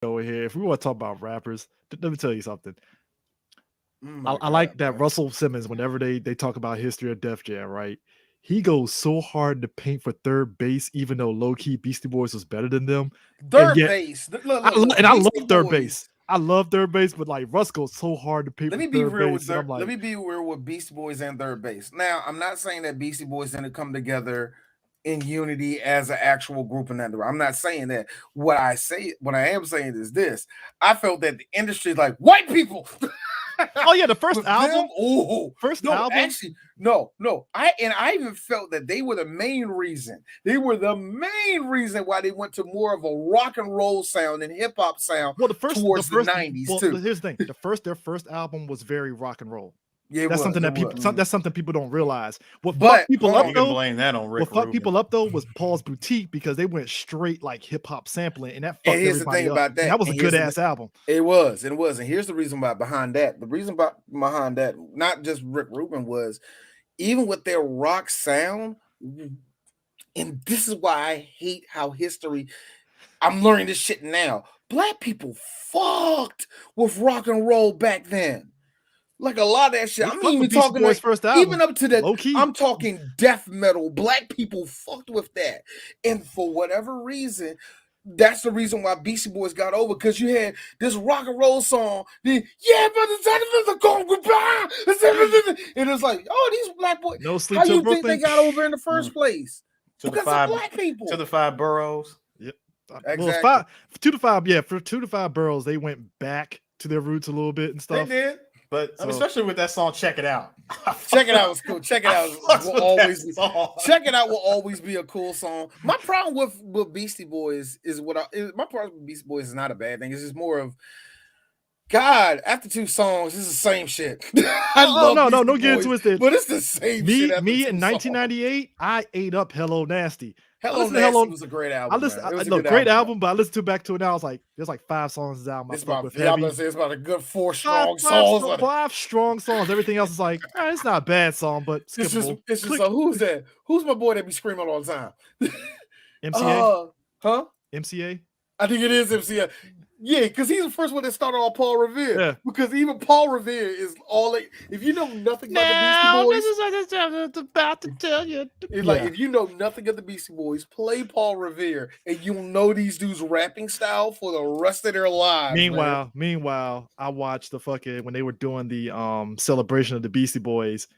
over here. If we want to talk about rappers, let me tell you something. Oh I my like God, that bro. Russell Simmons, whenever they talk about history of Def Jam, right? He goes so hard to paint for third base, even though low key Beastie Boys was better than them. And Third yet, base. Look. I love Beastie third base. Boys. I love third base, but like Russ goes so hard to paint Let for me be third real with base, and I'm let like, me be real with Beastie Boys and third base. Now, I'm not saying that Beastie Boys didn't come together in unity as an actual group in that. I'm not saying that. What I am saying is this: I felt that the industry is like white people. oh yeah, the first With them, album, oh first no, album. actually, no. I even felt that they were the main reason. They were the main reason why they went to more of a rock and roll sound and hip hop sound Well, the towards the first. '90s Well, too. here's the thing: their first album was very rock and roll. Yeah, it That's was. something It that was. that's something people don't realize. What fucked But people hold up You on. can though, blame that on what Rick fucked Rubin. people up though was Paul's Boutique because they went straight like hip hop sampling, and that And fucked here's the thing everybody up. about And that. that was a And good here's ass album. it was. And it was. And here's the reason why behind that. The reason behind that, not just Rick Rubin, was even with their rock sound. And this is why I hate how history. I'm learning this shit now. Black people fucked with rock and roll back then. Like a lot of that shit. We I'm fucked with even Beastie talking Boys' like first even album, up to that. low key. I'm talking death metal. Black people fucked with that, and for whatever reason, that's the reason why Beastie Boys got over because you had this rock and roll song. Then yeah, brother, going goodbye, and it's like, oh, these black boys. No How Sleep Till you think they Brooklyn. got over in the first Mm. place? To the Because of five black people. to the five boroughs. Yep. Well, it's Exactly. 2 to 5. Yeah, for 2 to 5 boroughs, they went back to their roots a little bit and They stuff. did. But So especially with that song, Check It Out. Check It Out was cool. Check It I Out fucks will with always that be. song. Check It Out will always be a cool song. My problem with Beastie Boys is my problem with Beastie Boys is not a bad thing. It's just more of God. After 2 songs, it's the same shit. I oh love no, Beastie don't get it Boys, twisted. but it's the same shit after Me 2 in songs. 1998, I ate up Hello Nasty. I Hello listened to Nasty Hello. was a great I album, listen. man. It was a No, good great album, man. album, but I listened to it back to it now. I was like, there's like 5 songs in this album I It's fuck about with yeah, I'm heavy. gonna say it's about a good 4 strong songs. Five strong songs. Everything else is like, it's not a bad song, but skippable. It's just Click. who's that? Who's my boy that be screaming all the time? MCA, Huh? MCA. I think it is MCA. Yeah, because he's the first one that started on Paul Revere. Yeah. Because even Paul Revere is all like, if you know nothing about the Beastie Now Boys, this is what I'm about to tell you. it's like if you know nothing of the Beastie Boys, play Paul Revere and you'll know these dudes' rapping style for the rest of their lives. Meanwhile, I watched the fucking when they were doing the celebration of the Beastie Boys.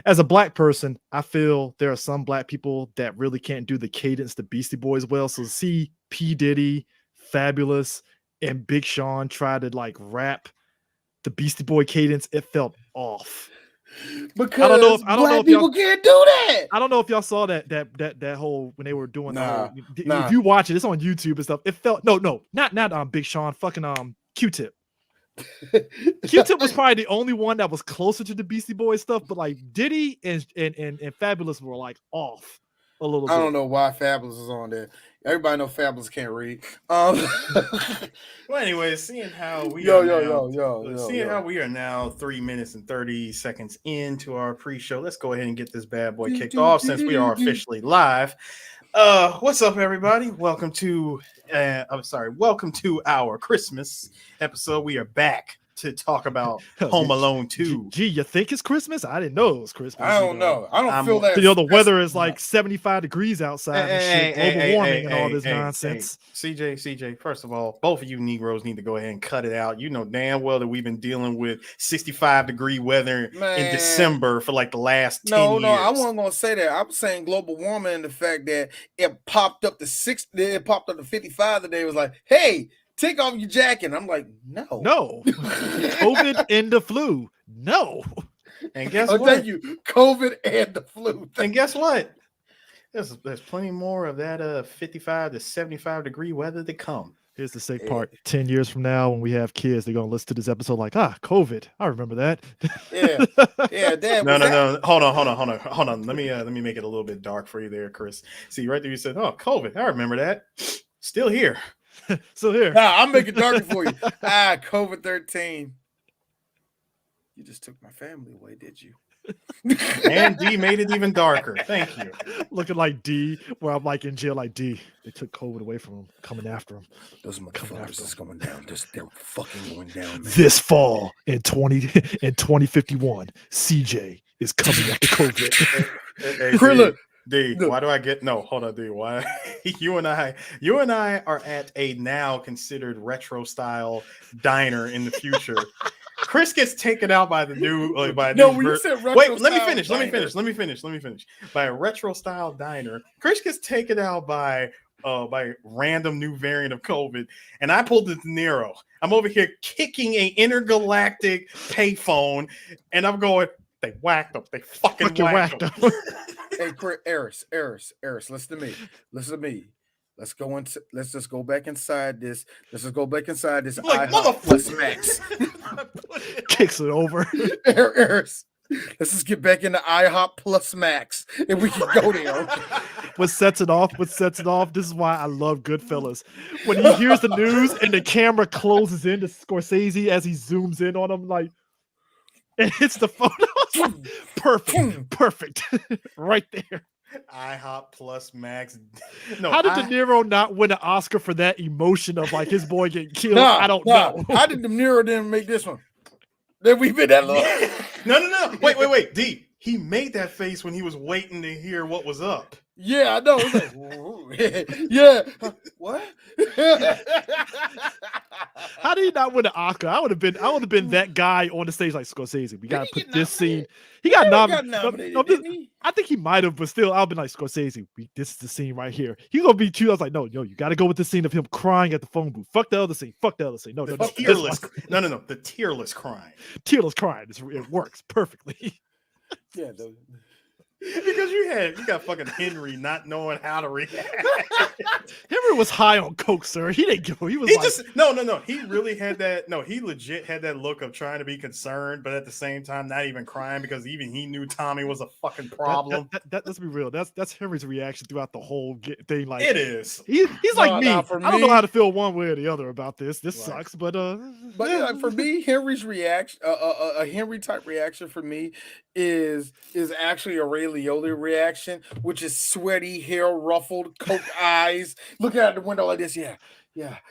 As a black person, I feel there are some black people that really can't do the cadence the Beastie Boys well. So see P. Diddy, Fabulous, and Big Sean try to like rap the Beastie Boy cadence, it felt off. Because I don't know black if y'all people can't do that. I don't know if y'all saw that whole when they were doing the whole. Nah. If you watch it, it's on YouTube and stuff. It felt not Big Sean, fucking Q-Tip. Q-Tip was probably the only one that was closer to the Beastie Boys stuff, but like Diddy and Fabulous were like off a little bit. I don't know why Fabulous is on there. Everybody know Fabulous can't read. Well, anyway, seeing how we how we are now 3 minutes and 30 seconds into our pre-show, let's go ahead and get this bad boy kicked off since we are officially live. What's up, everybody? Welcome to our Christmas episode. We are back to talk about Home Alone 2. Gee, you think it's Christmas? I didn't know it was Christmas. I don't know. I don't feel that. The weather is like 75 degrees outside and shit, global warming and all this nonsense. CJ, first of all, both of you Negroes need to go ahead and cut it out. You know damn well that we've been dealing with 65-degree weather in December for like the last 10 years. No, I wasn't gonna say that. I was saying global warming and the fact that it popped up to 55 today. It was like, hey, take off your jacket. I'm like, no. COVID and the flu. No. And guess what? Thank you. COVID and the flu. And guess what? There's plenty more of that 55 to 75 degree weather to come. Here's the sick part. 10 years from now, when we have kids, they're gonna listen to this episode like, COVID. I remember that. Yeah. Dad, no. Hold on. Let me make it a little bit dark for you there, Chris. See, right there you said, oh, COVID. I remember that. Still here. So here. Nah, I'm making darker for you. COVID-13. You just took my family away, did you? And D made it even darker. Thank you. Looking like D, where I'm like in jail, like D. They took COVID away from him, coming after him. Those motherfuckers is going down. They're fucking going down, man. This fall in 2051, CJ is coming after COVID. Hey, D, why do I get hold on, D? Why you and I are at a now considered retro style diner in the future. Chris gets taken out by the new you said retro. Wait, let me finish. By a retro style diner, Chris gets taken out by random new variant of COVID, and I pulled the De Niro. I'm over here kicking a intergalactic payphone, and I'm going, they whacked him. They fucking whacked him. Hey, Eris, listen to me. Let's just go back inside this. Let's just go back inside this. Like, IHOP plus Max. Kicks it over. Eris, let's just get back into IHOP plus Max, and we can go there. What sets it off? This is why I love Goodfellas. When he hears the news and the camera closes in to Scorsese as he zooms in on him, like, and hits the photo. Perfect. Right there. IHOP plus Max. No, how did De Niro not win an Oscar for that emotion of like his boy getting killed? I don't know. How did De Niro didn't make this one? Then we've been that long. No. Wait. D. He made that face when he was waiting to hear what was up. Yeah, I know. Like, yeah. What? How did he not win an Oscar? I would have been that guy on the stage like Scorsese. We gotta put this scene. He got nominated. Didn't he? I think he might have, but still, I'll be like Scorsese. This is the scene right here. He's gonna be too. I was like, no, you got to go with the scene of him crying at the phone booth. Fuck the other scene. No. The tearless crying. Tearless crying. It works perfectly. Yeah. Because you got fucking Henry not knowing how to react. Henry was high on coke, sir. He didn't go. He No. He really had that. No, he legit had that look of trying to be concerned, but at the same time not even crying because even he knew Tommy was a fucking problem. Let's be real. That's Henry's reaction throughout the whole thing. Like it is. He's like me. I don't know how to feel one way or the other about this. This sucks, but yeah, for me, Henry's reaction, a Henry type reaction for me is actually a Ray Liotta reaction, which is sweaty, hair ruffled, coke eyes, looking out the window like this. Yeah.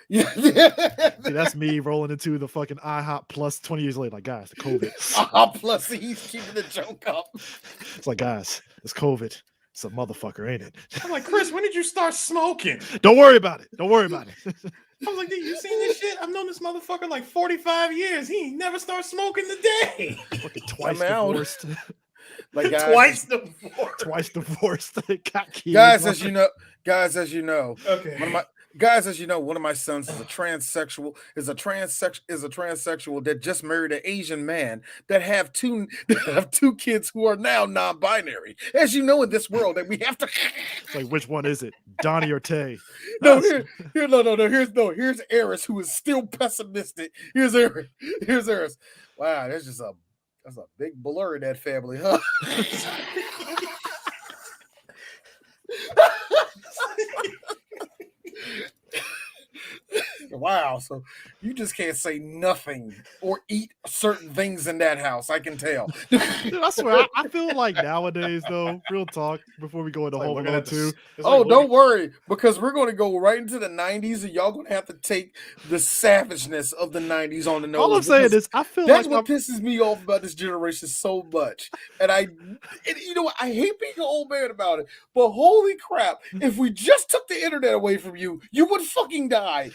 See, that's me rolling into the fucking IHOP plus 20 years later. Like, guys, the COVID. IHOP plus, he's keeping the joke up. It's like, guys, it's COVID. It's a motherfucker, ain't it? I'm like, Chris, when did you start smoking? Don't worry about it. I was like, dude, you seen this shit? I've known this motherfucker like 45 years. He ain't never started smoking today. Fucking twice divorced. Like guys, twice divorced. Got kids. Guys, as you know. Okay. One of my sons is a transsexual. Is a transsexual that just married an Asian man that have two kids who are now non-binary. As you know, in this world, that we have to. It's like, which one is it, Donnie or Tay? No, here's Eris, who is still pessimistic. Here's Eris. Wow, that's a big blur in that family, huh? Wow, so you just can't say nothing or eat certain things in that house. I can tell. Dude, I swear, I feel like nowadays, though, real talk, before we go into Home Alone 2. Don't worry, because we're going to go right into the 90s, and y'all going to have to take the savageness of the 90s on the nose. All I'm saying is, I feel that's what pisses me off about this generation so much. And you know what? I hate being an old man about it, but holy crap, if we just took the internet away from you, you would fucking die.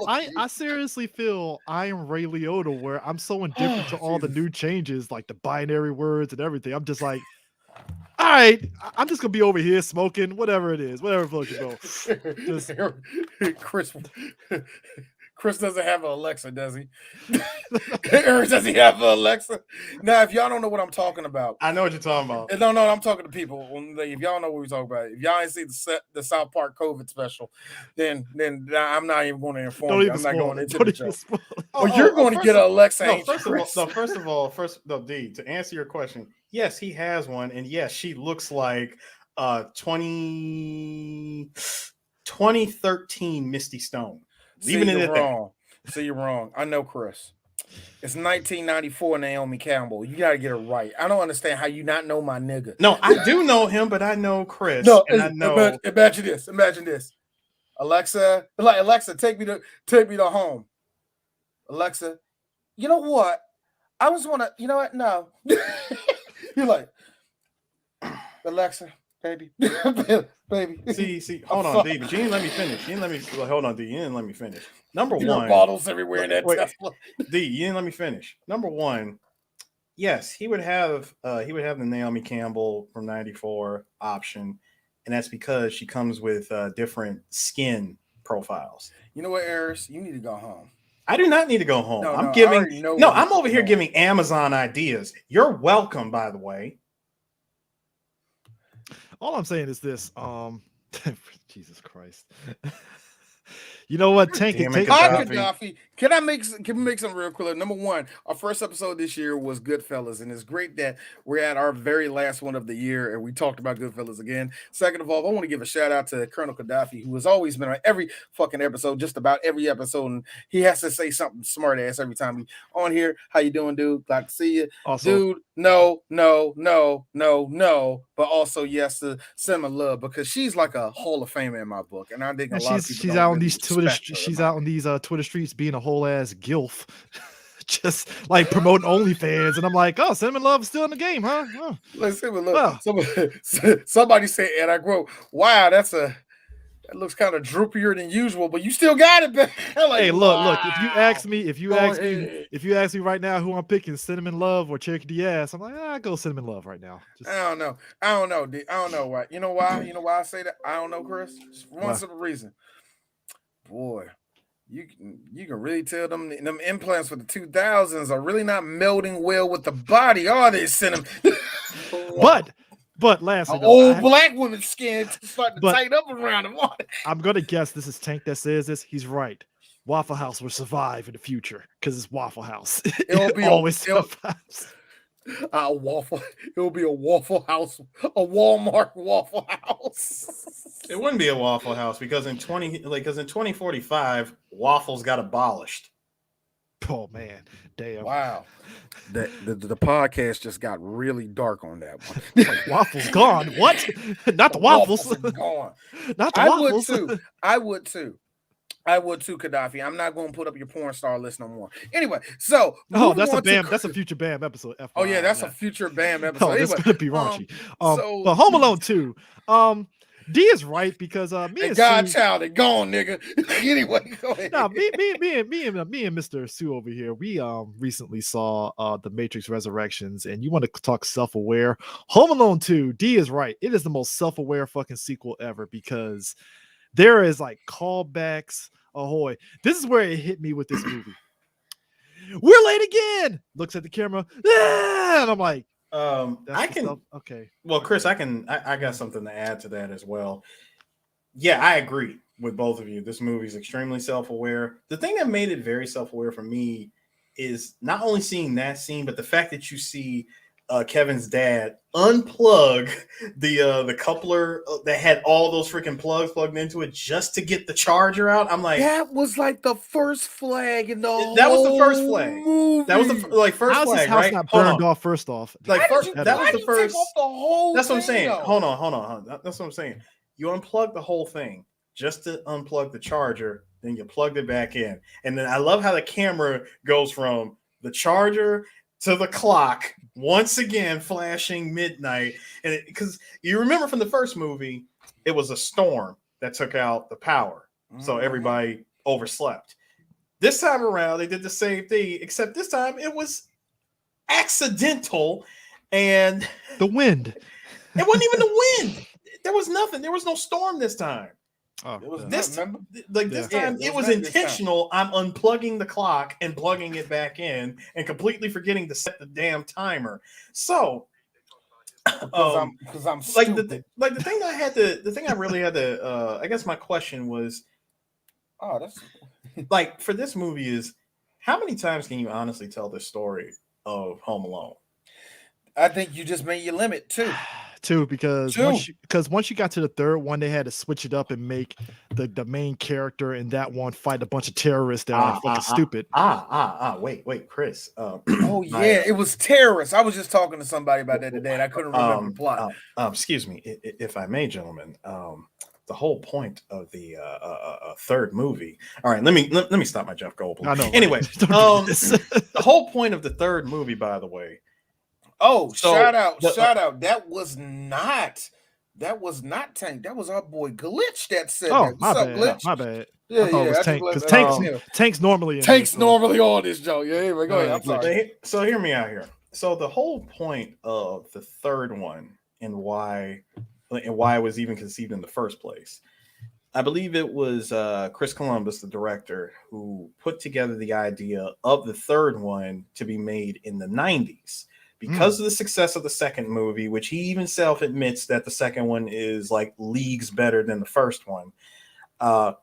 I seriously feel I am Ray Liotta, where I'm so indifferent to all the new changes, like the binary words and everything. I'm just like, all right, I'm just gonna be over here smoking, whatever it is, whatever floats your boat. Chris doesn't have an Alexa, does he? Does he have an Alexa? Now, if y'all don't know what I'm talking about, I know what you're talking about. No, I'm talking to people. If y'all know what we're talking about, if y'all ain't see the South Park COVID special, then I'm not even going to inform you. I'm not going into the joke. You're going to get an Alexa. First of all, D, to answer your question, yes, he has one, and yes, she looks like 2013 Misty Stone. You're wrong. I know Chris. It's 1994 Naomi Campbell. You gotta get it right. I don't understand how you not know my nigga. No, I do know him, but I know Chris. No, and I know. Imagine this. Imagine this. Alexa, take me to home. Alexa, you know what? I just want to. You know what? No. You're like, Alexa, baby. See. Hold on, D. But you didn't let me finish. Hold on, D. You didn't let me finish. Number one, bottles everywhere in that Tesla. D. You didn't let me finish. Number one, yes, he would have the Naomi Campbell from '94 option, and that's because she comes with different skin profiles. You know what, Eris? You need to go home. I do not need to go home. I'm over here giving Amazon ideas. You're welcome, by the way. All I'm saying is this. Jesus Christ. You know what? Tank it. Gaddafi. Can we make something real clear? Number one, our first episode this year was Goodfellas, and it's great that we're at our very last one of the year, and we talked about Goodfellas again. Second of all, I want to give a shout out to Colonel Gaddafi, who has always been on every fucking episode, just about every episode, and he has to say something smart ass every time he's on here. How you doing, dude? Glad to see you, dude. No, but also yes to Cinema Love, because she's like a Hall of Famer in my book, and I think a lot of people she's out on these Twitter. She's out on these Twitter streets being a whole ass gilf, just like promoting OnlyFans, and I'm like, oh, Cinnamon Love is still in the game, huh? Oh. Like Cinnamon Love. Somebody said, and I quote, "Wow, that looks kind of droopier than usual, but you still got it, man." Like, hey, look. If you ask me right now who I'm picking, Cinnamon Love or Cherokee Diaz, I'm like, I go Cinnamon Love right now. I don't know. I don't know why. You know why? I say that? I don't know, Chris. For one simple reason. Boy, you can really tell them implants for the 2000s are really not melding well with the body, are they, Cinnamon? But lastly, black woman's skin starting to tighten up around them. I'm gonna guess this is Tank that says this. He's right. Waffle House will survive in the future because it's Waffle House. It'll be always survives. It'll be a Waffle House, a Walmart Waffle House. It wouldn't be a Waffle House because in 2045 waffles got abolished. Oh man, damn! Wow, the podcast just got really dark on that one. Like, waffles gone? What? Not the waffles. Gone. Not the waffles. I would too, Gaddafi. I'm not going to put up your porn star list no more. Anyway, so that's a future BAM episode. FYI. Oh yeah, that's a future BAM episode. Oh, this could be raunchy. But Home Alone 2. D is right because me and Godchild, it gone, nigga. Anyway, go ahead. No, me and Mr. Sue over here. We recently saw The Matrix Resurrections, and you want to talk self-aware. Home Alone 2, D is right. It is the most self-aware fucking sequel ever because there is like callbacks. Ahoy! This is where it hit me with this movie. We're late again. Looks at the camera, and I'm like. Okay. Well, Chris, I got something to add to that as well. Yeah, I agree with both of you. This movie is extremely self-aware. The thing that made it very self-aware for me is not only seeing that scene, but the fact that you see Kevin's dad unplug the coupler that had all those freaking plugs plugged into it just to get the charger out. I'm like, that was like the first flag in the that was the first flag. Movie. That was the first How's flag, his house right? not burned off first off. Like that was the first. The whole that's what I'm saying. Though. Hold on. That's what I'm saying. You unplug the whole thing just to unplug the charger, then you plugged it back in, and then I love how the camera goes from the charger to the clock once again flashing midnight. And because you remember from the first movie, it was a storm that took out the power. So everybody overslept. This time around, they did the same thing, except this time it was accidental. And the wind. It wasn't even the wind. There was nothing. There was no storm this time. Oh, this time it was intentional. I'm unplugging the clock and plugging it back in and completely forgetting to set the damn timer. So because I'm stupid. The thing I really had to I guess my question was that's like for this movie is how many times can you honestly tell this story of Home Alone? I think you just made your limit too. Two, because once you got to the third one, they had to switch it up and make the main character in that one fight a bunch of terrorists that are fucking stupid. Wait, Chris. Oh yeah, it was terrorists. I was just talking to somebody about that today, and I couldn't remember the plot. Excuse me, if I may, gentlemen. The whole point of the third movie. All right, let me stop my Jeff Goldblum. I know. Anyway, the whole point of the third movie, by the way. Oh, shout out! That was not Tank. That was our boy Glitch that said that. What's up, Glitch? My bad. Yeah, it was Tank, because Tank's normally on this joke. Yeah, anyway, go ahead. I'm sorry. So hear me out here. So the whole point of the third one and why it was even conceived in the first place, I believe it was Chris Columbus, the director, who put together the idea of the third one to be made in the 90s. Because of the success of the second movie, which he even self admits that the second one is like leagues better than the first one. I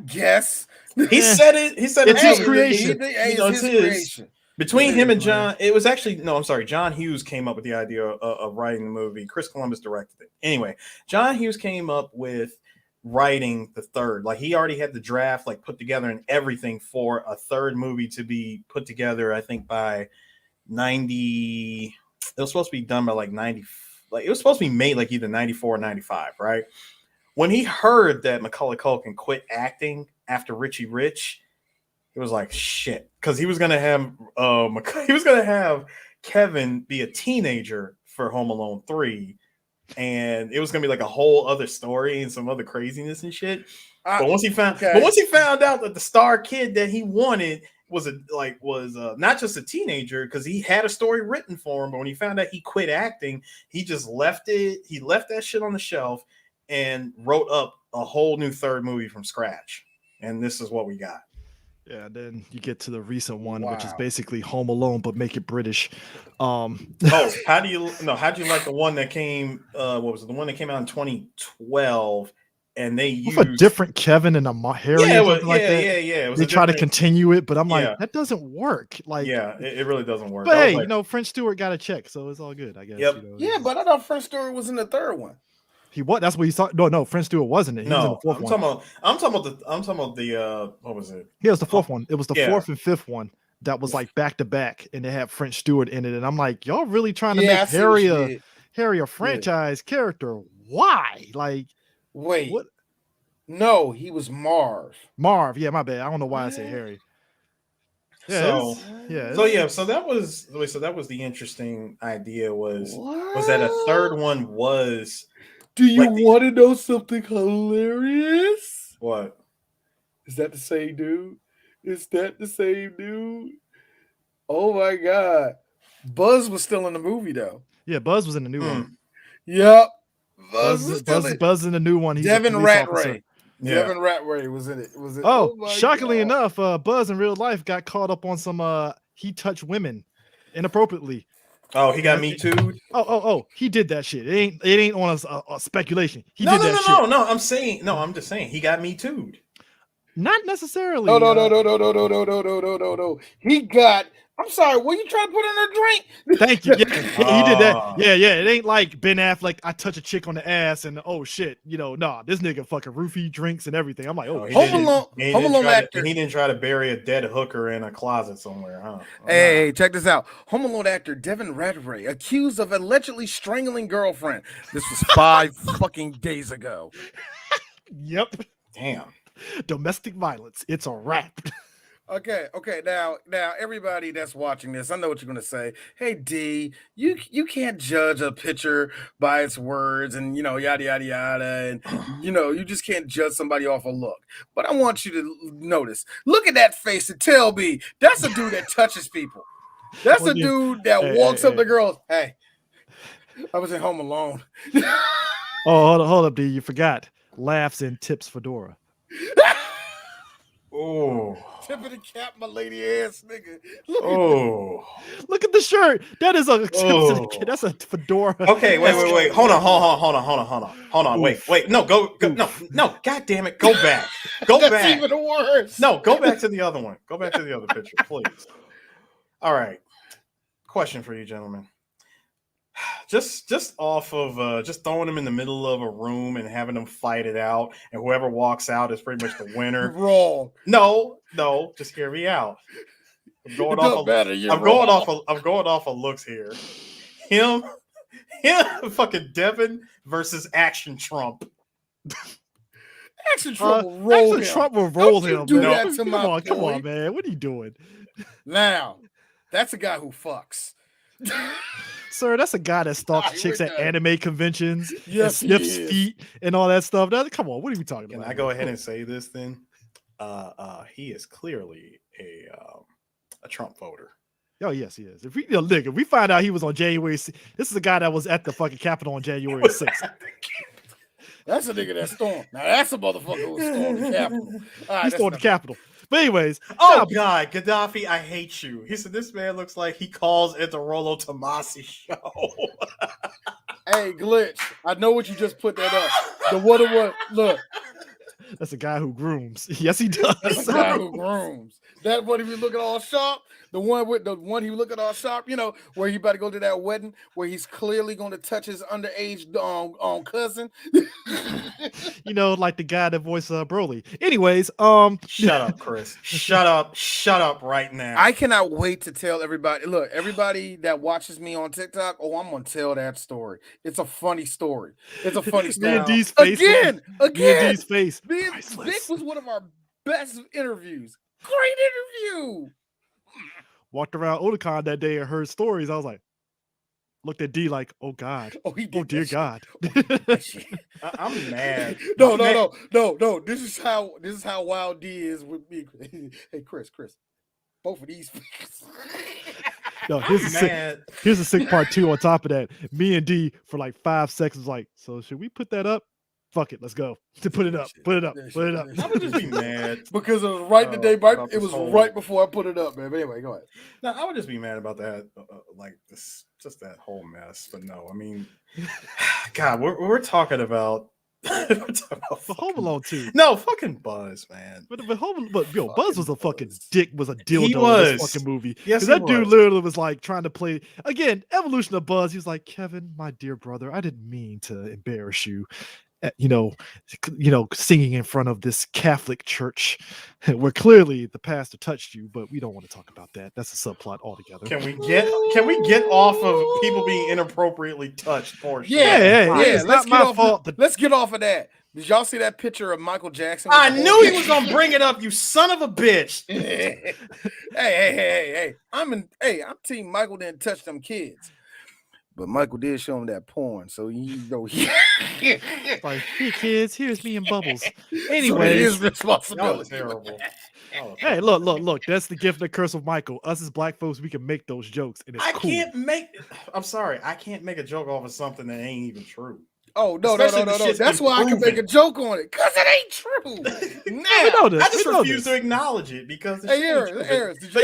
guess he said it. He said it's his creation. It's his creation. Between him and John, it was actually John Hughes came up with the idea of writing the movie. Chris Columbus directed it. Anyway, John Hughes came up with writing the third. Like he already had the draft like put together and everything for a third movie to be put together. I think by 90, it was supposed to be done by like 90, like it was supposed to be made like either 94 or 95, right? When he heard that Macaulay Culkin quit acting after Richie Rich, he was like, shit, because he was gonna have Kevin be a teenager for Home Alone 3, and it was gonna be like a whole other story and some other craziness and shit. But once he found out that the star kid that he wanted was not just a teenager, because he had a story written for him, but when he found out he quit acting, he just left it. He left that shit on the shelf and wrote up a whole new third movie from scratch. And this is what we got. Yeah, then you get to the recent one, which is basically Home Alone, but make it British. How do you like the one that came? What was it? The one that came out in 2012. And they used a different Kevin and a Harry. Yeah, They try to continue it, but I'm like, that doesn't work. Like, it really doesn't work. But hey, French Stewart got a check, so it's all good, I guess. Yep. But I thought French Stewart was in the third one. He what? That's what he thought. No, French Stewart wasn't it. He was in the fourth one. I'm talking about the what was it? Yeah, it was the fourth one. It was the fourth and fifth one that was like back to back, and they had French Stewart in it. And I'm like, y'all really trying to make Harry a franchise character? Why? Like, wait, what? No, he was Marv. Marv, yeah, my bad. I don't know why I said Harry. Yeah, so that was the interesting idea was that a third one was. Do you want to know something hilarious? What? Is that the same dude? Is that the same dude? Oh my god. Buzz was still in the movie though. Yeah, Buzz was in the new one. Yep. Buzz in the new one. He's Devin Ratray. Yeah. Devin Ratray was in it. Shockingly enough, Buzz in real life got caught up on some he touched women inappropriately. Oh, he got Me Too'd? Oh, he did that shit. It ain't on a speculation. He did that shit. No, I'm just saying he got Me Too'd. Not necessarily. No. He got. I'm sorry. What you trying to put in a drink? Thank you. Yeah, he did that. Yeah. It ain't like Ben Affleck. I touch a chick on the ass and oh shit, this nigga fucking roofie drinks and everything. I'm like, Home Alone actor. He didn't try to bury a dead hooker in a closet somewhere, huh? Hey, check this out. Home Alone actor Devin Ratray accused of allegedly strangling girlfriend. This was 5 fucking days ago. Yep. Damn. Domestic violence. It's a wrap. Okay. Now, everybody that's watching this, I know what you're gonna say. Hey, D, you can't judge a picture by its words, and yada yada yada, and you just can't judge somebody off a look. But I want you to notice. Look at that face and tell me that's a dude that touches people. That's a dude that walks up to girls. Hey, I was at Home Alone. Hold up, D. You forgot laughs and tips fedora. Oh, tip of the cap, my lady ass nigga. Look at the shirt. That is that's a fedora. Okay, wait. Hold on. Wait. No, no. God damn it. Go back. That's even worse. No, go back to the other one. Go back to the other picture, please. All right. Question for you, gentlemen. just off of just throwing them in the middle of a room and having them fight it out, and whoever walks out is pretty much the winner. Wrong. No, just hear me out. I'm going off of looks here. Him, fucking Devin versus Action Trump. Action Trump will roll him. Trump will roll him. Do that to my come on, man. What are you doing? Now, that's a guy who fucks. Sir, that's a guy that stalks chicks at anime conventions, yes, sniffs feet and all that stuff. Come on, what are we talking about? Can I go ahead and say this then? He is clearly a Trump voter. Oh yes, he is. If we find out he was on January, this is a guy that was at the fucking Capitol on January 6th. That's a nigga that stormed. Now that's a motherfucker who stormed the Capitol. He stormed the Capitol. But anyways, God, Gaddafi, I hate you. He said this man looks like he calls it the Rollo Tomasi show. Hey, Glitch, I know what you just put that up. The what? Look, that's a guy who grooms. Yes, he does. That's a guy who grooms. That one, if you look at all sharp, the one he look at all sharp, where he about to go to that wedding where he's clearly going to touch his underage cousin. Like the guy that voiced Broly. Anyways, shut up, Chris. Shut up right now. I cannot wait to tell everybody. Look, everybody that watches me on TikTok, I'm gonna tell that story. It's a funny story. It's a funny story. Me and D's face. Again. Me and D's face. Vic was one of our best interviews. Great interview. Walked around Otakon that day and heard stories. I was like, looked at D like, oh God. Oh, dear God. I'm mad. No. This is how wild D is with me. Hey, Chris. Both of these. No, here's a sick part too. On top of that, me and D for like 5 seconds, like, so should we put that up? Fuck it, let's go. To put it up. I would just be mad because it was right the day. It was right before I put it up, man. But anyway, go ahead. No, I would just be mad about that, just that whole mess. But no, I mean, God, we're talking about. Home Alone 2. No, fucking Buzz, man. But Buzz was a fucking dick, was a dildo in this fucking movie. Yes, that dude literally was like trying to play again. Evolution of Buzz. He was like, Kevin, my dear brother, I didn't mean to embarrass you. Singing in front of this Catholic church where clearly the pastor touched you, but we don't want to talk about that. That's a subplot altogether. Can we get off of people being inappropriately touched? Yeah. It's not my fault. Let's get off of that. Did y'all see that picture of Michael Jackson? I knew he was gonna bring it up, you son of a bitch. Hey. I'm team Michael didn't touch them kids. But Michael did show him that porn, so like, hey kids, here's me and Bubbles. Anyway, his responsibility. Terrible. Hey, look, that's the gift and the curse of Michael. Us as black folks, we can make those jokes, and it's cool. I'm sorry, I can't make a joke off of something that ain't even true. Oh, no. That's why I can make a joke on it, because it ain't true. I just refuse to acknowledge it because Harris, did you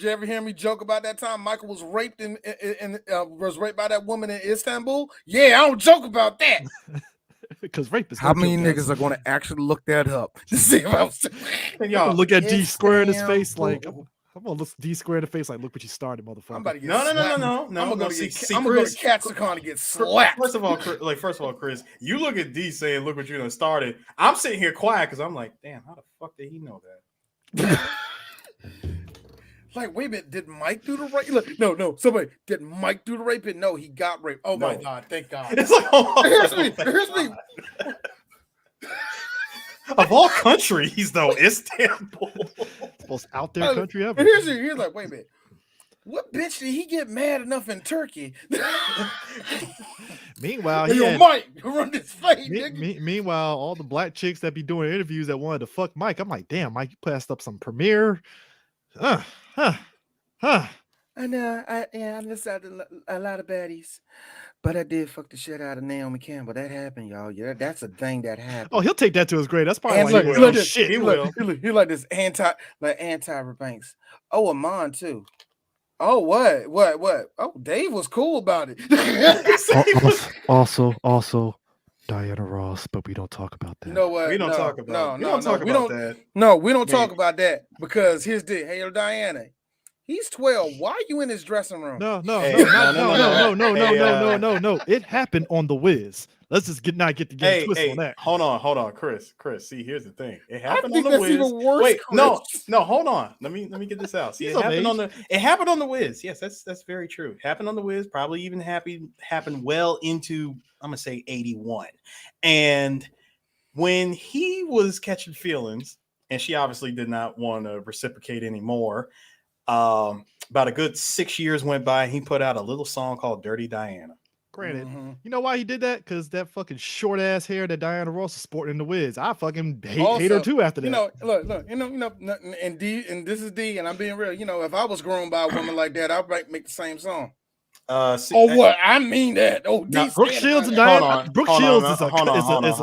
ever hear me joke about that time Michael was raped was raped by that woman in Istanbul? Yeah, I don't joke about that. Because rape is how many niggas are going to actually look that up to see if I was y'all look at D square in his face like I'm gonna look D square in the face like, look what you started, motherfucker. I'm about to get no. I'm gonna go to Catsicon to get slapped. First of all, Chris, you look at D saying, "Look what you done started." I'm sitting here quiet because I'm like, "Damn, how the fuck did he know that?" Like, wait a minute, did Mike do the rape? Look, no. Somebody, did Mike do the rape? No, he got raped. Oh my God, thank God. It's like, here's me. Of all countries, though, Istanbul. It's the most out there country ever. And here's like, wait a minute. What bitch did he get mad enough in Turkey? Meanwhile, Mike, run this fight, meanwhile, all the black chicks that be doing interviews that wanted to fuck Mike, I'm like, damn, Mike, you passed up some premiere. I know, I listened to a lot of baddies. But I did fuck the shit out of Naomi Campbell. That happened, y'all. Yeah, that's a thing that happened. Oh, he'll take that to his grave. That's probably why he will. Shit, he will. He like this anti Banks. Oh, Amon too. Oh, what? Oh, Dave was cool about it. Also, Diana Ross, but we don't talk about that. You know what? We don't talk about that. No, we don't talk about that because here's the hey, Diana. He's 12. Why are you in his dressing room? No. It happened on The Wiz. Let's just get the game twisted on that. Hold on, Chris. See, here's the thing. It happened on I think the that's Wiz. even worse. Wait, Chris. no, hold on. Let me get this out. See, it happened on the Wiz. Yes, that's very true. It happened on the Wiz. Probably even happened well into, I'm gonna say, 81. And when he was catching feelings, and she obviously did not want to reciprocate anymore. About a good 6 years went by, and he put out a little song called "Dirty Diana." Granted, you know why he did that? Because that fucking short ass hair that Diana Ross is sporting in The Wiz. I fucking hate her too after that. Look, and D, and this is D, and I'm being real. If I was grown by a woman like that, I might make the same song. What? I mean that. D. Brooke Shields and Diana. Brooke Shields is a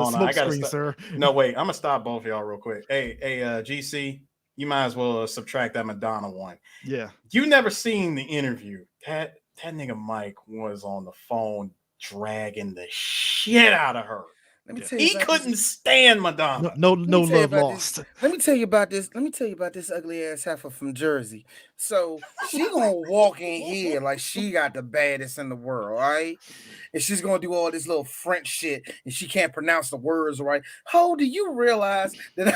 smoke screen, sir. No, wait. I'm gonna stop both of y'all real quick. Hey, GC, you might as well subtract that Madonna one. Yeah. You never seen the interview. That nigga Mike was on the phone dragging the shit out of her. He couldn't stand Madonna. No love lost. Let me tell you about this. Ugly ass heifer from Jersey. So she gonna walk in here like she got the baddest in the world, right? And she's gonna do all this little French shit, and she can't pronounce the words right. How do you realize that?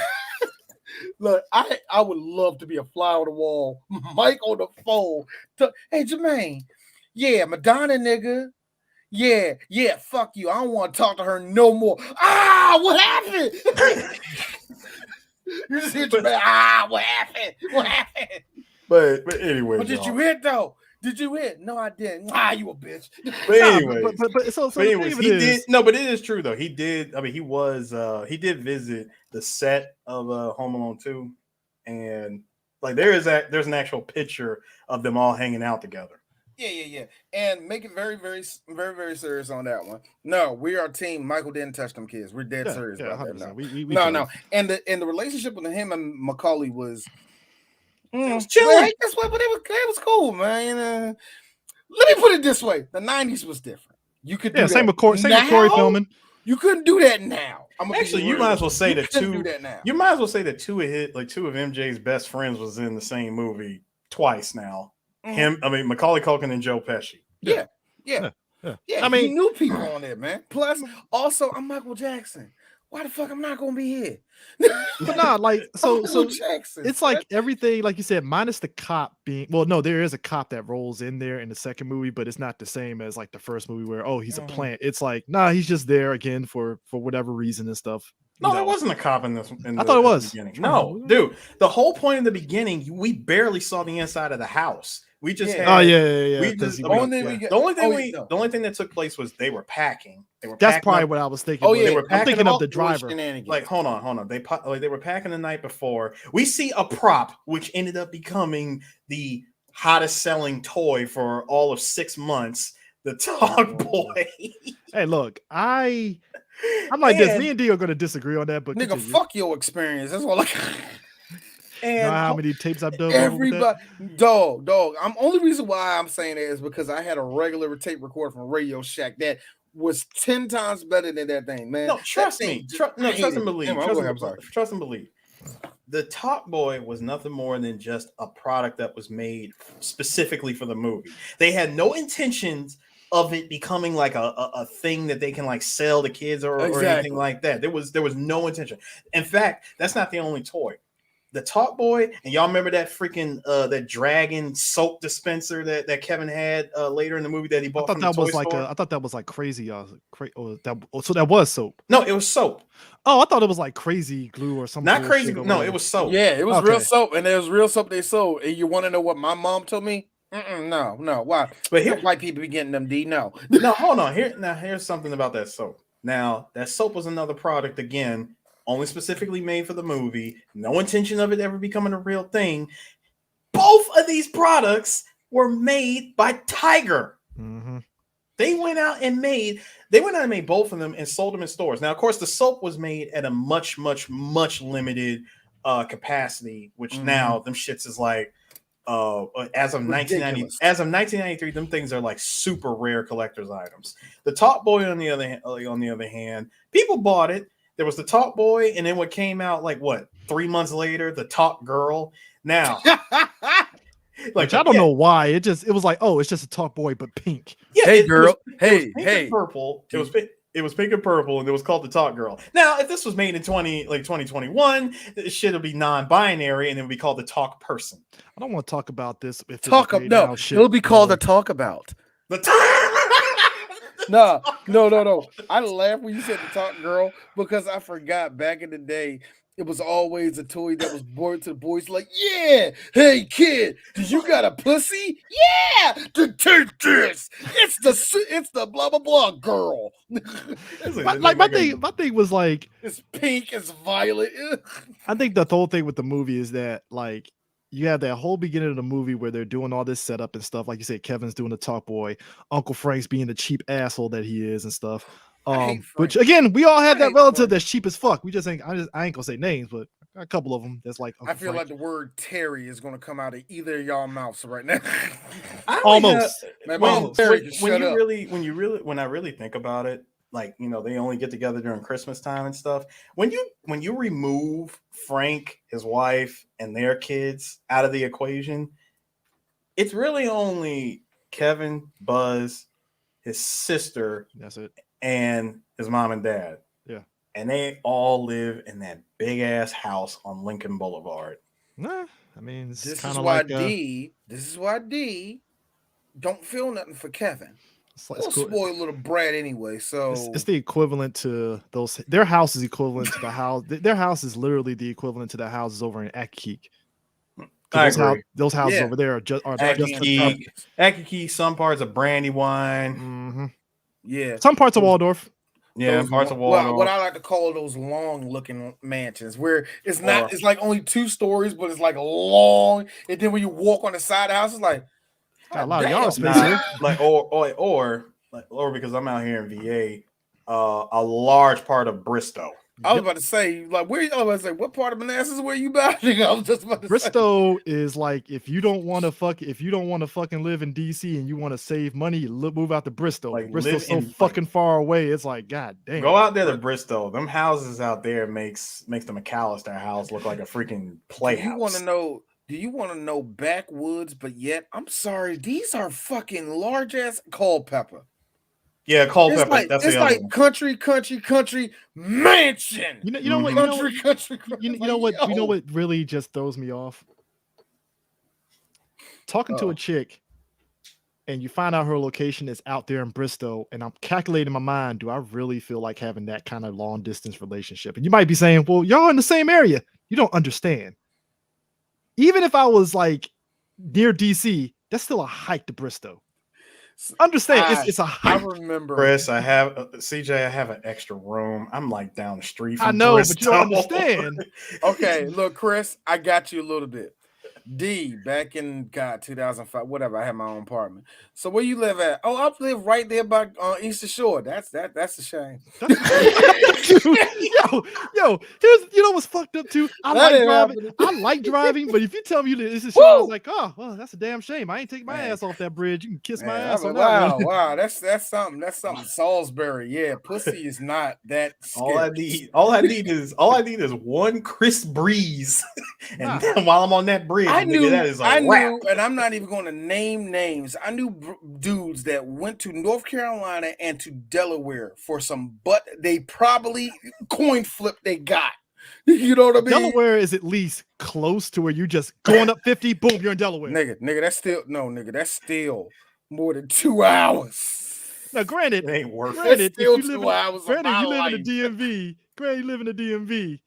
Look, I would love to be a fly on the wall. Mike on the phone. Hey, Jermaine. Yeah, Madonna, nigga. Yeah, fuck you. I don't want to talk to her no more. What happened? You just hear Jermaine, what happened? But anyway. But did you hit, though? Did you hit? No, I didn't. You a bitch. But anyway. But anyways, he did. No, but it is true, though. He did. I mean, he did visit the set of Home Alone 2. And like there's an actual picture of them all hanging out together. Yeah. And make it very, very, very, very serious on that one. No, we are team. Michael didn't touch them kids. We're dead serious about that now. No. And the relationship with him and Macaulay was it was chilling. That's what, but it was cool, man. Let me put it this way: the '90s was different. You could do same with Corey Feldman. You couldn't do that now. Actually, you might as well say that two. You might as well say that two of MJ's best friends was in the same movie twice now. Macaulay Culkin and Joe Pesci. Yeah. I mean, he knew people on there, man. Plus, also, I'm Michael Jackson. Why the fuck I'm not gonna be here? But nah, like so Jackson, it's like everything, like you said, minus the cop being. Well, no, there is a cop that rolls in there in the second movie, but it's not the same as like the first movie where he's a plant. It's like he's just there again for whatever reason and stuff. No, there wasn't a cop in this. I thought it was. No, dude. The whole point in the beginning, we barely saw the inside of the house. We just had. The only thing that took place was they were packing. That's probably what I was thinking. I'm thinking of the driver. Like, hold on. They were packing the night before. We see a prop which ended up becoming the hottest selling toy for all of 6 months. The Talk Boy. Hey, look, I'm like this. Me and D are going to disagree on that, but nigga, fuck your experience. That's all I got. And you know how many tapes I've done? Everybody, dog. Only reason why I'm saying that is because I had a regular tape recorder from Radio Shack that was 10 times better than that thing, man. No, trust me. Trust and believe. Trust and believe. The Talk Boy was nothing more than just a product that was made specifically for the movie. They had no intentions of it becoming like a thing that they can like sell to kids or anything like that. There was no intention. In fact, that's not the only toy. The Talk Boy, and y'all remember that freaking that dragon soap dispenser that Kevin had later in the movie that he bought. I thought that was like crazy. So that was soap. No, it was soap. Oh, I thought it was like crazy glue or something. Not crazy. No, it was soap. Yeah, it was real soap, and there was real soap they sold. And you want to know what my mom told me? No. Why? But here, white people be getting them. D. No. Hold on. Here's something about that soap. Now that soap was another product again. Only specifically made for the movie. No intention of it ever becoming a real thing. Both of these products were made by Tiger. Mm-hmm. They went out and made both of them and sold them in stores. Now, of course, the soap was made at a much, much, much limited capacity, which now them shits is like as of 1993, them things are like super rare collector's items. The Talk Boy, on the other hand, people bought it. There was the Talk Boy, and then what came out 3 months later, the Talk Girl. Now, Which I don't know why. It was like, oh, it's just a talk boy, but pink. Yeah, hey girl. It was pink and purple. It was pink and purple, and it was called the Talk Girl. Now, if this was made in 2021, it should be non-binary, and it would be called the Talk Person. I don't want to talk about this. If it'll be called the Talk About. No. I laughed when you said the Talk Girl because I forgot back in the day. It was always a toy that was brought to the boys like, yeah, hey kid, do you got a pussy? Yeah, to take this. It's the blah blah blah girl. my thing was like, it's pink, it's violet. I think the whole thing with the movie is that like you have that whole beginning of the movie where they're doing all this setup and stuff. Like you said, Kevin's doing the talk boy, Uncle Frank's being the cheap asshole that he is and stuff. Which again, we all have that relative that's cheap as fuck. We just ain't. I ain't gonna say names, but a couple of them that's like. Uncle I feel Frank. like the word Terry is gonna come out of either of y'all mouths right now. Almost. When I really think about it, like they only get together during Christmas time and stuff. When you remove Frank, his wife, and their kids out of the equation, it's really only Kevin, Buzz, his sister. That's it. And his mom and dad. Yeah. And they all live in that big ass house on Lincoln Boulevard. Nah, I mean, this is why D don't feel nothing for Kevin. Little spoiled little brat anyway. So it's the equivalent to those. Their house is equivalent to the house. Their house is literally the equivalent to the houses over in Akik. Those houses over there are just Akik, some parts of Brandywine. Mm-hmm. Yeah, some parts of Waldorf. Yeah, parts of Waldorf. What I like to call those long-looking mansions, where it's not, it's like only 2 stories, but it's like long. And then when you walk on the side of the house, it's like a lot of yard space here. Like or because I'm out here in VA, a large part of Bristow. I was about to say, like, what part of Manassas were you about? I was just about to Bristow is like, if you don't want to fucking live in DC and you want to save money, move out to Bristow. Like, Bristow's so fucking far away. It's like, god damn. Go out there to Bristow. Them houses out there makes the McAllister house look like a freaking playhouse. Do you want to know backwoods? But yet, I'm sorry, these are fucking large ass Culpeper. Yeah, Culpeper. It's like country mansion. You know what really just throws me off? Talking to a chick, and you find out her location is out there in Bristow, and I'm calculating in my mind, do I really feel like having that kind of long distance relationship? And you might be saying, well, y'all in the same area. You don't understand. Even if I was like near DC, that's still a hike to Bristow. Understand, it's a hike. I remember, Chris. I have CJ. I have an extra room. I'm like down the street from I know, Bristow. but you don't understand. Okay, look, Chris, I got you a little bit. D, back in 2005, whatever. I had my own apartment. So where you live at? Oh, I live right there by Eastern Shore. That's a shame. yo, here's what's fucked up too. I like driving, but if you tell me this is Shore, I was like, oh, well, that's a damn shame. I ain't take my ass off that bridge. You can kiss my ass on that one. Wow, that's something. That's something. Salisbury, yeah, pussy is not that scary. All I need is one crisp breeze, and then while I'm on that bridge. I knew, and I'm not even going to name names. I knew dudes that went to North Carolina and to Delaware for some butt. They probably coin flip they got. You know what I mean? Delaware is at least close to where you just going up 50, boom, you're in Delaware. Nigga, that's still more than 2 hours. Now, granted, it ain't worth it. Still 2 hours. Granted, you live in the DMV. Granted, you live in the DMV.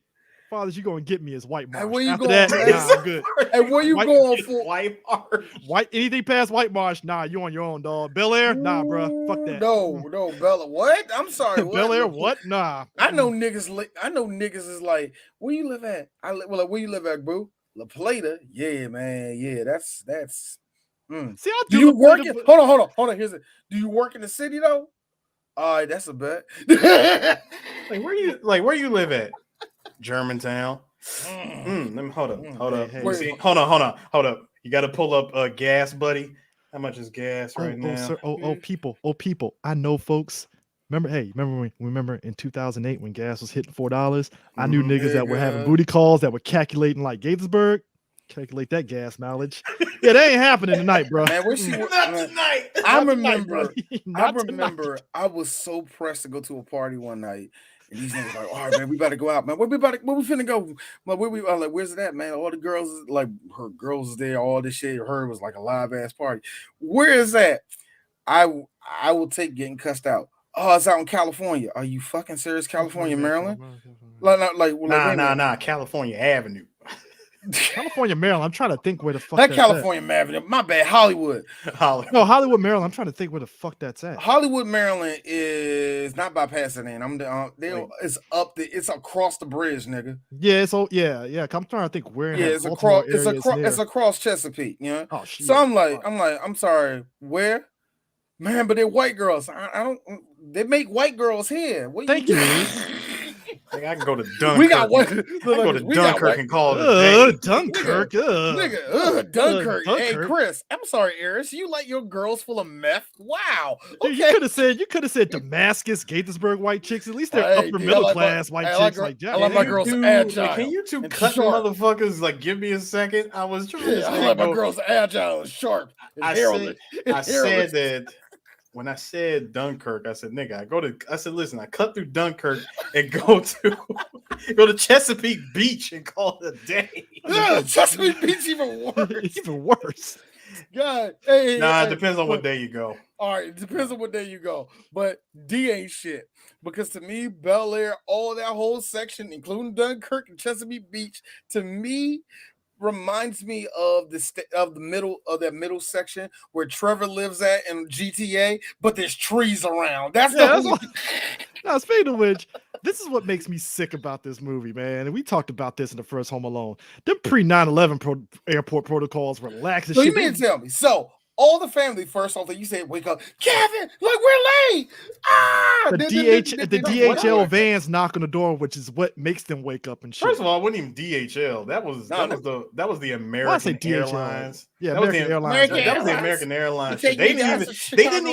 Fathers, you gonna get me as White Marsh. And where you After going? that, I'm good. And where you going for? White Marsh. Anything past White Marsh, nah, you on your own, dog. Bel Air, nah, bro. Fuck that. No, Bel Air. What? I'm sorry. Bel Air, what? Nah. I know niggas is like, where you live at? Where you live at, boo? La Plata. Yeah, man. Yeah, that's. See, do you work in? Hold on. Here's it. Do you work in the city though? All right, that's a bet. Where you live at? Germantown. Hold up. Hey. Hold up. You got to pull up gas, buddy. How much is gas right now? Sir. People. I know folks. Remember in 2008 when gas was hitting $4? I knew niggas that were having booty calls that were calculating like Gaithersburg. Calculate that gas mileage. Yeah, that ain't happening tonight, bro. Man, where she Not tonight. I Not tonight, remember. buddy. I Not remember. tonight. I was so pressed to go to a party one night, and these niggas like, all right, man, we about to go out, man. Where we finna go? Man, I'm like, where's it at, man? All the girls, like, her girls is there. All this shit. Her was like a live ass party. Where is that? I will take getting cussed out. Oh, it's out in California. Are you fucking serious? California, Maryland? Nah. California Avenue. California, Maryland. I'm trying to think where the fuck That that's California, Avenue. My bad. Hollywood. No, Hollywood, Maryland. I'm trying to think where the fuck that's at. Hollywood, Maryland is not by Pasadena. It's up the. It's across the bridge, nigga. Yeah, it's yeah. I'm trying to think where. Yeah, it's across Chesapeake. You know. Oh shit. So I'm sorry. Where? Man, but they're white girls. I don't. They make white girls here. Thank you. I can go to Dunkirk. We got one. Go to Dunkirk and call it a day. Dunkirk. Dunkirk. Hey, Chris. I'm sorry, Eris. You like your girls full of meth? Wow. Okay. Dude, you could have said Damascus, Gaithersburg white chicks. At least they're upper middle class white chicks like Jack. I like my girls agile. Can you two cut motherfuckers? Like, give me a second. I was trying to. I like my girls agile and sharp. And I said that. When I said Dunkirk, I said, nigga, I said, listen, I cut through Dunkirk and go to Chesapeake Beach and call it a day. Chesapeake Beach even worse. Even worse. God. It depends on what day you go. All right, it depends on what day you go. But D ain't shit. Because to me, Bel Air, all that whole section, including Dunkirk and Chesapeake Beach, to me, reminds me of that middle section where Trevor lives at in GTA, but there's trees around. Now, speaking of which, this is what makes me sick about this movie, man. And we talked about this in the first Home Alone. Them pre-9/11 airport protocols were lax. So you mean to tell me? So all the family first off, you say, "Wake up, Kevin! Look, we're late!" The DHL vans knock on the door, which is what makes them wake up and shit. First of all, it wasn't even DHL. That was the American Airlines. Yeah, American Airlines. That was the American Airlines. They didn't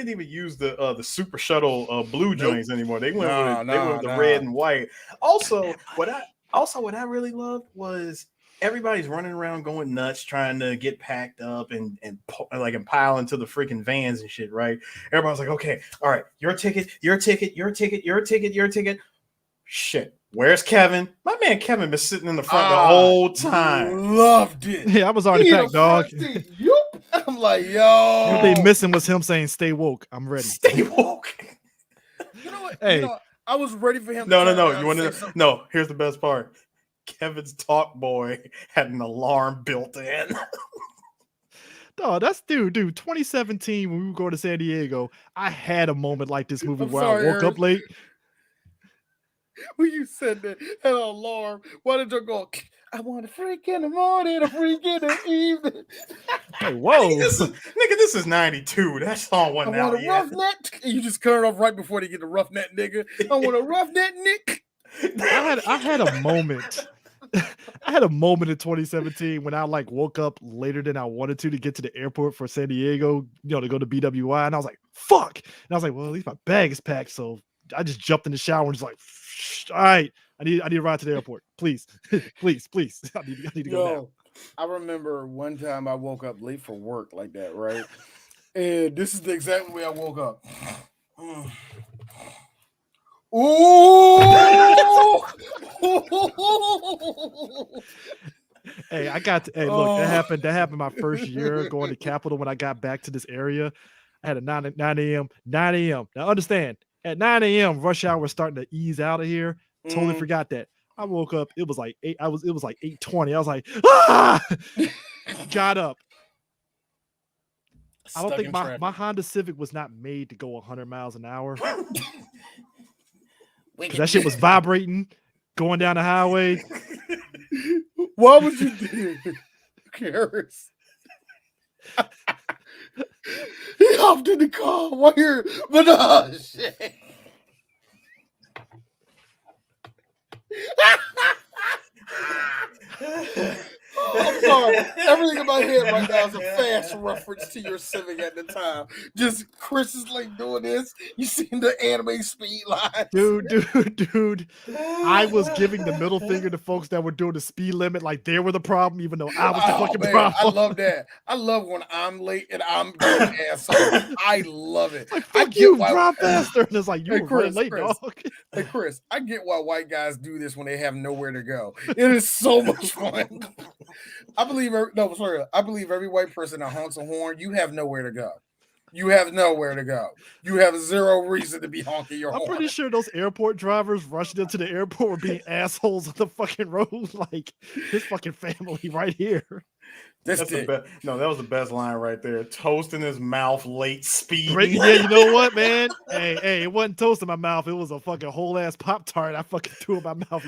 even use the Super Shuttle blue joints anymore. They went with the red and white. Also, what I really loved was everybody's running around going nuts trying to get packed up and pile into the freaking vans and shit, right? Everybody's like, okay, all right, your ticket. Shit, where's Kevin? My man Kevin been sitting in the front the whole time. Loved it. Yeah, I was already packed, dog. I'm like, yo. What they missing was him saying, "Stay woke. I'm ready." Stay woke. You know what? Hey. I was ready for him. No. You want to know? No, here's the best part. Kevin's talk boy had an alarm built in. No, that's dude. 2017 when we were going to San Diego, I had a moment like this movie where I woke up late. When you said that, had an alarm, why did you go? I want a freak in the morning, a freak in the evening. Hey, whoa, this is 92. That song wasn't out yet. I want a roughneck. You just cut it off right before they get the roughneck nigga. I want a roughneck nick. I had a moment. I had a moment in 2017 when I woke up later than I wanted to get to the airport for San Diego, to go to BWI, and I was like, "Fuck!" And I was like, "Well, at least my bag is packed." So I just jumped in the shower and just like, "All right, I need a ride to the airport, please, please. I need to go now." I remember one time I woke up late for work like that, right? And this is the exact way I woke up. Ooh! Hey, look, that happened my first year going to Capitol. When I got back to this area, I had a 9 a.m. Now understand, at 9 a.m. rush hour was starting to ease out of here. Totally forgot that. I woke up, it was like 8:20. I was like, ah! Got up. I don't think my Honda Civic was not made to go 100 miles an hour. That shit was vibrating, going down the highway. Why would you do it? Who cares? He hopped in the car while you're, but shit. I'm everything in my head right now is a fast reference to your Civic at the time. Just Chris is like doing this. You seen the anime speed lines, dude. I was giving the middle finger to folks that were doing the speed limit like they were the problem, even though I was the fucking problem. I love that. I love when I'm late and I'm doing asshole. I love it. Like, fuck you, drive faster. And it's like, you were late, dog. Hey, Chris, I get why white guys do this when they have nowhere to go. It is so much fun. I believe every white person that honks a horn, you have nowhere to go. You have nowhere to go. You have zero reason to be honking your horn. I'm pretty sure those airport drivers rushing into the airport were being assholes on the fucking road. Like, his fucking family right here. That was the best line right there. Toast in his mouth, late speed. Yeah, you know what, man? Hey, it wasn't toast in my mouth. It was a fucking whole ass Pop-Tart I fucking threw in my mouth.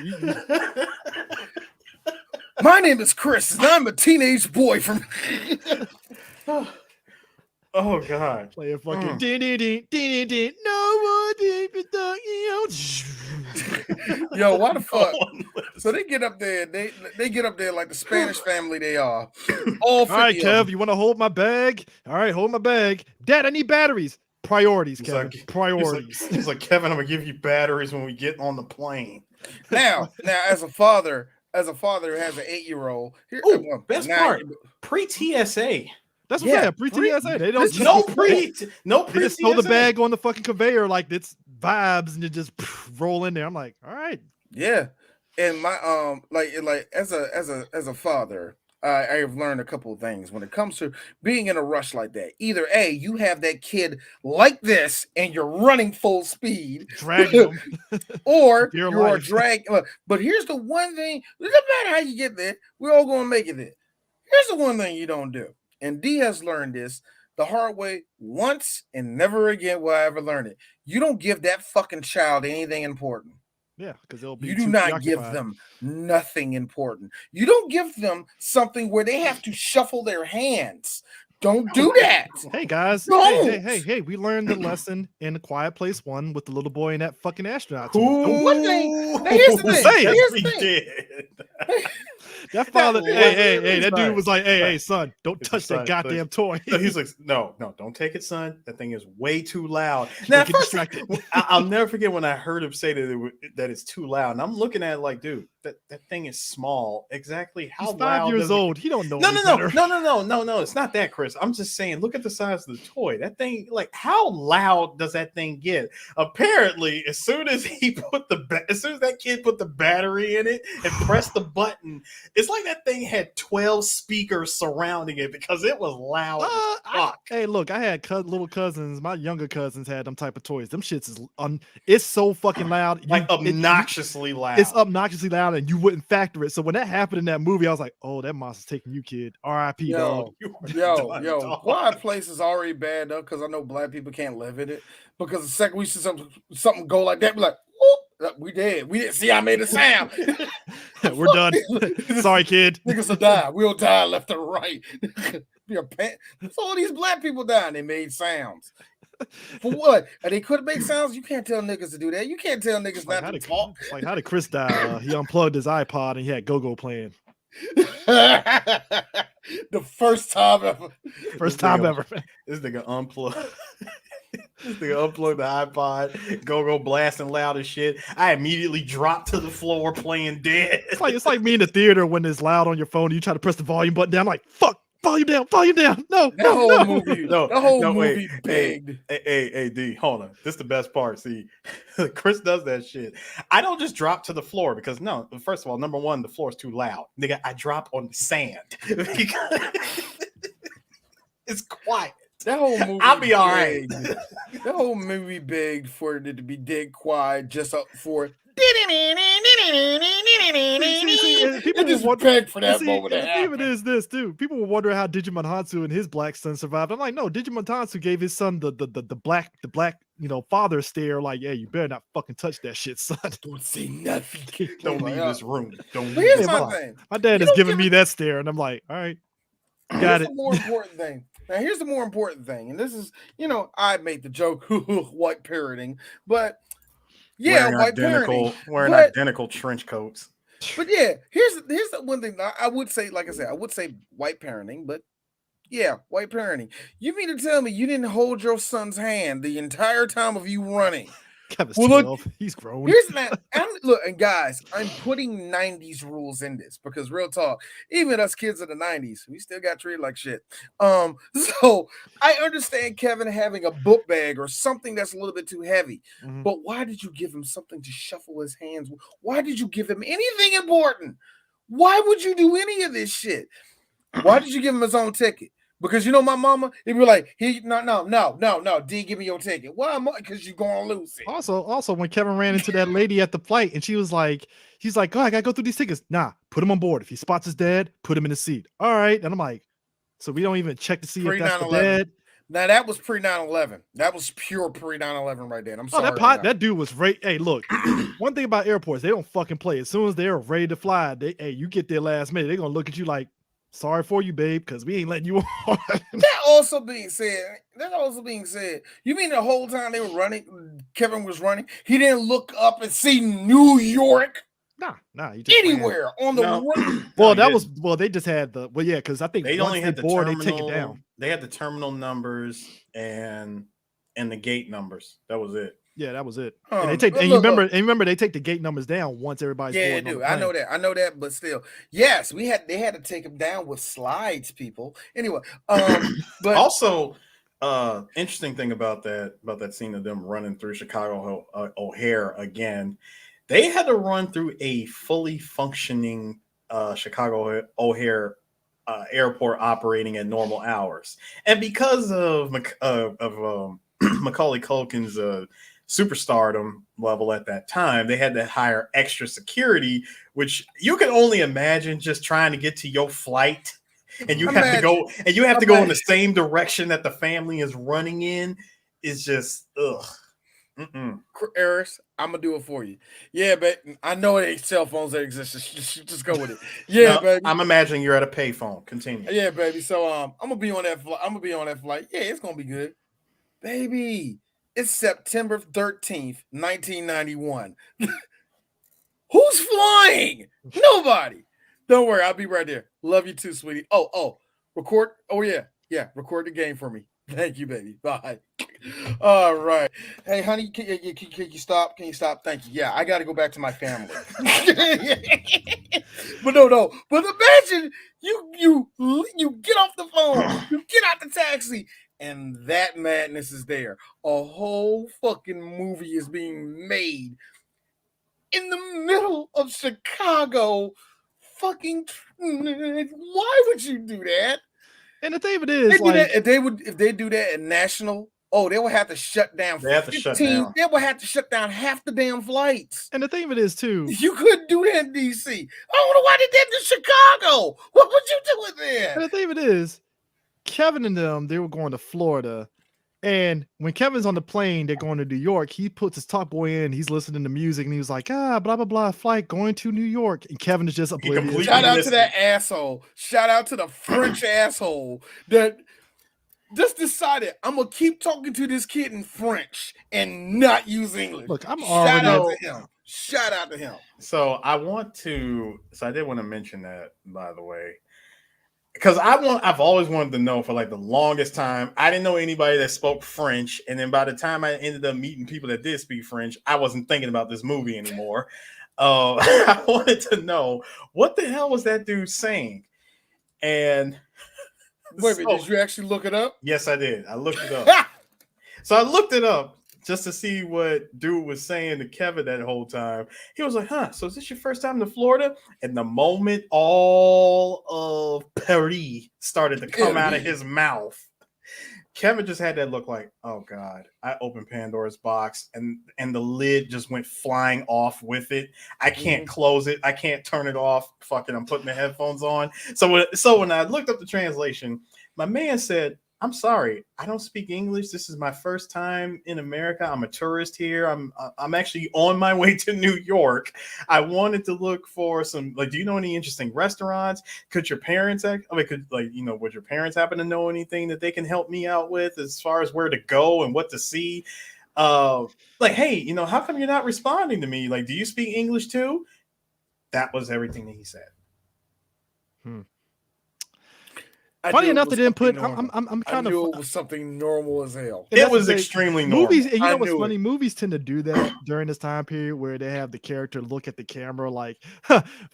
My name is Chris, and I'm a teenage boy from. Oh God! Playing fucking no one Yo, why the fuck? So they get up there. They get up there like the Spanish family they are. All right, Kev, you want to hold my bag? All right, hold my bag. Dad, I need batteries. Priorities, Kevin. Priorities. He's like, Kevin, I'm gonna give you batteries when we get on the plane. Now, as a father who has an 8-year-old. Best part, pre-TSA. That's what I'm saying. Pre-TSA. They don't pre. They just throw the bag on the fucking conveyor like it's vibes and you just roll in there. I'm like, all right. Yeah. And my like as a father, I have learned a couple of things when it comes to being in a rush like that. Either A, you have that kid like this and you're running full speed, dragging them, or you're dragging. But here's the one thing: it doesn't matter how you get there, we're all going to make it there. Here's the one thing you don't do, and D has learned this the hard way once, and never again will I ever learn it. You don't give that fucking child anything important. Yeah, because they'll be. You do not give them nothing important. You don't give them something where they have to shuffle their hands. Don't do that. Hey guys, hey, we learned the lesson in A Quiet Place 1 with the little boy and that fucking astronaut. One thing. Here's the thing. That father, that dude was like, hey, son, don't touch that goddamn toy. He's like, no, don't take it, son. That thing is way too loud. Now, distracted. I'll never forget when I heard him say that it's too loud. And I'm looking at it like, dude, that thing is small. Exactly how He's 5 loud years old. He don't know. No. It's not that, Chris. I'm just saying, look at the size of the toy. That thing, like, how loud does that thing get? Apparently, as soon as that kid put the battery in it and pressed the button, it's like that thing had 12 speakers surrounding it because it was loud. Hey, look, I had little cousins. My younger cousins had them type of toys. Them shits is it's so fucking loud, obnoxiously loud. It's obnoxiously loud, and you wouldn't factor it. So when that happened in that movie, I was like, "Oh, that monster's taking you, kid. R.I.P. dog." Yo, Quiet Place is already bad though, because I know black people can't live in it. Because the second we see something go like that, we're like, whoop, we dead. We didn't see I made a sound. We're done. Sorry, kid. Niggas will die. We'll die left and right. So all these black people dying, they made sounds. For what? And they couldn't make sounds. You can't tell niggas to do that. You can't tell niggas not to talk. Like, how did Chris die? He unplugged his iPod and he had Go-Go playing. The first time ever. This nigga unplugged. This nigga unplugged the iPod, go blasting loud as shit. I immediately dropped to the floor playing dead. It's like me in the theater when it's loud on your phone and you try to press the volume button down. I'm like, fuck, volume down. No, the whole movie begged. Hey, D, hold on. This is the best part. See, Chris does that shit. I don't just drop to the floor because first of all, number one, the floor is too loud. Nigga, I drop on the sand. It's quiet. That whole movie I'll be all right. That whole movie begged for it to be dead quiet just up for it. People just beg for that moment. Even is this too. People were wondering how Digimon Hansu and his black son survived. I'm like, no, Digimon Hansu gave his son the black father stare. Like, yeah, you better not fucking touch that shit, son. Don't say nothing. Don't leave this room. Here's my thing. My dad is giving me that stare, and I'm like, all right, got it. The more important thing. Now, here's the more important thing, and this is, I made the joke, white parroting, but yeah, wearing identical trench coats. But yeah, here's the one thing I would say. Like I said, I would say white parenting, but yeah, white parenting. You mean to tell me you didn't hold your son's hand the entire time of you running? Kevin's Well, look, 12. He's grown. here's that. Look, and guys, I'm putting 90s rules in this because real talk, even us kids of the 90s, we still got treated like shit. So I understand Kevin having a book bag or something that's a little bit too heavy, but why did you give him something to shuffle his hands with? Why did you give him anything important? Why would you do any of this shit? Why did you give him his own ticket? Because you know my mama, he'd be like, no, D, give me your ticket. Why? Because you're gonna lose it. Also, when Kevin ran into that lady at the flight and she's like, oh, I gotta go through these tickets. Nah, put him on board. If he spots his dad, put him in the seat. All right. And I'm like, so we don't even check to see if that's the dad. Now that was pre 9/11. That was pure pre 9/11 right there. I'm sorry. That dude was right. Hey, look, one thing about airports, they don't fucking play. As soon as they're ready to fly, you get there last minute. They're gonna look at you like, sorry for you, babe, because we ain't letting you on. That also being said, you mean the whole time they were running, Kevin was running, he didn't look up and see New York? Nah, he just anywhere on the well, they just had because I think they only had the terminal, they take it down. They had the terminal numbers and the gate numbers. That was it. Yeah, that was it. And they take remember they take the gate numbers down once everybody's I know that, but still, yes, they had to take them down with slides, people. Anyway, but also interesting thing about that scene of them running through Chicago O'Hare again, they had to run through a fully functioning Chicago O'Hare airport operating at normal hours, and because of Macaulay Culkin's superstardom level at that time, they had to hire extra security, which you can only imagine just trying to get to your flight, and you have to go in the same direction that the family is running in. Is just ugh. Eris, I'm gonna do it for you. Yeah, but I know it ain't cell phones that exist. Just go with it. Yeah, baby. I'm imagining you're at a payphone. Continue. Yeah, baby. So I'm gonna be on that flight. Yeah, it's gonna be good, baby. It's September 13th, 1991. Who's flying? Nobody. Don't worry, I'll be right there. Love you too, sweetie. Oh, record. Oh yeah, record the game for me. Thank you, baby. Bye. All right. Hey, honey, can you stop? Can you stop? Thank you. Yeah, I got to go back to my family. But no. But imagine you get off the phone, you get out the taxi, and that madness is there. A whole fucking movie is being made in the middle of Chicago. Fucking, why would you do that? And the thing of it is, if they do that at national, they will have to shut down. They have to shut down. They will have to shut down half the damn flights. And the thing of it is too, you couldn't do that in DC. I don't know why they did it in Chicago. What would you do there? And the thing of it is, Kevin and them, they were going to Florida. And when Kevin's on the plane, they're going to New York. He puts his Talk Boy in. He's listening to music, and he was like, blah, blah, blah, flight going to New York. And Kevin is just oblivious. Shout out to that asshole. Shout out to the French asshole that just decided, I'm going to keep talking to this kid in French and not use English. Look, Shout out to him. So I did want to mention that, by the way. Because I've always wanted to know for like the longest time. I didn't know anybody that spoke French, and then by the time I ended up meeting people that did speak French, I wasn't thinking about this movie anymore. I wanted to know what the hell was that dude saying. And wait, did you actually look it up? Yes, I did. I looked it up. So I looked it up just to see what dude was saying to Kevin that whole time. He was like, so is this your first time to Florida? And the moment all of Paris started to come out of his mouth, Kevin just had that look like, oh God, I opened Pandora's box and the lid just went flying off with it. I can't close it. I can't turn it off. Fucking, I'm putting the headphones on. So when I looked up the translation, my man said, I'm sorry, I don't speak English. This is my first time in America. I'm a tourist here. I'm actually on my way to New York. I wanted to look for some, do you know any interesting restaurants? Would your parents happen to know anything that they can help me out with as far as where to go and what to see? Hey, how come you're not responding to me? Do you speak English too? That was everything that he said. Funny enough, they didn't put. I'm kind of. It was something normal as hell. It was extremely normal. Movies, you know what's funny? Movies tend to do that during this time period where they have the character look at the camera like,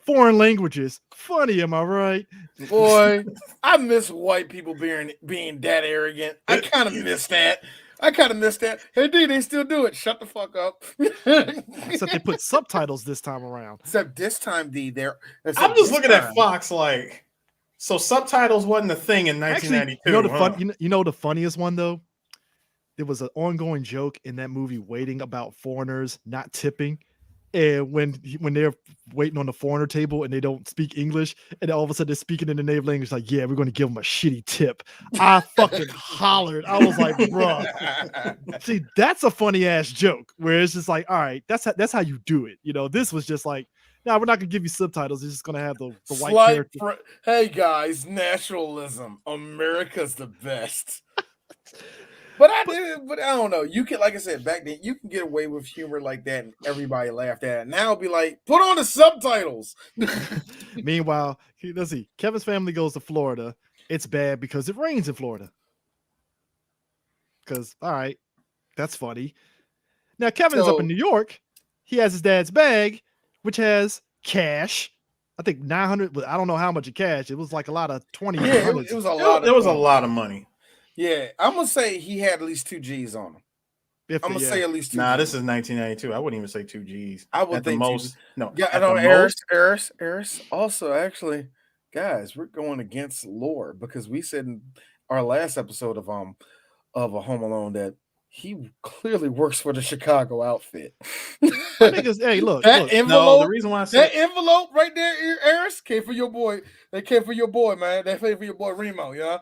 foreign languages. Funny, am I right? Boy, I miss white people being that arrogant. I kind of miss that. Hey, D, they still do it. Shut the fuck up. Except they put subtitles this time around. Except this time, D, I'm just looking at Fox like. So subtitles wasn't a thing in 1992. Actually, you know the funniest one though? There was an ongoing joke in that movie Waiting about foreigners not tipping. And when they're waiting on the foreigner table and they don't speak English, and all of a sudden they're speaking in the native language, like, yeah, we're going to give them a shitty tip. I fucking hollered. I was like, bro. See, that's a funny ass joke where it's just like, all right, that's how you do it. You know, this was just like, no, we're not gonna give you subtitles. It's just gonna have the white character. Hey guys, nationalism. America's the best. But I don't know. You can, like I said, back then, you can get away with humor like that, and everybody laughed at it. Now it'll be like, put on the subtitles. Meanwhile, let's see. Kevin's family goes to Florida. It's bad because it rains in Florida. Because, all right, that's funny. Now Kevin is up in New York. He has his dad's bag, which has cash. I think 900. I don't know how much of cash. It was like a lot of 20. Yeah, it was a lot. There was a lot of money. Yeah, I'm gonna say he had at least 2 G's on him. I'm gonna say at least 2. Nah, G's. This is 1992. I wouldn't even say 2 G's. I would think most. No, yeah, I don't. Eris. Also, actually, guys, we're going against lore because we said in our last episode of a Home Alone that he clearly works for the Chicago outfit. I think it's, hey, look. Envelope. No, the reason why I said that envelope right there, Eris, came for your boy. They came for your boy, man. They came for your boy Remo, yeah.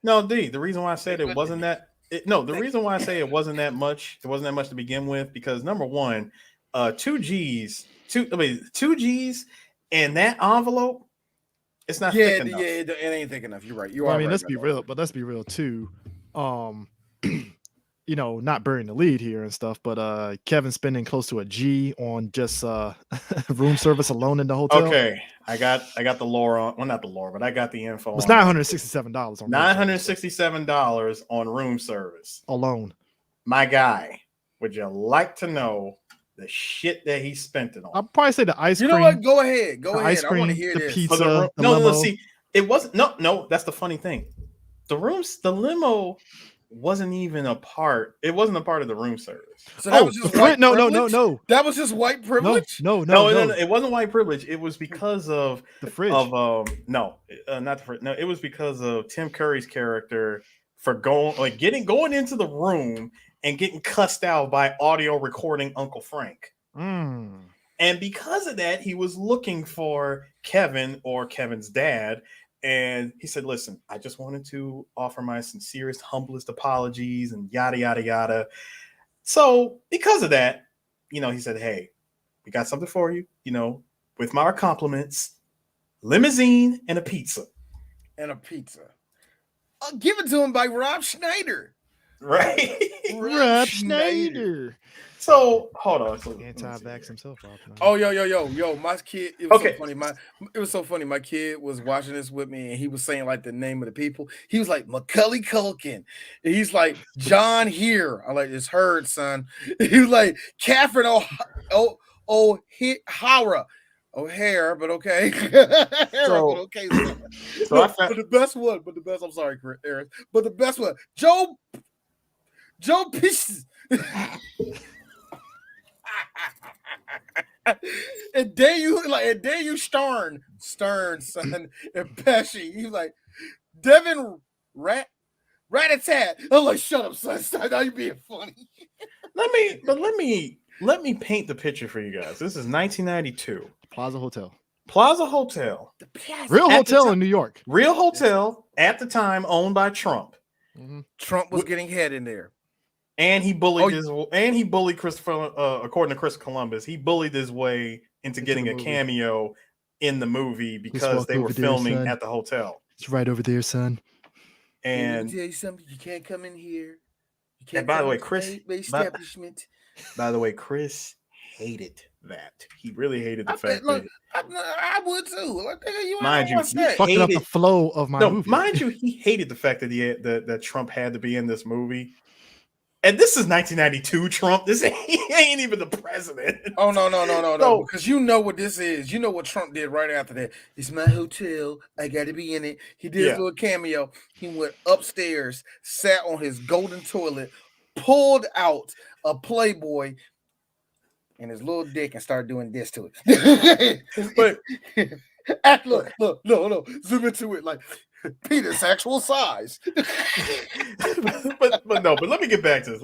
No, D. The reason why I said it wasn't that. The reason why I say it wasn't that much. It wasn't that much to begin with because number one, 2 G's, 2 G's, and that envelope, it's not thick enough. Yeah, it ain't thick enough. You're right. You are. I mean, right, let's be real, but let's be real too. You know, not burying the lead here and stuff, but Kevin's spending close to a G on just room service alone in the hotel. Okay, I got the lore on. Well, not the lore, but I got the info. It's $967 on $967 on room service alone. My guy, would you like to know the shit that he spent it on? I'll probably say the ice cream. You know what? Go ahead. Ice cream, I want to hear the this. pizza. No. See, it wasn't. No. That's the funny thing. The limo wasn't even a part. It wasn't a part of the room service. So that was just white privilege? No. That was just white privilege. No. It wasn't white privilege. It was because of the fridge. Not the fridge. No, it was because of Tim Curry's character for going into the room and getting cussed out by audio recording Uncle Frank. And because of that, he was looking for Kevin or Kevin's dad. And he said, listen, I just wanted to offer my sincerest, humblest apologies and yada, yada, yada. So because of that, he said, hey, we got something for you, with my compliments, limousine and a pizza. Given to him by Rob Schneider. Right. Rob Schneider. So hold on. So, anti-vax himself. Oh, yo! My kid. It was so funny. It was so funny. My kid was watching this with me, and he was saying like the name of the people. He was like Macaulay Culkin. And he's like John here. I like this herd, son. He was like Catherine O'Hara, but okay. So the best one. I'm sorry, Aaron. But the best one, Joe Pieces. And Daniel Stern, son, and Pesci. He's like Devin Rat-a-tat. I'm like, shut up, son. Stop. Now you being funny. Let me paint the picture for you guys. This is 1992. Plaza Hotel. Real hotel in New York. Real hotel at the time owned by Trump. Mm-hmm. Trump was getting head in there. And he bullied Christopher, according to Chris Columbus, he bullied his way into getting a cameo in the movie because they were filming at the hotel. It's right over there, son. And let me tell you something, you can't come in here. And by the way, Chris hated that. He really hated the fact look, that I would too. Like, you mind you, he fucking up the flow of my movie. Mind you, he hated the fact that that Trump had to be in this movie. And this is 1992 Trump. He ain't even the president. Oh no. Because you know what this is. You know what Trump did right after that. It's my hotel. I got to be in it. He did his little cameo. He went upstairs, sat on his golden toilet, pulled out a Playboy and his little dick and started doing this to it. But look, zoom into it like penis actual size. but let me get back to this.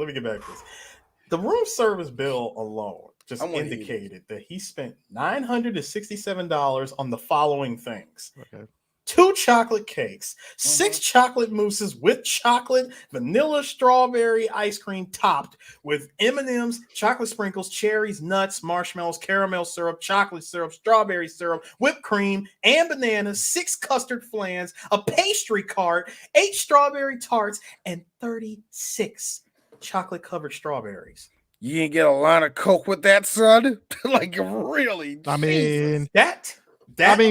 The room service bill alone just indicated that he spent $967 on the following things. Okay. 2 chocolate cakes, 6 chocolate mousses with chocolate, vanilla, strawberry ice cream topped with M&Ms, chocolate sprinkles, cherries, nuts, marshmallows, caramel syrup, chocolate syrup, strawberry syrup, whipped cream, and bananas, 6 custard flans, a pastry cart, 8 strawberry tarts, and 36 chocolate-covered strawberries. You didn't get a line of Coke with that, son? Like, really? I mean,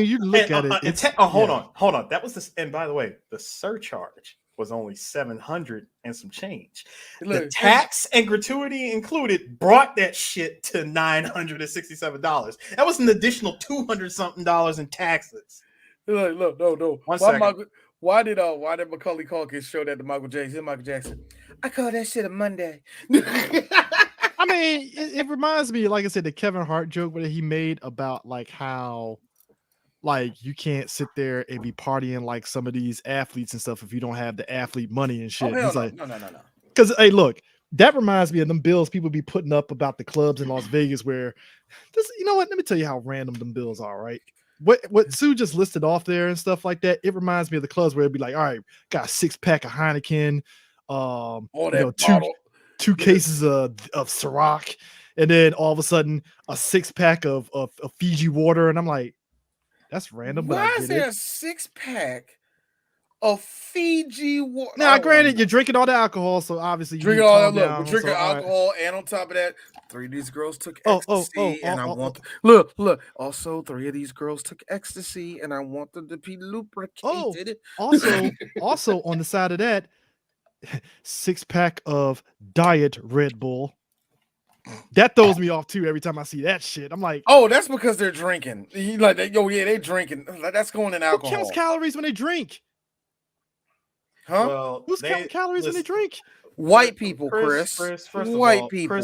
you look at it. Hold on. That was this. And by the way, the surcharge was only $700 and some change. The tax and gratuity included brought that shit to $967. That was an additional $200-something in taxes. Look, no. One second. Why did Macaulay Culkin show that to Michael Jackson? Michael Jackson, I call that shit a Monday. I mean, it reminds me, like I said, the Kevin Hart joke that he made about like how, like, you can't sit there and be partying like some of these athletes and stuff if you don't have the athlete money and shit. He's like, no. Because hey, look, that reminds me of them bills people be putting up about the clubs in Las Vegas where this. You know what? Let me tell you how random them bills are, right? What Sue just listed off there and stuff like that, it reminds me of the clubs where it'd be like, all right, got a 6-pack of Heineken, two cases of Ciroc, and then all of a sudden a 6-pack of Fiji water, and I'm like, that's random. Why is there a 6-pack of Fiji water? Now, granted, you're drinking all the alcohol, so obviously you drinking all that. Look, we're drinking alcohol, and on top of that, 3 of these girls took ecstasy, and I want look. Also, 3 of these girls took ecstasy, and I want them to be lubricated. Also on the side of that, 6-pack of Diet Red Bull. That throws me off too every time I see that shit. I'm like, oh, that's because they're drinking. Like, they drinking. That's going in alcohol. Who counts calories when they drink? Huh? Well, who's counting calories when they drink? White people, Chris. First of white all, people.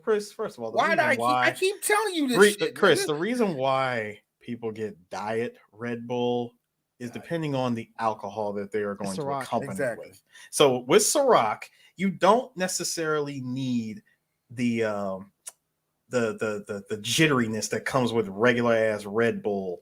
Chris, first of all, I keep telling you this shit, Chris, the reason why people get Diet Red Bull is depending on the alcohol that they are going to accompany it with. So with Ciroc, you don't necessarily need the jitteriness that comes with regular ass Red Bull.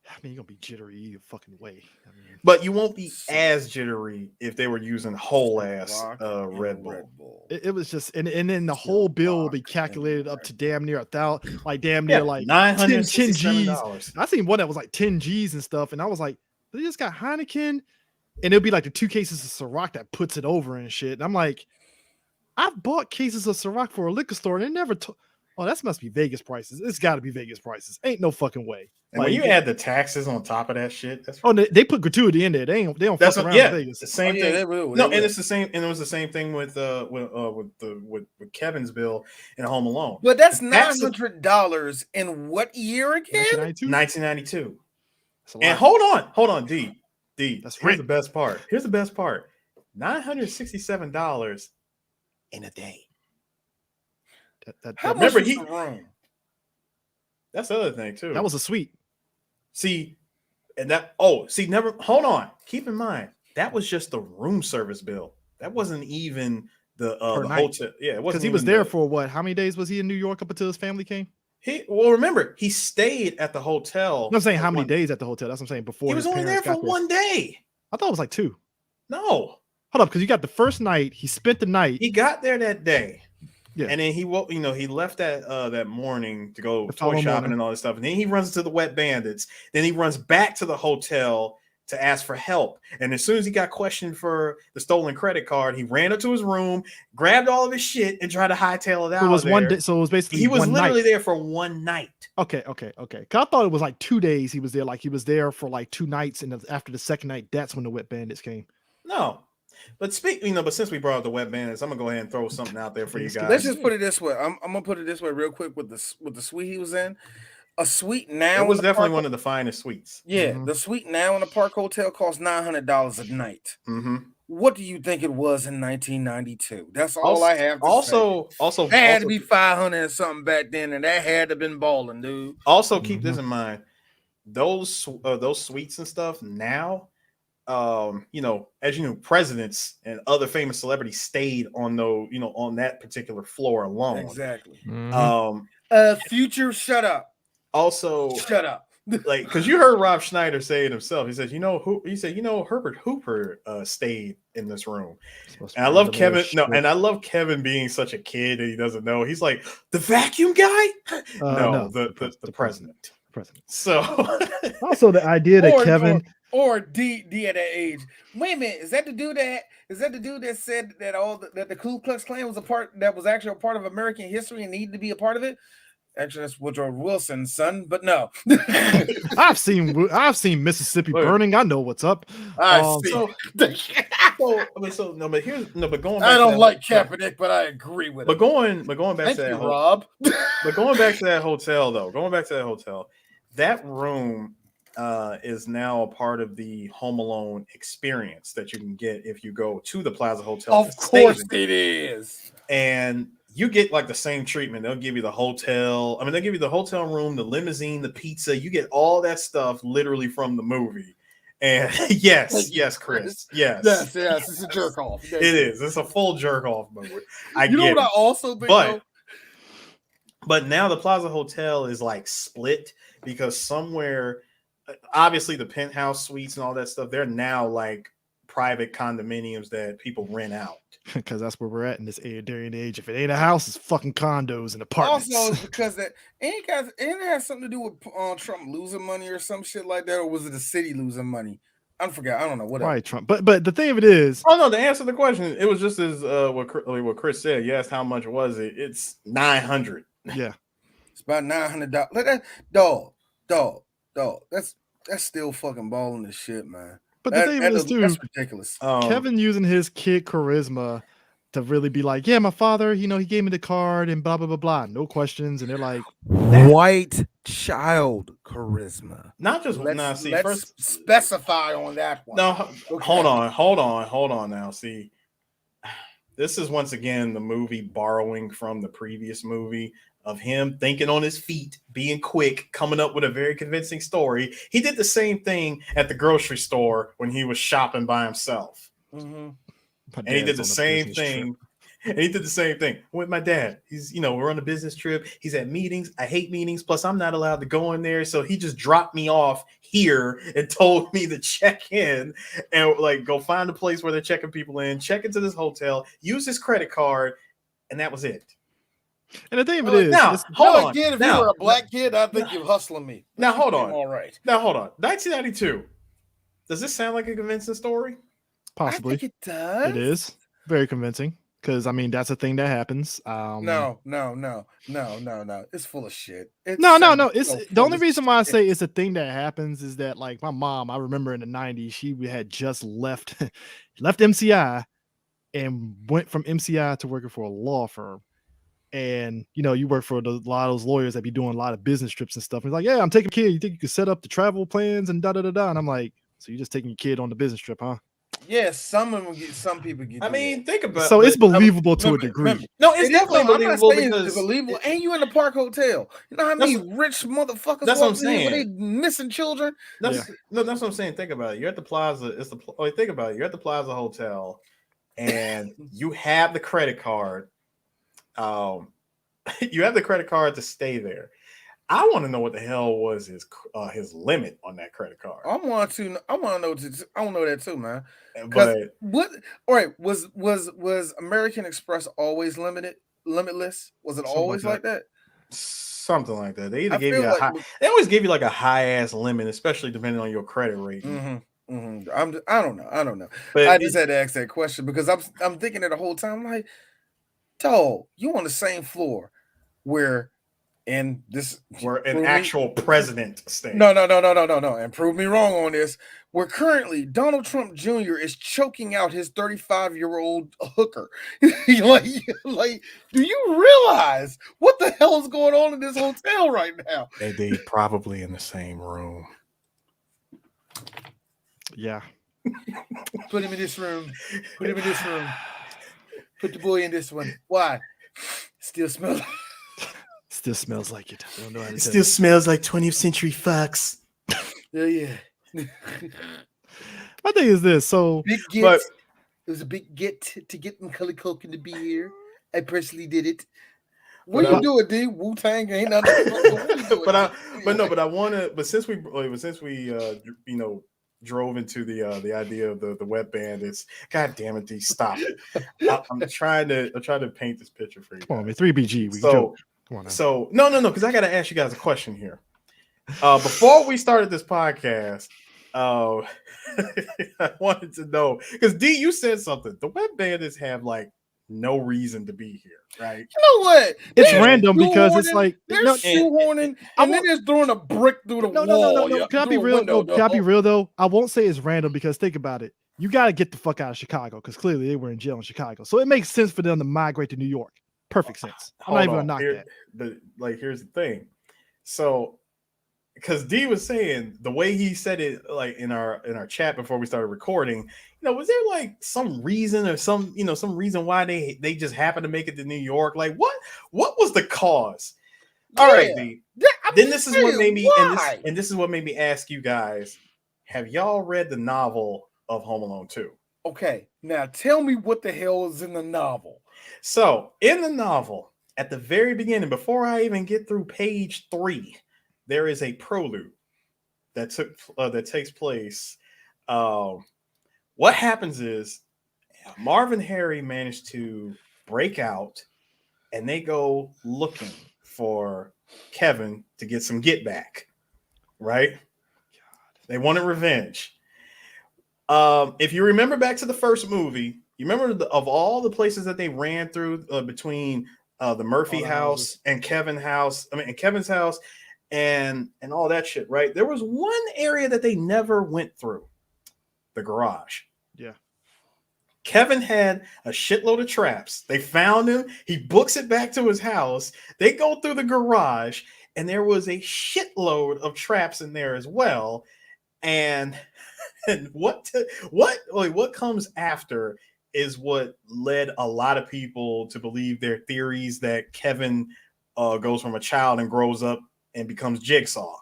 I mean, you're gonna be jittery either fucking way. I mean, but you won't be as jittery if they were using whole ass Red Bull. It was just, and then the whole bill will be calculated up to damn near 1,000, like damn near like 10 G's. I seen one that was like 10 G's and stuff, and I was like, they just got Heineken, and it'll be like the 2 cases of Ciroc that puts it over and shit. And I'm like, I've bought cases of Ciroc for a liquor store, and they never. Oh, that must be Vegas prices. It's got to be Vegas prices. Ain't no fucking way. And when you add the taxes on top of that shit, that's they put gratuity in there. They don't fuck around with Vegas. The same thing. And it's the same. And it was the same thing with Kevin's bill in Home Alone. But that's $900 in what year again? 1992. And hold on, D. Here's the best part. $967 in a day. How much was the room? That's the other thing too. That was a suite. Hold on. Keep in mind that was just the room service bill. That wasn't even the hotel. Yeah, it wasn't, because he was there for what? How many days was he in New York up until his family came? Remember, he stayed at the hotel. I'm saying how many days at the hotel. That's what I'm saying. Before he was only there for 1 day. I thought it was like 2. No, hold up, because you got the first night. He spent the night. He got there that day. Yeah. And then he left that morning to go toy shopping and all this stuff. And then he runs to the Wet Bandits. Then he runs back to the hotel to ask for help. And as soon as he got questioned for the stolen credit card, he ran up to his room, grabbed all of his shit, and tried to hightail it out. So it was of there. one day. So it was basically he was one literally night. there for one night. Okay. Cause I thought it was like 2 days he was there. Like he was there for like 2 nights, and after the second night, that's when the Wet Bandits came. No. But but since we brought up the Wet Bandits, I'm gonna go ahead and throw something out there for you guys. Let's just put it this way. I'm gonna put it this way real quick with the suite he was in. A suite now. It was definitely one of the finest suites. Yeah, the suite now in the Park Hotel costs $900 a night. Mm-hmm. What do you think it was in 1992? That's all I have to say. Also, that had to be 500 and something back then, and that had to have been balling, dude. Also, keep this in mind: those suites and stuff now. As you know, presidents and other famous celebrities stayed on on that particular floor alone. Exactly. Future, shut up. Also, shut up. Like, because you heard Rob Schneider say it himself. He said, Herbert Hooper stayed in this room. And I love Kevin. No, and I love Kevin being such a kid and he doesn't know. He's like, the vacuum guy? No, the president. So also the idea that Kevin or D at that age. Wait a minute, is that the dude that said that that the Ku Klux Klan was actually a part of American history and needed to be a part of it? Actually, that's Woodrow Wilson's son, but no. I've seen Mississippi burning. I know what's up. I see. But going back I don't like Kaepernick, but I agree with him. Going back to that Rob. But going back to that hotel, that room is now a part of the Home Alone experience that you can get if you go to the Plaza Hotel. Of course it is. And you get like the same treatment. They'll give you the hotel. They'll give you the hotel room, the limousine, the pizza. You get all that stuff literally from the movie. And yes, Chris. Yes. It's a jerk off. It is. It's a full jerk off movie. I also think but now the Plaza Hotel is like split because somewhere, obviously the penthouse suites and all that stuff, they're now like private condominiums that people rent out. Because that's where we're at in this day and age. If it ain't a house, it's fucking condos and apartments. Also, because that ain't it has something to do with Trump losing money or some shit like that, or was it the city losing money? I forgot. I don't know. Whatever. Right, Trump. But the thing of it is, oh no, to answer the question, it was just as what Chris said. You asked how much was it? It's $900. Yeah, it's about $900. Dog. That's still fucking balling this shit, man. But the thing is, too, that's ridiculous. Kevin using his kid charisma to really be like, yeah, my father, he gave me the card and blah, blah, blah, blah. No questions. And they're like, white child charisma. Not just let's specify on that one. No, okay. Hold on now. See, this is once again the movie borrowing from the previous movie of him thinking on his feet, being quick, coming up with a very convincing story. He did the same thing at the grocery store when he was shopping by himself. Mm-hmm. And he did the same thing. And he did the same thing with my dad. He's, we're on a business trip. He's at meetings. I hate meetings. Plus, I'm not allowed to go in there. So he just dropped me off here and told me to check in and like go find a place where they're checking people in, check into this hotel, use his credit card, and that was it. And the thing of it is, hold on. Again, if you were a black kid, I think you're hustling me. Now hold on. All right. Now hold on. 1992. Does this sound like a convincing story? Possibly. I think it does. It is very convincing because that's a thing that happens. No. It's full of shit. No. It's the only reason why I say it's a thing that happens is that like my mom, I remember in the 90s, she had just left MCI and went from MCI to working for a law firm. And you work for a lot of those lawyers that be doing a lot of business trips and stuff. And he's like, yeah, I'm taking a kid. You think you can set up the travel plans and da da da da? And I'm like, so you're just taking your kid on the business trip, huh? Yeah, some people get. Think about. So it's believable to a degree. No, it's definitely believable because it's believable. And you in the Park Hotel. You know how many rich motherfuckers? That's what I'm saying. They missing children. That's what I'm saying. Think about it. You're at the Plaza. Think about it. You're at the Plaza Hotel, and you have the credit card. You have the credit card to stay there. I want to know what the hell was his limit on that credit card. I want to know that too, man. But what? All right, was American Express always limitless? Was it always like that? Something like that. They either gave you they always give you like a high ass limit, especially depending on your credit rating. Mm-hmm. I don't know. But I just had to ask that question because I'm thinking it the whole time. Like, dog, you on the same floor where and this where an actual president stays. No. And prove me wrong on this. Where currently Donald Trump Jr. is choking out his 35-year-old hooker. like, do you realize what the hell is going on in this hotel right now? They probably in the same room. Yeah. Put him in this room. Put him in this room. Put the boy in this one. Why? Still smells. Still smells like it. I don't know how to It tell still smells like 20th century Fox. Yeah. My thing is this. So, big get. It was a big get to get Macaulay Culkin to be here. I personally did it. What you doing, D? Wu-Tang ain't nothing. But I want to. But since we drove into the idea of the wet bandits. God damn it, D, stop it. I'm trying to paint this picture for you. Come on, man, 3BG. Come on now. So no, because I got to ask you guys a question here. Before we started this podcast, I wanted to know because D, you said something. The wet bandits have like no reason to be here, right? You know what? It's random because it's like they're shoehorning and then they're throwing a brick through the wall. No. Can I be real? Can I be real though? I won't say it's random because think about it. You got to get the fuck out of Chicago because clearly they were in jail in Chicago, so it makes sense for them to migrate to New York. Perfect sense. I'm not even gonna knock that. Here's the thing. So, because D was saying the way he said it, like in our chat before we started recording, was there like some reason or some reason why they just happened to make it to New York? Like what was the cause? All right, D. Then this is what made me and this is what made me ask you guys: have y'all read the novel of Home Alone 2? Okay, now tell me what the hell is in the novel. So in the novel, at the very beginning, before I even get through page 3. There is a prelude that takes place. What happens is Marv and Harry manage to break out, and they go looking for Kevin to get some get back. Right? God. They wanted revenge. If you remember back to the first movie, you remember of all the places that they ran through between the Murphy house and Kevin's house. And all that shit, right? There was one area that they never went through. The garage. Yeah. Kevin had a shitload of traps. They found him. He books it back to his house. They go through the garage, and there was a shitload of traps in there as well. And what comes after is what led a lot of people to believe their theories that Kevin goes from a child and grows up and becomes Jigsaw.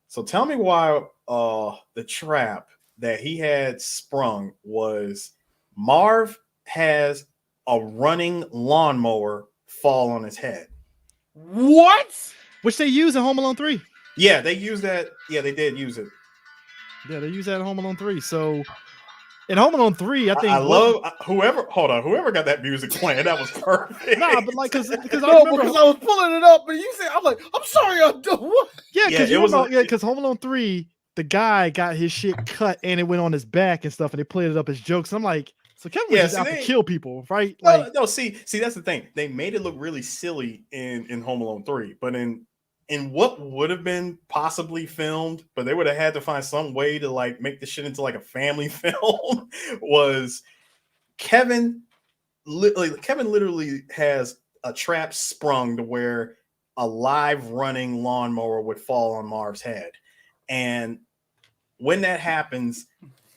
So tell me why the trap that he had sprung was Marv has a running lawnmower fall on his head. What? Which they use in Home Alone 3. Yeah, they use that. Yeah, they did use it. Yeah, they use that in Home Alone 3. So in Home Alone 3, I think whoever got that music playing. That was perfect. Nah, but like because I was pulling it up, but you said I'm like, I'm sorry, I'm doing what? Yeah, because Home Alone 3, the guy got his shit cut and it went on his back and stuff, and they played it up as jokes. And I'm like, so Kevin was just out to kill people, right? No, see, that's the thing. They made it look really silly in Home Alone 3, but in what would have been possibly filmed, but they would have had to find some way to like make the shit into like a family film. Was Kevin literally has a trap sprung to where a live running lawnmower would fall on Marv's head, and when that happens,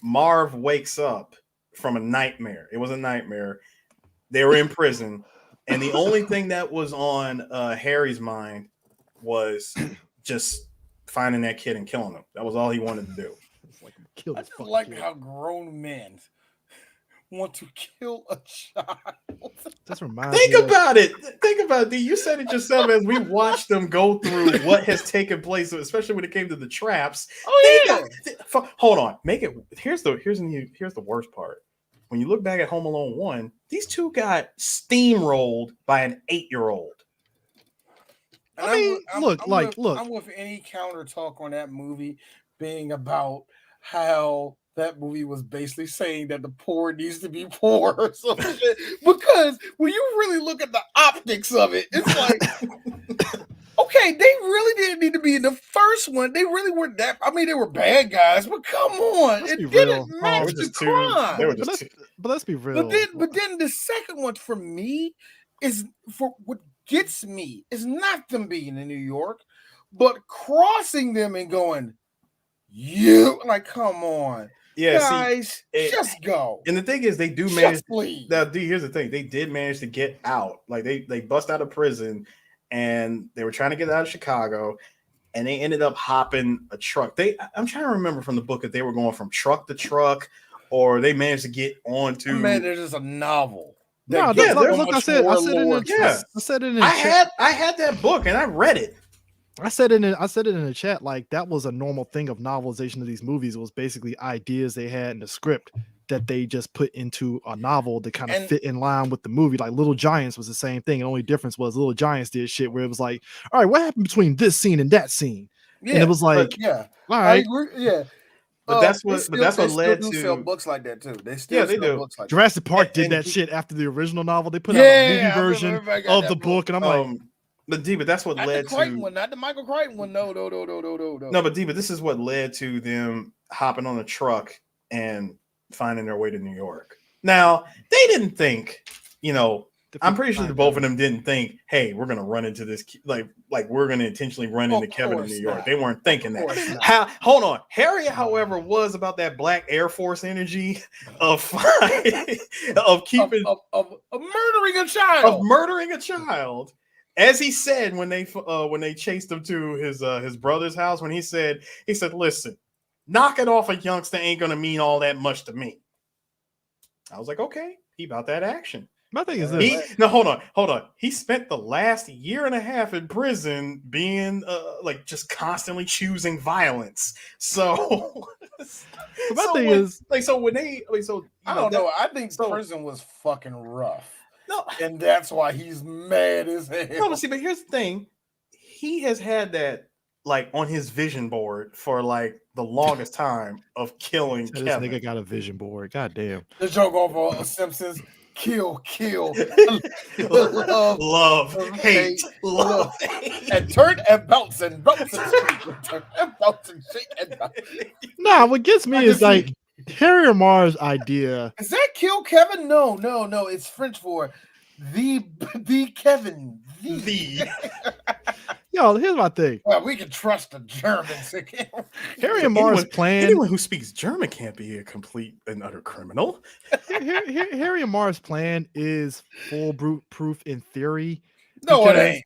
Marv wakes up from a nightmare. It was a nightmare. They were in prison, and the only thing that was on Harry's mind was just finding that kid and killing him. That was all he wanted to do. I just like how grown men want to kill a child. That's reminds Think about it. You said it yourself as we watched them go through what has taken place, especially when it came to the traps. Hold on. Here's the worst part. When you look back at Home Alone 1, these two got steamrolled by an 8-year-old. I'm with any counter talk on that movie being about how that movie was basically saying that the poor needs to be poor or some shit. Because when you really look at the optics of it, it's like, okay, they really didn't need to be in the first one. They really weren't that. I mean, they were bad guys, but come on, Let's be it real. didn't match the crime. They were just two. But let's be real. But then the second one for me is for what gets me is not them being in New York, but crossing them and going, you like, come on. Yeah, guys, just go. And the thing is, they do manage. Now, D, here's the thing: they did manage to get out. Like they bust out of prison, and they were trying to get out of Chicago, and they ended up hopping a truck. I'm trying to remember from the book if they were going from truck to truck, or they managed to get onto. Man, there's just a novel. No, yeah, look, I said it in the chat. I had that book and I read it. I said it in the chat, like that was a normal thing of novelization of these movies. It was basically ideas they had in the script that they just put into a novel to kind of fit in line with the movie. Like Little Giants was the same thing. The only difference was Little Giants did shit where it was like, all right, what happened between this scene and that scene? Yeah, and it was like, all right, But that's what led to sell books like that too. They still sell books like Jurassic Park did that shit after the original novel. They put out a movie version of the book, and I'm like. But that's what led to not the Michael Crichton one. No. No, but this is what led to them hopping on a truck and finding their way to New York. Now, they didn't think, I'm pretty sure the both of them didn't think, hey, we're gonna run into this, like we're gonna intentionally run into Kevin in New York. They weren't thinking that. Hold on, Harriet, however, was about that Black Air Force energy of keeping of murdering a child. As he said when they chased him to his brother's house, when he said, listen, knocking off a youngster ain't gonna mean all that much to me. I was like, okay, he about that action. My thing is this. Hold on. He spent the last year and a half in prison being just constantly choosing violence. So my thing is I don't know. I think prison was fucking rough. No, and that's why he's mad as hell. No, but here's the thing. He has had that on his vision board for the longest time of killing Kevin. This nigga got a vision board. God damn. The joke off of Simpsons. Kill. love, hate. And turn and bounce and bounce and shake and bounce and shake and bounce. Nah, what gets me is Harry or Mars idea. Is that kill Kevin? No. It's French for the Kevin. The. Yo, here's my thing. Well, we can trust the Germans. Harry and Mars' plan. Anyone who speaks German can't be a complete and utter criminal. Harry and Mars' plan is foolproof in theory. No, it ain't.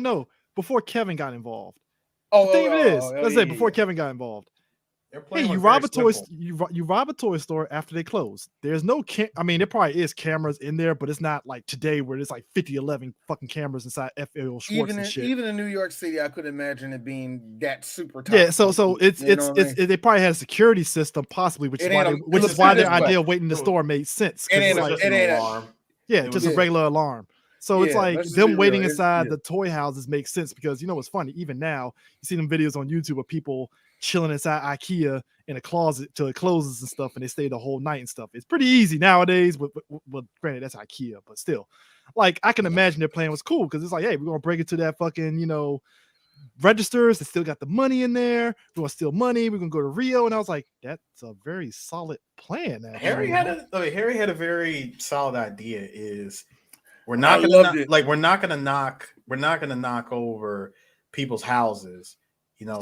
No. Before Kevin got involved. The thing of it is, let's say before Kevin got involved. Hey, you rob a toy store after they close. There's no there probably is cameras in there, but it's not like today where there's 50-11 fucking cameras inside FL Schwartz and shit. Even in New York City, I could imagine it being that super tough. Yeah, so it's they probably had a security system possibly, which is why their idea of waiting in the store made sense. Just a regular alarm. So it's them waiting inside the toy houses makes sense because what's funny? Even now, you see them videos on YouTube of people chilling inside IKEA in a closet till it closes and stuff, and they stay the whole night and stuff. It's pretty easy nowadays. But granted, that's IKEA, but still, I can imagine their plan was cool because it's hey, we're gonna break into that fucking registers that still got the money in there. We're gonna steal money. We're gonna go to Rio, and I was like, that's a very solid plan. Harry had a very solid idea. We're not gonna knock over people's houses.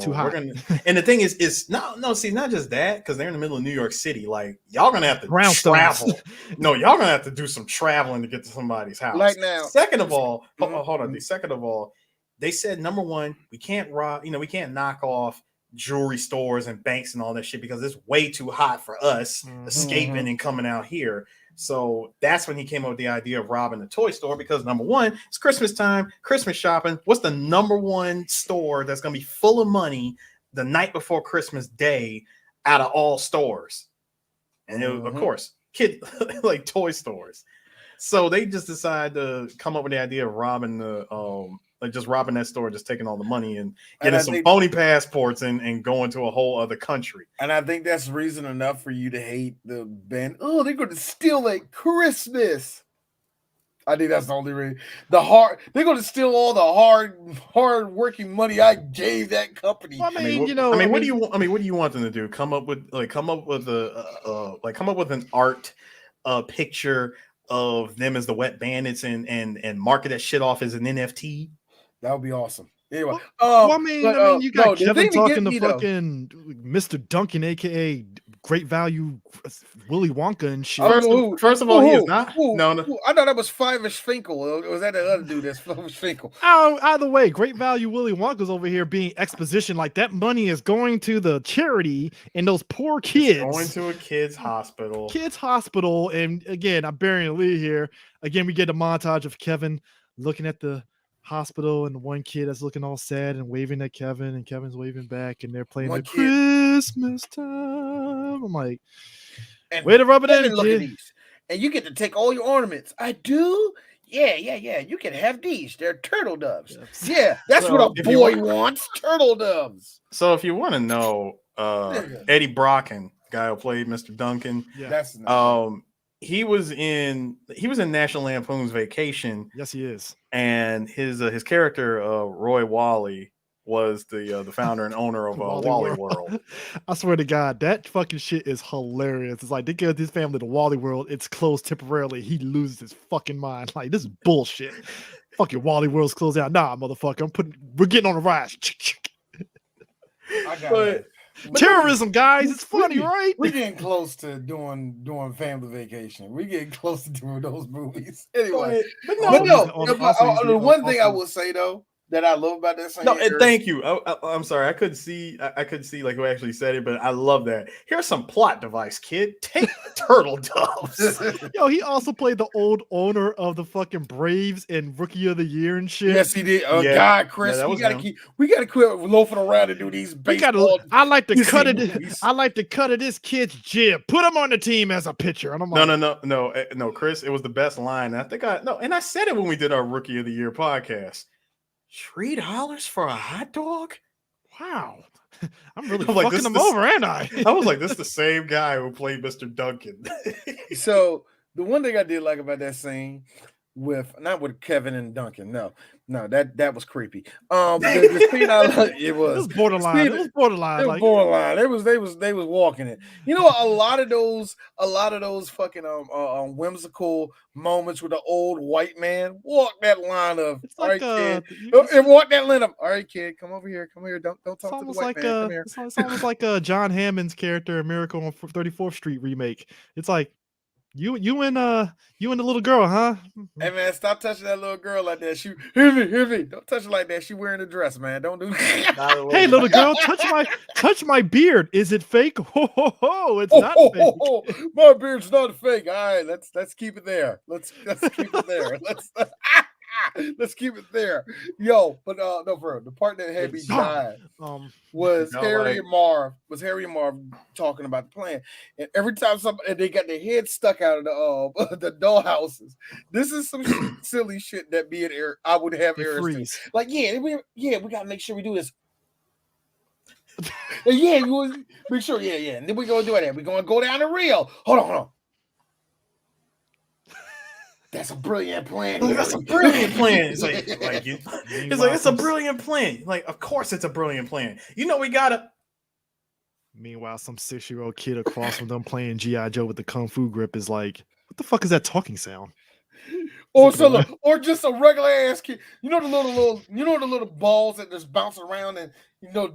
Too hot. And the thing is not just that, because they're in the middle of New York City. Y'all gonna have to travel. No, y'all gonna have to do some traveling to get to somebody's house. Now. Second of all, hold on. Second of all, they said number one, we can't rob. We can't knock off jewelry stores and banks and all that shit because it's way too hot for us escaping and coming out here. So that's when he came up with the idea of robbing the toy store because number one, it's Christmas time, Christmas shopping. What's the number one store that's going to be full of money the night before Christmas Day out of all stores? And of course, toy stores. So they just decided to come up with the idea of robbing the like just robbing that store, just taking all the money and getting some phony passports and going to a whole other country. And I think that's reason enough for you to hate the band. Oh, they're going to steal at Christmas. I think that's the only reason. They're going to steal all the hard working money I gave that company. Well, what do you want them to do? Come up with an art picture of them as the Wet Bandits and market that shit off as an NFT? That would be awesome. Anyway, you got Kevin talking to fucking Mr. Duncan, aka Great Value Willy Wonka and shit. First of all, he is not. No. I thought that was Fiverr Finkel. Or was that the other dude that's Fiverr Finkel? Either way, Great Value Willy Wonka's over here being exposition like that money is going to the charity and those poor kids. Going to a kid's hospital. And again, I'm burying the lead here. Again, we get a montage of Kevin looking at the hospital and the one kid that's looking all sad and waving at Kevin, and Kevin's waving back, and they're playing the Christmas time. I'm like, way to rub it in, kid. And you get to take all your ornaments. I do? Yeah. You can have these. They're turtle doves. Yes. Yeah, that's what a boy wants. Turtle doves. So if you want to know, Eddie Brocken, guy who played Mr. Duncan, that's he was in National Lampoon's Vacation. Yes, he is. And his character, Roy Wally, was the founder and owner of Wally World. I swear to God, that fucking shit is hilarious. It's like they give his family to Wally World. It's closed temporarily. He loses his fucking mind. Like, this is bullshit. Fucking Wally World's closed out. Nah, motherfucker. We're getting on the rise. I got it. Terrorism, guys. It's funny, right? We're getting close to doing Family Vacation. We're getting close to doing those movies. Anyway, the one thing I will say though that I love about that scene. No, and thank you. I'm sorry, I couldn't see like who actually said it, but I love that. Here's some plot device, kid. Take turtle doves. Yo, he also played the old owner of the fucking Braves in Rookie of the Year and shit. Yes, he did. God, Chris, we gotta quit loafing around and do these baseball. I like to cut it this kid's jib. Put him on the team as a pitcher. And I'm like, no, Chris, it was the best line. And I said it when we did our Rookie of the Year podcast. $3 for a hot dog? Wow. I'm really fucking him over, ain't I? I was like, this is the same guy who played Mr. Duncan. So the one thing I did like about that scene not with Kevin and Duncan. No, that was creepy. The scene it was borderline. It was borderline. They was walking it. You know, a lot of those fucking whimsical moments with the old white man walk that line of all right, kid, and walk that line of all right, kid, come over here. Don't talk to the white man. Come here. It's almost like John Hammond's character in Miracle on 34th Street remake. It's like you and the little girl, huh? Hey man, stop touching that little girl like that. She hear me. Don't touch her like that. She wearing a dress, man. Don't do that. Hey, little girl, touch my beard. Is it fake? It's not fake. My beard's not fake. All right, let's keep it there. Let's keep it there. Let's keep it there. Yo, but no, bro. The part that had me die was Harry and Marv talking about the plan. And every time they got their head stuck out of the dollhouses. This is some silly shit that I would have Aris. Like, we gotta make sure we do this. We make sure, And then we're gonna do it. We're gonna go down to Rio. Hold on. That's a brilliant plan. That's a brilliant plan. It's it's a brilliant plan. Like, of course it's a brilliant plan. You know, we gotta. Meanwhile, some 6-year-old kid across from them playing G.I. Joe with the Kung Fu grip is like, what the fuck is that talking sound? Or just a regular ass kid. You know the little balls that just bounce around and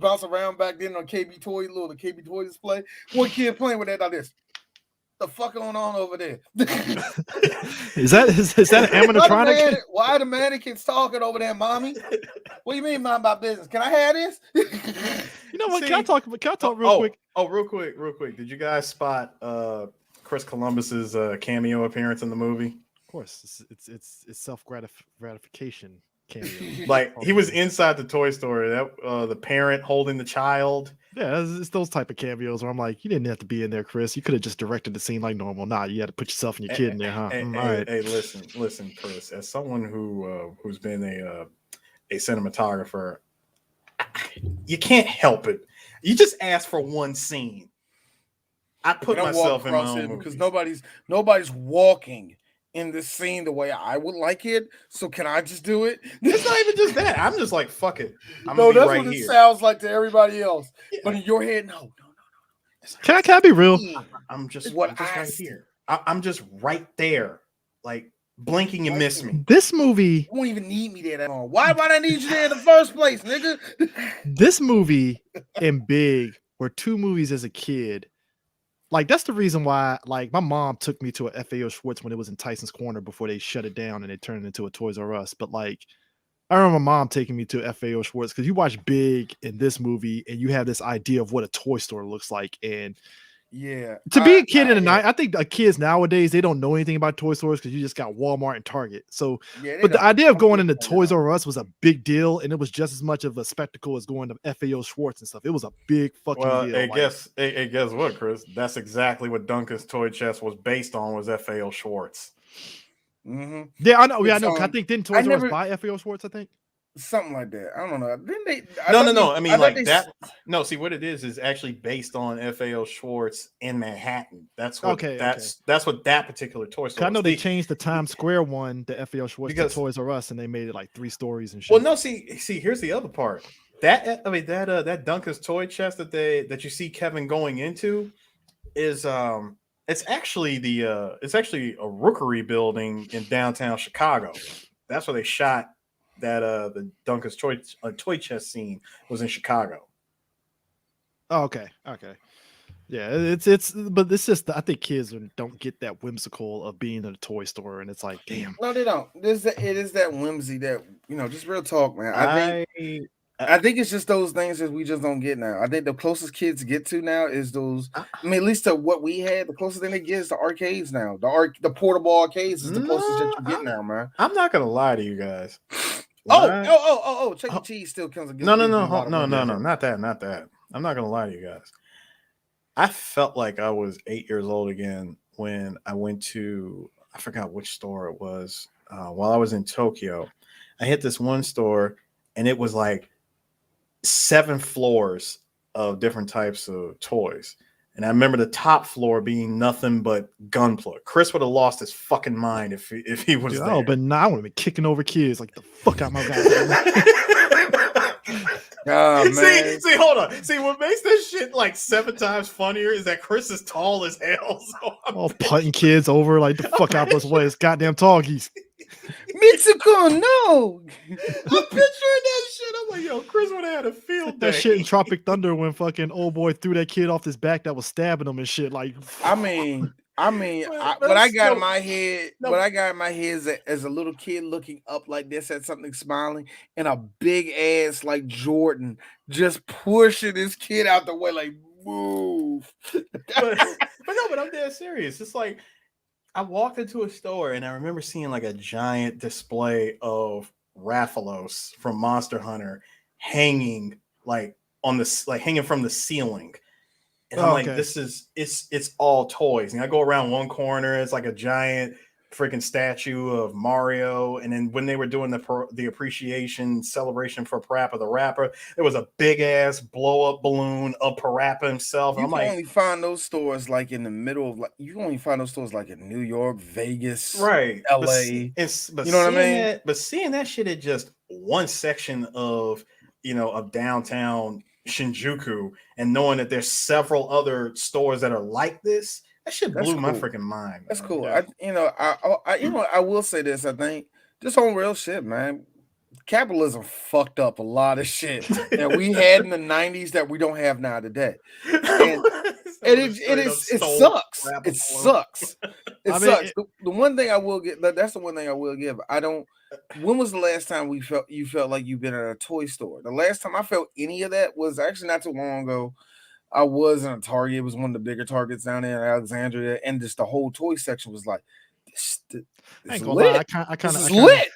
bounce around back then on KB Toy, the KB Toy display. One kid playing with that like this. The fuck going on over there? Is that an animatronic? Why the mannequins talking over there, mommy? What do you mean, mind my business? Can I have this? You know what? Can I talk real quick? Oh, real quick. Did you guys spot Chris Columbus's cameo appearance in the movie? Of course, it's self gratification cameo. Like, he was inside the toy store. That the parent holding the child. Yeah, it's those type of cameos where I'm like, you didn't have to be in there, Chris. You could have just directed the scene like normal. Nah, you had to put yourself and your kid in there, huh? Hey, listen, Chris. As someone who's been a cinematographer, you can't help it. You just ask for one scene. I put myself in my own movies. Because nobody's walking in this scene the way I would like it. So can I just do it? It's not even just that. I'm just like, fuck it. No, that's right what it sounds like to everybody else. Yeah. But in your head, no. Can I be real? I'm just right here. I'm just right there. Like blinking, you miss me. This movie, you won't even need me there that long. Why I need you there in the first place, nigga? This movie and Big were two movies as a kid. Like that's the reason why, like, my mom took me to a FAO Schwartz when it was in Tyson's Corner before they shut it down and they turned it into a Toys R Us. But like, I remember my mom taking me to FAO Schwartz because you watch Big in this movie and you have this idea of what a toy store looks like. And yeah, to be a kid in the night, I think kids nowadays, they don't know anything about toy stores because you just got Walmart and Target. So, yeah, but the idea of going into Toys R Us was a big deal, and it was just as much of a spectacle as going to FAO Schwartz and stuff. It was a big fucking deal. Guess what, Chris? That's exactly what Duncan's Toy Chest was based on. Was FAO Schwartz. Mm-hmm. Yeah, I know. Yeah, I know. I think didn't Toys R Us buy FAO Schwartz? I think. Something like that. I don't know. Didn't they? No. I mean, like that. No, see what it is actually based on FAO Schwartz in Manhattan. That's what. That's what that particular toy store. I know they changed the Times Square one, the FAO Schwartz, to Toys R Us, and they made it like 3 stories and shit. Well, no, see, here's the other part. That Duncan's Toy Chest that you see Kevin going into is it's actually a rookery building in downtown Chicago. That's where they shot. That the Duncan's toy chest scene was in Chicago. Oh, okay. Yeah, it's but it's just I think kids don't get that whimsical of being in a toy store, and it's like, damn. No, they don't. It is that whimsy that just real talk, man. I think it's just those things that we just don't get now. I think the closest kids get to now is those. I mean, at least to what we had, the closest thing they get is the arcades now. The portable arcades is the closest that you get now, man. I'm not gonna lie to you guys. Chuck E. Cheese still comes. No, not that. I'm not gonna lie to you guys. I felt like I was 8 years old again when I went to, I forgot which store it was. While I was in Tokyo, I hit this one store, and it was like 7 floors of different types of toys. And I remember the top floor being nothing but Gunpla. Chris would have lost his fucking mind if he was there. Oh, but now I would have been kicking over kids like the fuck out my guy. Oh, man. See, hold on. See, what makes this shit like 7 times funnier is that Chris is tall as hell. So putting kids over like the fuck out this way. It's goddamn talkies. Mitsuko, no. I'm picturing that shit. I'm like, yo, Chris would have had a field day. That shit in Tropic Thunder when fucking old boy threw that kid off his back that was stabbing him and shit. Like, what I got in my head is a little kid looking up like this at something smiling, and a big ass like Jordan just pushing this kid out the way, like move. but I'm dead serious. It's like I walked into a store and I remember seeing like a giant display of Rathalos from Monster Hunter hanging hanging from the ceiling. And I'm like, this is it's all toys. And I go around one corner, it's like a giant freaking statue of Mario. And then when they were doing the appreciation celebration for Parappa the Rapper, there was a big ass blow up balloon of Parappa himself. You can only find those stores like in the middle of you only find those stores like in New York, Vegas, right, LA. But you know what I mean? But seeing that shit at just one section of of downtown Shinjuku and knowing that there's several other stores that are like this, that shit blew my freaking mind. That's cool. Yeah. I will say this. I think just on real shit, man. Capitalism fucked up a lot of shit that we had in the 90s that we don't have now today. And it sucks. It sucks. It sucks. The one thing I will get, that's the one thing I will give. When was the last time you felt like you've been at a toy store? The last time I felt any of that was actually not too long ago. I was in a Target. It was one of the bigger Targets down there in Alexandria, and just the whole toy section was like, this is lit. This is lit.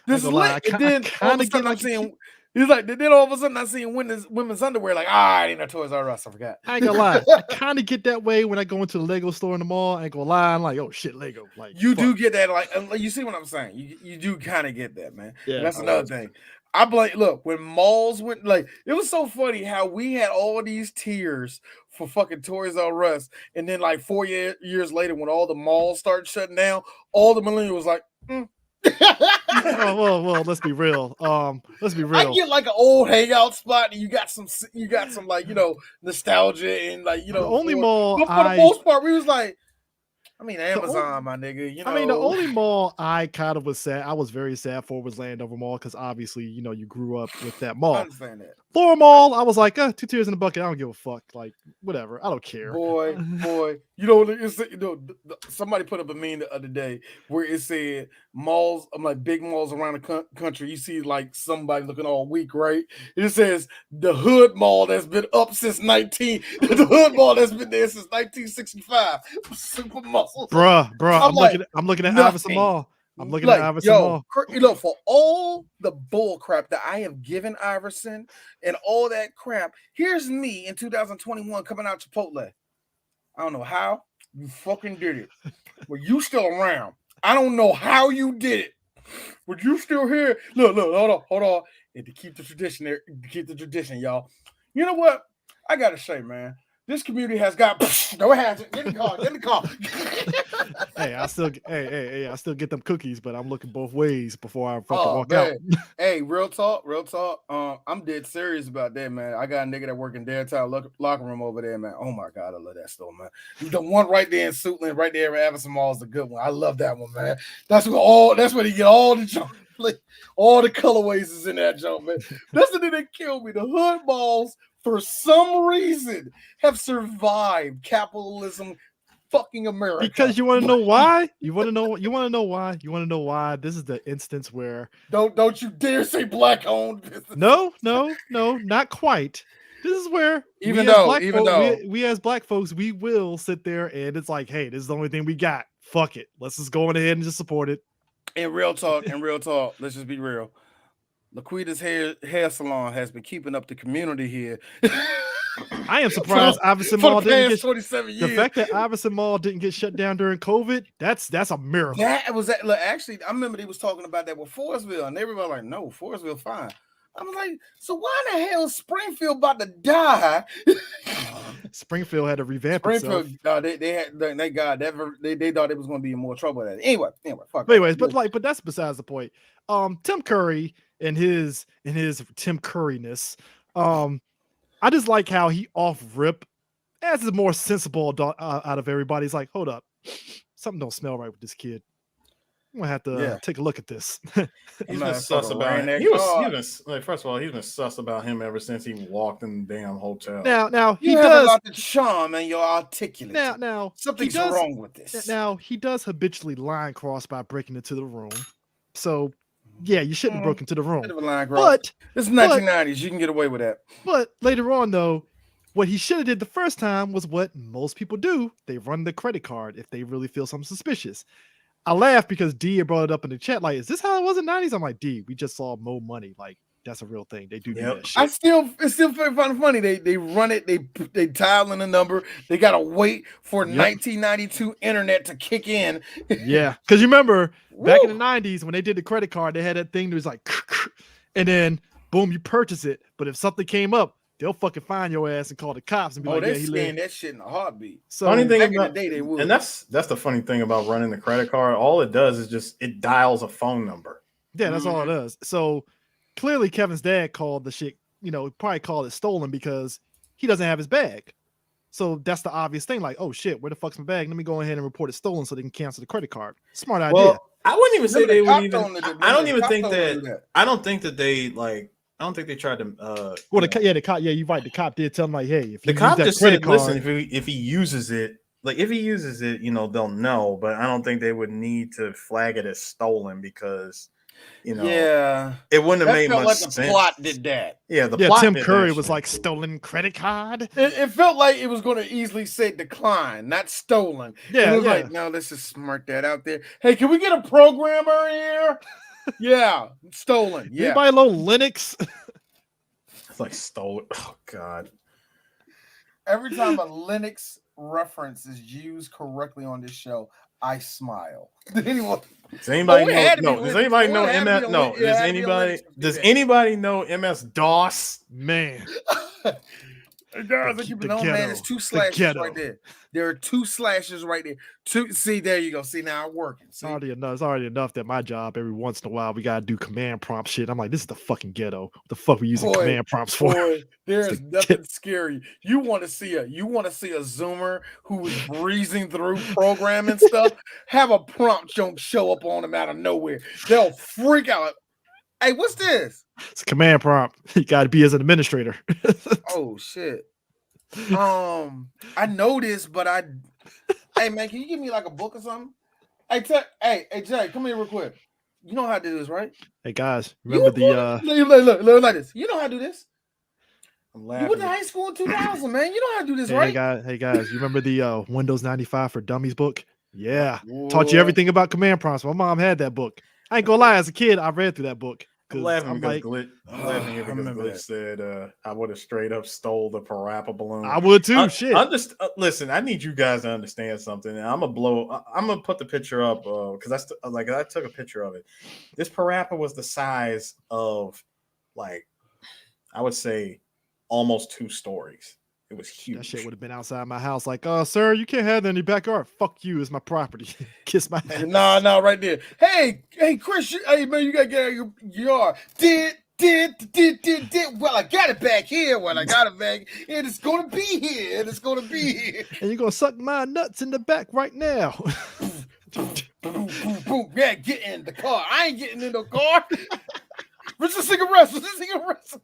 This is lit. And then all of a sudden I'm seeing, he's like, then all of a sudden I'm seeing women's underwear. Like, I ain't no Toys R Us. I forgot. I ain't gonna lie. I kind of get that way when I go into the Lego store in the mall. I ain't gonna lie. I'm like, oh shit, Lego. Like, you do get that. Like, you see what I'm saying? You do kind of get that, man. Yeah, and that's another thing. I blame. Look, when malls went, like, it was so funny how we had all these tiers for fucking Toys R Us, and then like 4 years later, when all the malls started shutting down, all the millennials was like, well, let's be real. Let's be real. I get like an old hangout spot, and you got some like nostalgia and like the only mall. But for the most part, we was like. I mean, Amazon, my nigga. I mean, the only mall I kind of was sad. I was very sad for was Landover Mall because obviously, you grew up with that mall. I understand that. Flora Mall, I was like, 2 tears in the bucket. I don't give a fuck. Like, whatever. I don't care. Boy. Somebody put up a meme the other day where it said malls. I'm like big malls around the country. You see like somebody looking all weak, right? It says the Hood Mall that's been up since the Hood Mall that's been there since 1965. Super muscles, bruh. I'm looking at Iverson Mall. I'm looking at Iverson Mall. For all the bull crap that I have given Iverson and all that crap, here's me in 2021 coming out Chipotle. I don't know how you fucking did it, but you still around. I don't know how you did it, but you still here. Look, hold on. And to keep the tradition, y'all. You know what? I gotta say, man. This community has got no hands. Get in the car. Hey, I still get them cookies, but I'm looking both ways before I fucking walk out. Hey, real talk. I'm dead serious about that, man. I got a nigga that work in downtown locker room over there, man. Oh my god, I love that store, man. The one right there in Suitland, right there at Iverson Mall is a good one. I love that one, man. That's where you get all the junk. All the colorways is in that junk, man. That's the thing that killed me. The Hood Malls, for some reason, have survived capitalism, fucking America. Because you want to know why? You want to know why? This is the instance where don't you dare say black owned business. No, not quite. This is where even though we as black folks, we will sit there and it's like, hey, this is the only thing we got. Fuck it. Let's just go ahead and just support it. In real talk, let's just be real. Laquita's hair salon has been keeping up the community here. I am surprised Iverson Mall didn't get 27 years. The fact that Iverson Mall didn't get shut down during COVID, that's a miracle. Actually, I remember they was talking about that with Forestville, and everybody was like, no, Forestville fine. I was like, so why in the hell is Springfield about to die? Springfield had to revamp itself. They thought it was going to be in more trouble with that. Anyway, fuck. Anyways, but that's besides the point. Tim Curry and his Tim Curryness. I just like how he off rip as the more sensible adult out of everybody. He's like, hold up, something don't smell right with this kid. I'm gonna have to take a look at this. He's been sus about him. First of all, he's been sus about him ever since he walked in the damn hotel. Now he does a lot of charm and you're articulate. Now something's wrong with this. Now he does habitually line cross by breaking into the room. So yeah, you shouldn't have broken into the room. But this is 1990s. You can get away with that. But later on, though, what he should have did the first time was what most people do. They run the credit card if they really feel something suspicious. I laugh because D brought it up in the chat. Like, is this how it was in the 90s? I'm like, D, we just saw Mo Money. Like, that's a real thing. They do that shit. It's still funny. They run it. They dial in the number. They gotta wait for 1992 internet to kick in. Yeah, because you remember back in the 90s when they did the credit card, they had that thing that was like, and then boom, you purchase it. But if something came up, they'll fucking find your ass and call the cops and be like, they scan that shit in a heartbeat. So funny thing about in the day, they would. And that's the funny thing about running the credit card. All it does is just it dials a phone number. Yeah, that's all it does. So clearly Kevin's dad called the shit, probably called it stolen because he doesn't have his bag. So that's the obvious thing. Like, oh shit, where the fuck's my bag? Let me go ahead and report it stolen so they can cancel the credit card. Smart idea. Well, I wouldn't even say they would even. I don't even think that. I don't think that they like. I don't think they tried to. The cop. Yeah, you're right. The cop did tell him like, hey, if the cop just said, listen, if he uses it, they'll know. But I don't think they would need to flag it as stolen because, it wouldn't have made much sense. The plot did that. Yeah, the plot. Tim Curry was like stolen credit card. It felt like it was going to easily say decline, not stolen. Yeah, it was like, no, let's just smirk that out there. Hey, can we get a programmer here? Yeah, stolen. Yeah. Anybody low Linux? It's like stolen. Oh God. Every time a Linux reference is used correctly on this show, I smile. Anyone? Does anybody know? No. Does anybody know MS? No. Does anybody? Does anybody know MS DOS? Man. Guys, I keep it on, man. It's 2 slashes right there. There are 2 slashes right there. See, there you go. See, now I'm working. See? It's already enough that my job every once in a while we gotta do command prompt shit. I'm like, this is the fucking ghetto. What the fuck we using command prompts for? There is nothing scary. You want to see a Zoomer who is breezing through programming stuff? Have a prompt don't show up on them out of nowhere. They'll freak out. Hey, what's this? It's a command prompt. You got to be as an administrator. Oh shit. I know this, but hey man, can you give me like a book or something? Hey, Jay, come here real quick. You know how to do this, right? Hey guys, remember look like this. You know how to do this. I'm laughing. You went to high school in 2000, man. You know how to do this, right? Hey guys, you remember the Windows 95 for Dummies book? Yeah, taught you everything about command prompts. My mom had that book. I ain't gonna lie, as a kid, I read through that book. I'm laughing because Glitch said I would have straight up stole the parappa balloon. I would too. Shit. Listen, I need you guys to understand something. And I'm gonna put the picture up because I took a picture of it. This parappa was the size of, like, I would say almost 2 stories. It was huge. That shit would have been outside my house. Like, sir, you can't have that in your backyard. Fuck you, it's my property. Kiss my ass. Nah, right there. Hey, Chris, hey man, you gotta get out of your yard. Did. Well, I got it back here. And it's gonna be here. And you're gonna suck my nuts in the back right now. Boom. Yeah, get in the car. I ain't getting in the car. Where's the cigarettes?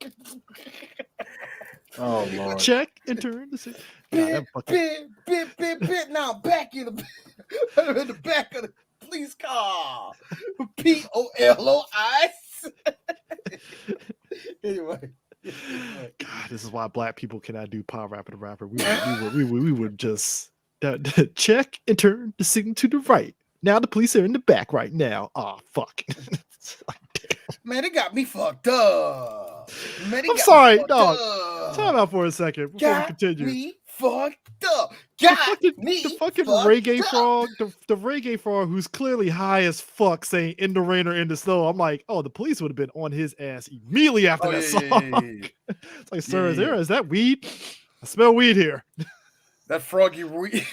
Oh Lord! Check and turn the bit. Now back in the back of the police car. POLOI. Anyway. God, this is why black people cannot do Power Rapper the Rapper. We would just check and turn the signal to the right. Now the police are in the back right now. Oh fuck. Man, it got me fucked up. I'm sorry, dog. Time out for a second before we continue. Me fucked up. The fucking reggae frog, the reggae frog who's clearly high as fuck saying in the rain or in the snow. I'm like, oh, the police would have been on his ass immediately after that song. It's like, sir, is that weed? I smell weed here. That froggy weed.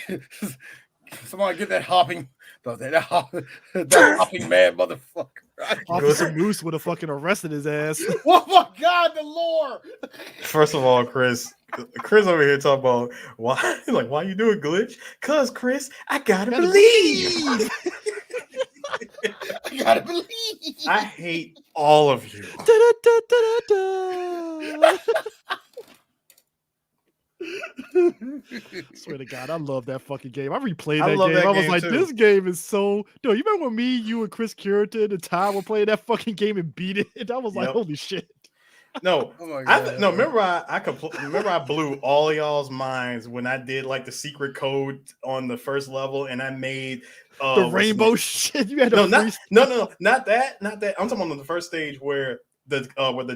Somebody get that hopping mad motherfucker. Officer Moose would have fucking arrested his ass. Oh my God, the lore. First of all, Chris over here talking about why you doing Glitch? Cause Chris, I gotta believe. I gotta believe. I hate all of you. Swear to God, I love that fucking game. I replayed that game. I was like, this game is so. No, you remember when me, you, and Chris Curitan and Ty were playing that fucking game and beat it? I was like, holy shit. No, remember I blew all y'all's minds when I did like the secret code on the first level and I made the rainbow shit. You had not that. I'm talking about the first stage where the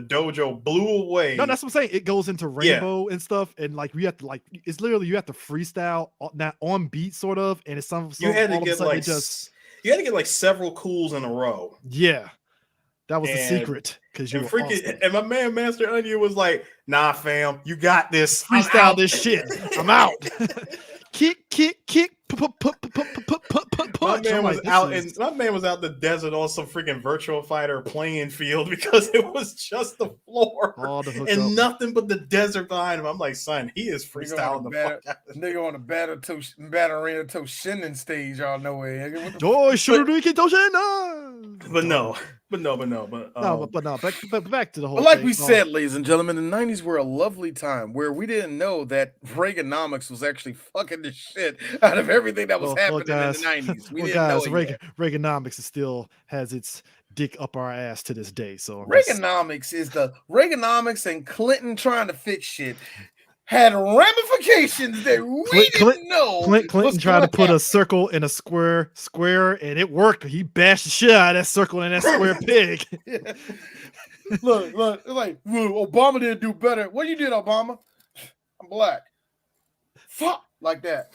dojo blew away. No, that's what I'm saying. It goes into rainbow and stuff, and like you have to it's literally you have to freestyle not on beat sort of, and it's you had to get like several cools in a row. Yeah. That was the secret because you were awesome. And my man Master Onion was like, "Nah, fam, you got this. Freestyle this shit. I'm out." Kick. My man was out, and my man was out in the desert on some freaking virtual fighter playing field because it was just the floor and nothing but the desert behind him. I'm like, son, he is freestyling the fuck out. Nigga on the Battery to Shinin stage, y'all know it. But back to the whole. But like we said, ladies and gentlemen, the 90s were a lovely time where we didn't know that Reaganomics was actually fucking the shit out of everything that was happening in the 90s. We didn't know Reaganomics still has its dick up our ass to this day. So Reaganomics is the Reaganomics and Clinton trying to fix shit had ramifications that we didn't know. Clinton tried to put a circle in a square, and it worked. He bashed the shit out of that circle and that square pig. Look, Obama didn't do better. What you did, Obama? I'm black. Fuck. like that.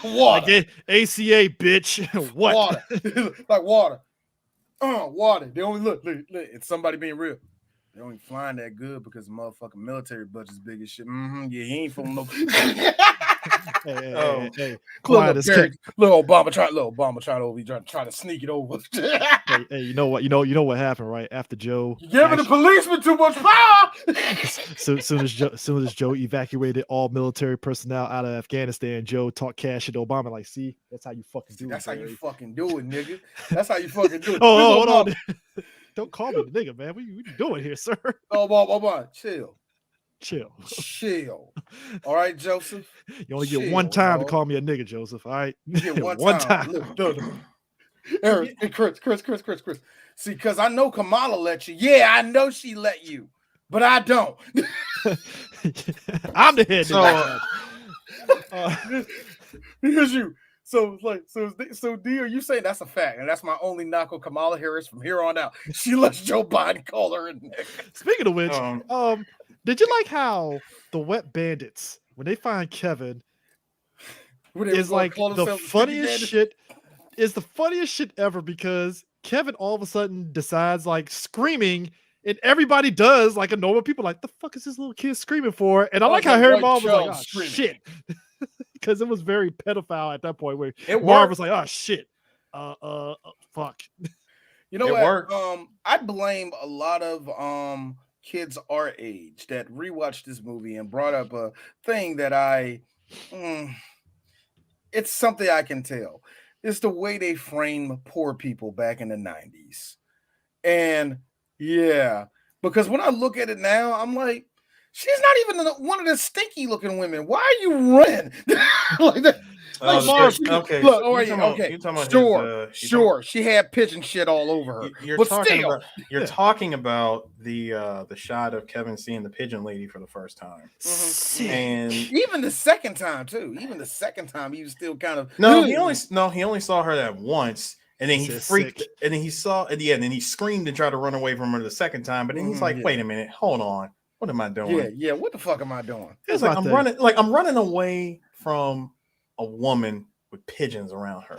Water. Like ACA, bitch. What? Water. Like water. Water. They only look. It's somebody being real. They only flying that good because the motherfucking military budget's big as shit. Yeah, he ain't fooling no. Hey, little Obama trying to try to sneak it over. hey, you know what? You know what happened, right? After Joe, you're giving the policeman too much power. soon as Joe evacuated all military personnel out of Afghanistan, Joe talked cash at Obama. Like, see, that's how you fucking do it. That's how you fucking do it, nigga. That's how you fucking do it. Hold on. Don't call me the nigga, man. What you doing here, sir? Obama, chill. All right, Joseph. You only get one time to call me a nigga, Joseph. All right, you get one time. Look. Eric, hey, Chris. See, because I know Kamala let you. Yeah, I know she let you, but I don't. I'm the head. Here's you. So D, are you saying that's a fact? And that's my only knock on Kamala Harris from here on out. She lets Joe Biden call her a nigga. Speaking of which, did you like how the Wet Bandits, when they find Kevin, is like the funniest shit? Is the funniest shit ever because Kevin all of a sudden decides like screaming, and everybody does like a normal people like the fuck is this little kid screaming for? And I like how Harry Mom was like, oh shit. Because it was very pedophile at that point where Marv was like, oh shit. Fuck. You know what? I blame a lot of kids our age that rewatched this movie and brought up a thing that it's something I can tell. It's the way they frame poor people back in the 90s. And yeah, because when I look at it now, I'm like, she's not even one of the stinky looking women. Why are you running like that? Like Marv, okay. Look, okay. Sure. She had pigeon shit all over her. You're talking about the shot of Kevin seeing the pigeon lady for the first time, and even the second time too. Even the second time, he was still kind of he only saw her that once. And then he freaked, and then he saw, and then he screamed and tried to run away from her the second time. But then he's like, "Wait a minute, hold on, what am I doing? Yeah, what the fuck am I doing?" It's like I'm running away from a woman with pigeons around her.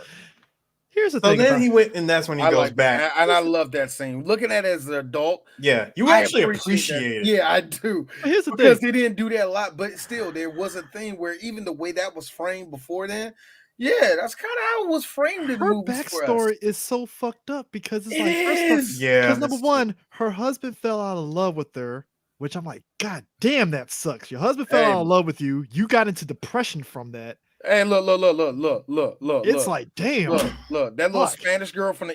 Here's the thing. Then he went, and that's when he goes back. And I love that scene. Looking at it as an adult, yeah, you actually appreciate it. Yeah, I do. But here's the thing, because they didn't do that a lot, but still, there was a thing where even the way that was framed before then. Yeah, that's kind of how it was framed in her movies. Backstory is so fucked up because it's because number one, her husband fell out of love with her, which I'm like, God damn, that sucks. Your husband fell out of love with you. You got into depression from that. Hey, look. It's like, damn. Look. That little Spanish girl from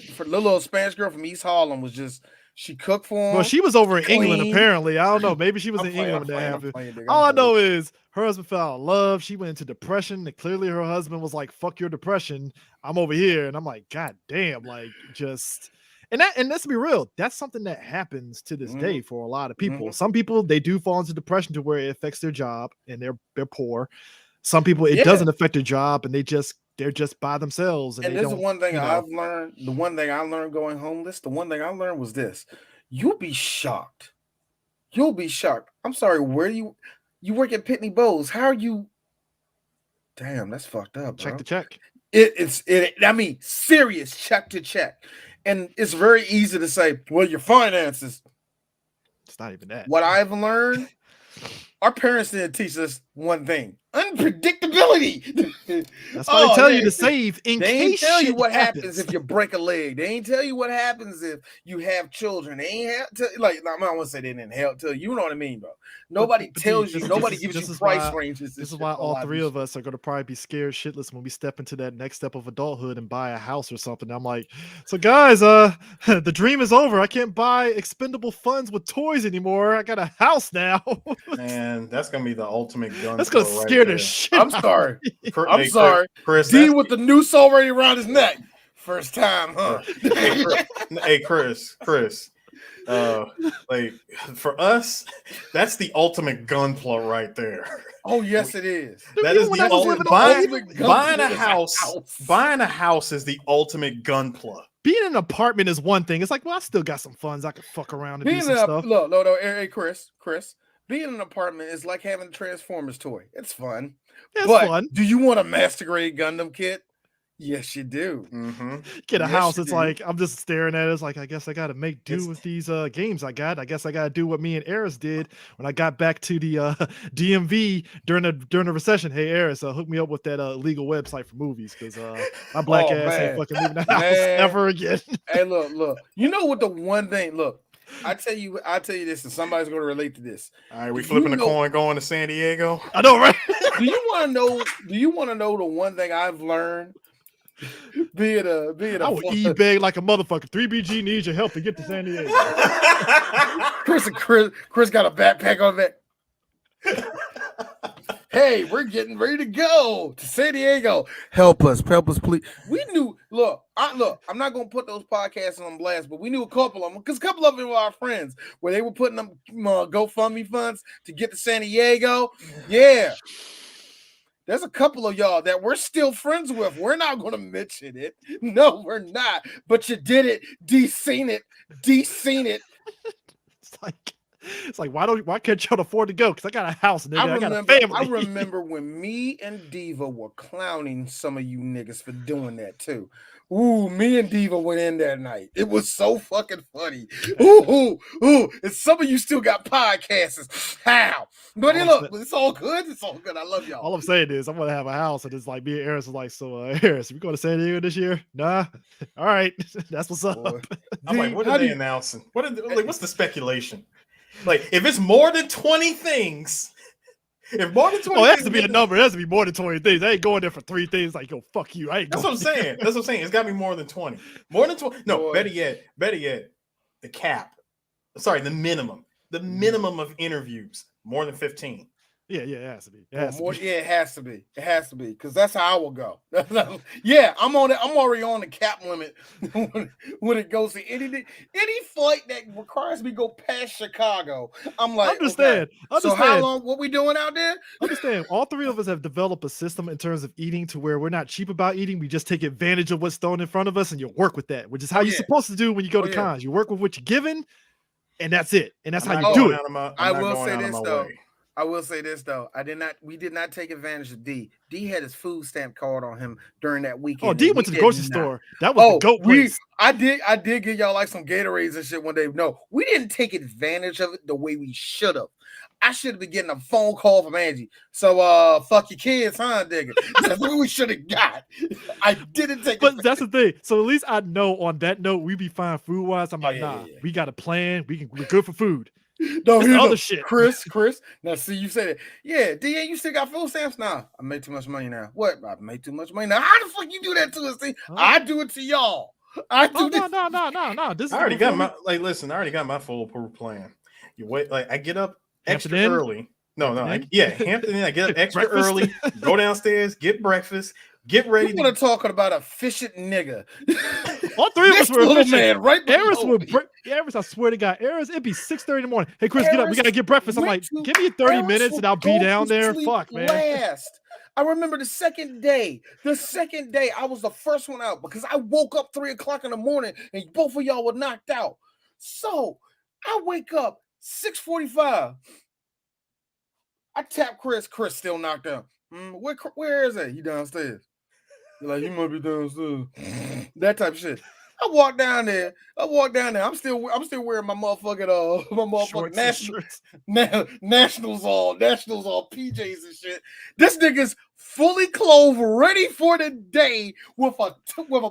East Harlem was just. She cooked for him. Well, she was over in England, apparently. I don't know. Maybe she was in England when that happened. All I know is her husband fell out of love. She went into depression. And clearly her husband was like, fuck your depression. I'm over here. And I'm like, God damn. Like, just... And let's be real. That's something that happens to this day for a lot of people. Some people, they do fall into depression to where it affects their job and they're poor. Some people, it doesn't affect their job and they're just by themselves. And this is one thing I've learned. The one thing I learned going homeless, the one thing I learned was this. You'll be shocked. I'm sorry, where you work at Pitney Bowes. How are you? Damn, that's fucked up, bro. Check to check. I mean, serious check to check. And it's very easy to say, well, your finances. It's not even that. What I've learned, our parents didn't teach us one thing. Unpredictability. That's why they tell you to save in they case ain't tell you what happens happens if you break a leg. They ain't tell you what happens if you have children. They ain't have to, like, I don't want to say they didn't help tell you. You know what I mean, bro? Nobody tells you. Nobody gives you price ranges. This is why all three of us are going to probably be scared shitless when we step into that next step of adulthood and buy a house or something. I'm like, so guys, the dream is over. I can't buy expendable funds with toys anymore. I got a house now. Man, that's gonna be the ultimate gun. That's gonna scare the shit. I'm sorry. I'm sorry. Chris, D with the noose already around his neck. First time, huh? Hey, Chris. Like for us, that's the ultimate gunpla right there. Oh yes, it is. That is the ultimate buying a house. Buying a house is the ultimate gunpla. Being in an apartment is one thing. It's like, well, I still got some funds. I can fuck around and do some stuff. No. Hey, Chris. being in an apartment is like having a Transformers toy. It's fun. It's but fun. Do you want a Master Grade Gundam kit? Yes, you do. Get a house. It's like I'm just staring at it. It's like I guess I got to make do with these games I got. I guess I got to do what me and Eris did when I got back to the DMV during the recession. Hey Eris, hook me up with that legal website for movies because my black ass ain't fucking leaving the house ever again. Hey, look. You know what the one thing? Look, I tell you this, and somebody's going to relate to this. All right, we flipping the coin going to San Diego. I know, right? Do you want to know the one thing I've learned? Being a I would eBay like a motherfucker. 3BG needs your help to get to San Diego. Chris got a backpack on that. Hey, we're getting ready to go to San Diego. Help us, please. We knew. Look. I'm not gonna put those podcasts on blast, but we knew a couple of them because a couple of them were our friends where they were putting them GoFundMe funds to get to San Diego. Yeah. There's a couple of y'all that we're still friends with. We're not going to mention it. No, we're not. But you did it. Seen it. It's like why can't y'all afford to go? Because I got a house, nigga. I got a family. I remember when me and Diva were clowning some of you niggas for doing that too. Ooh, me and Diva went in that night. It was so fucking funny. Ooh. And some of you still got podcasts. How? But look, it's all good. It's all good. I love y'all. All I'm saying is I'm gonna have a house, and it's like me and Eris is like, so Eris, we going to San Diego this year? Nah. All right, that's what's up. I'm like, what are they announcing? What's the speculation? Like, if it's more than 20 things. If more than 20 it has to be a number. It has to be more than 20 things. I ain't going there for 3 things. Like, yo, fuck you. I ain't That's going. What I'm saying. That's what I'm saying. It's got to be more than 20. More than 20. No, boy. Better yet, the cap. Sorry, the minimum. The minimum of interviews. More than 15. Yeah, it has to be. It has to be. It has to be. Because that's how I will go. Yeah, I'm on it. I'm already on the cap limit when it goes to any flight that requires me to go past Chicago. I'm like, understand. So how long? What we doing out there? Understand. All three of us have developed a system in terms of eating to where we're not cheap about eating. We just take advantage of what's thrown in front of us, and you work with that, which is how you're supposed to do when you go to cons. You work with what you're given, and that's it. And that's how you do it. I will say this though. We did not take advantage of D. D had his food stamp card on him during that weekend. Oh, D went to the grocery store. That was the GOAT place. I did give y'all like some Gatorades and shit one day. No, we didn't take advantage of it the way we should have. I should have been getting a phone call from Angie. So fuck your kids, huh, nigga? That's what we should have got. I didn't take But that's the thing. So at least I know on that note, we be fine food-wise. I'm like, we got a plan. We're good for food. No, here's other shit. Chris. Now, see, you said it. Yeah, DA, you still got food stamps? Nah, I made too much money now. What? I made too much money now. How the fuck you do that to us? I do it to y'all. No. I already got my listen. I already got my full plan. You wait. Like I get up extra early. Hampton Inn. I get up extra early. Go downstairs, get breakfast. Get ready. You want to talk about efficient nigga? All three of us were efficient. Man, right? Eris would break. Eris, I swear to God, Eris, it'd be 6:30 in the morning. Hey, Chris, get up. We gotta get breakfast. I'm like, give me 30 minutes and I'll be down there. Fuck, man. I remember the second day. I was the first one out because I woke up 3:00 in the morning and both of y'all were knocked out. So I wake up 6:45. I tap Chris. Chris still knocked out. Where is it? He downstairs. You're like, you might be downstairs. That type of shit. I walk down there. I'm still wearing my motherfucking nationals all PJs and shit. This nigga's fully clothed, ready for the day with a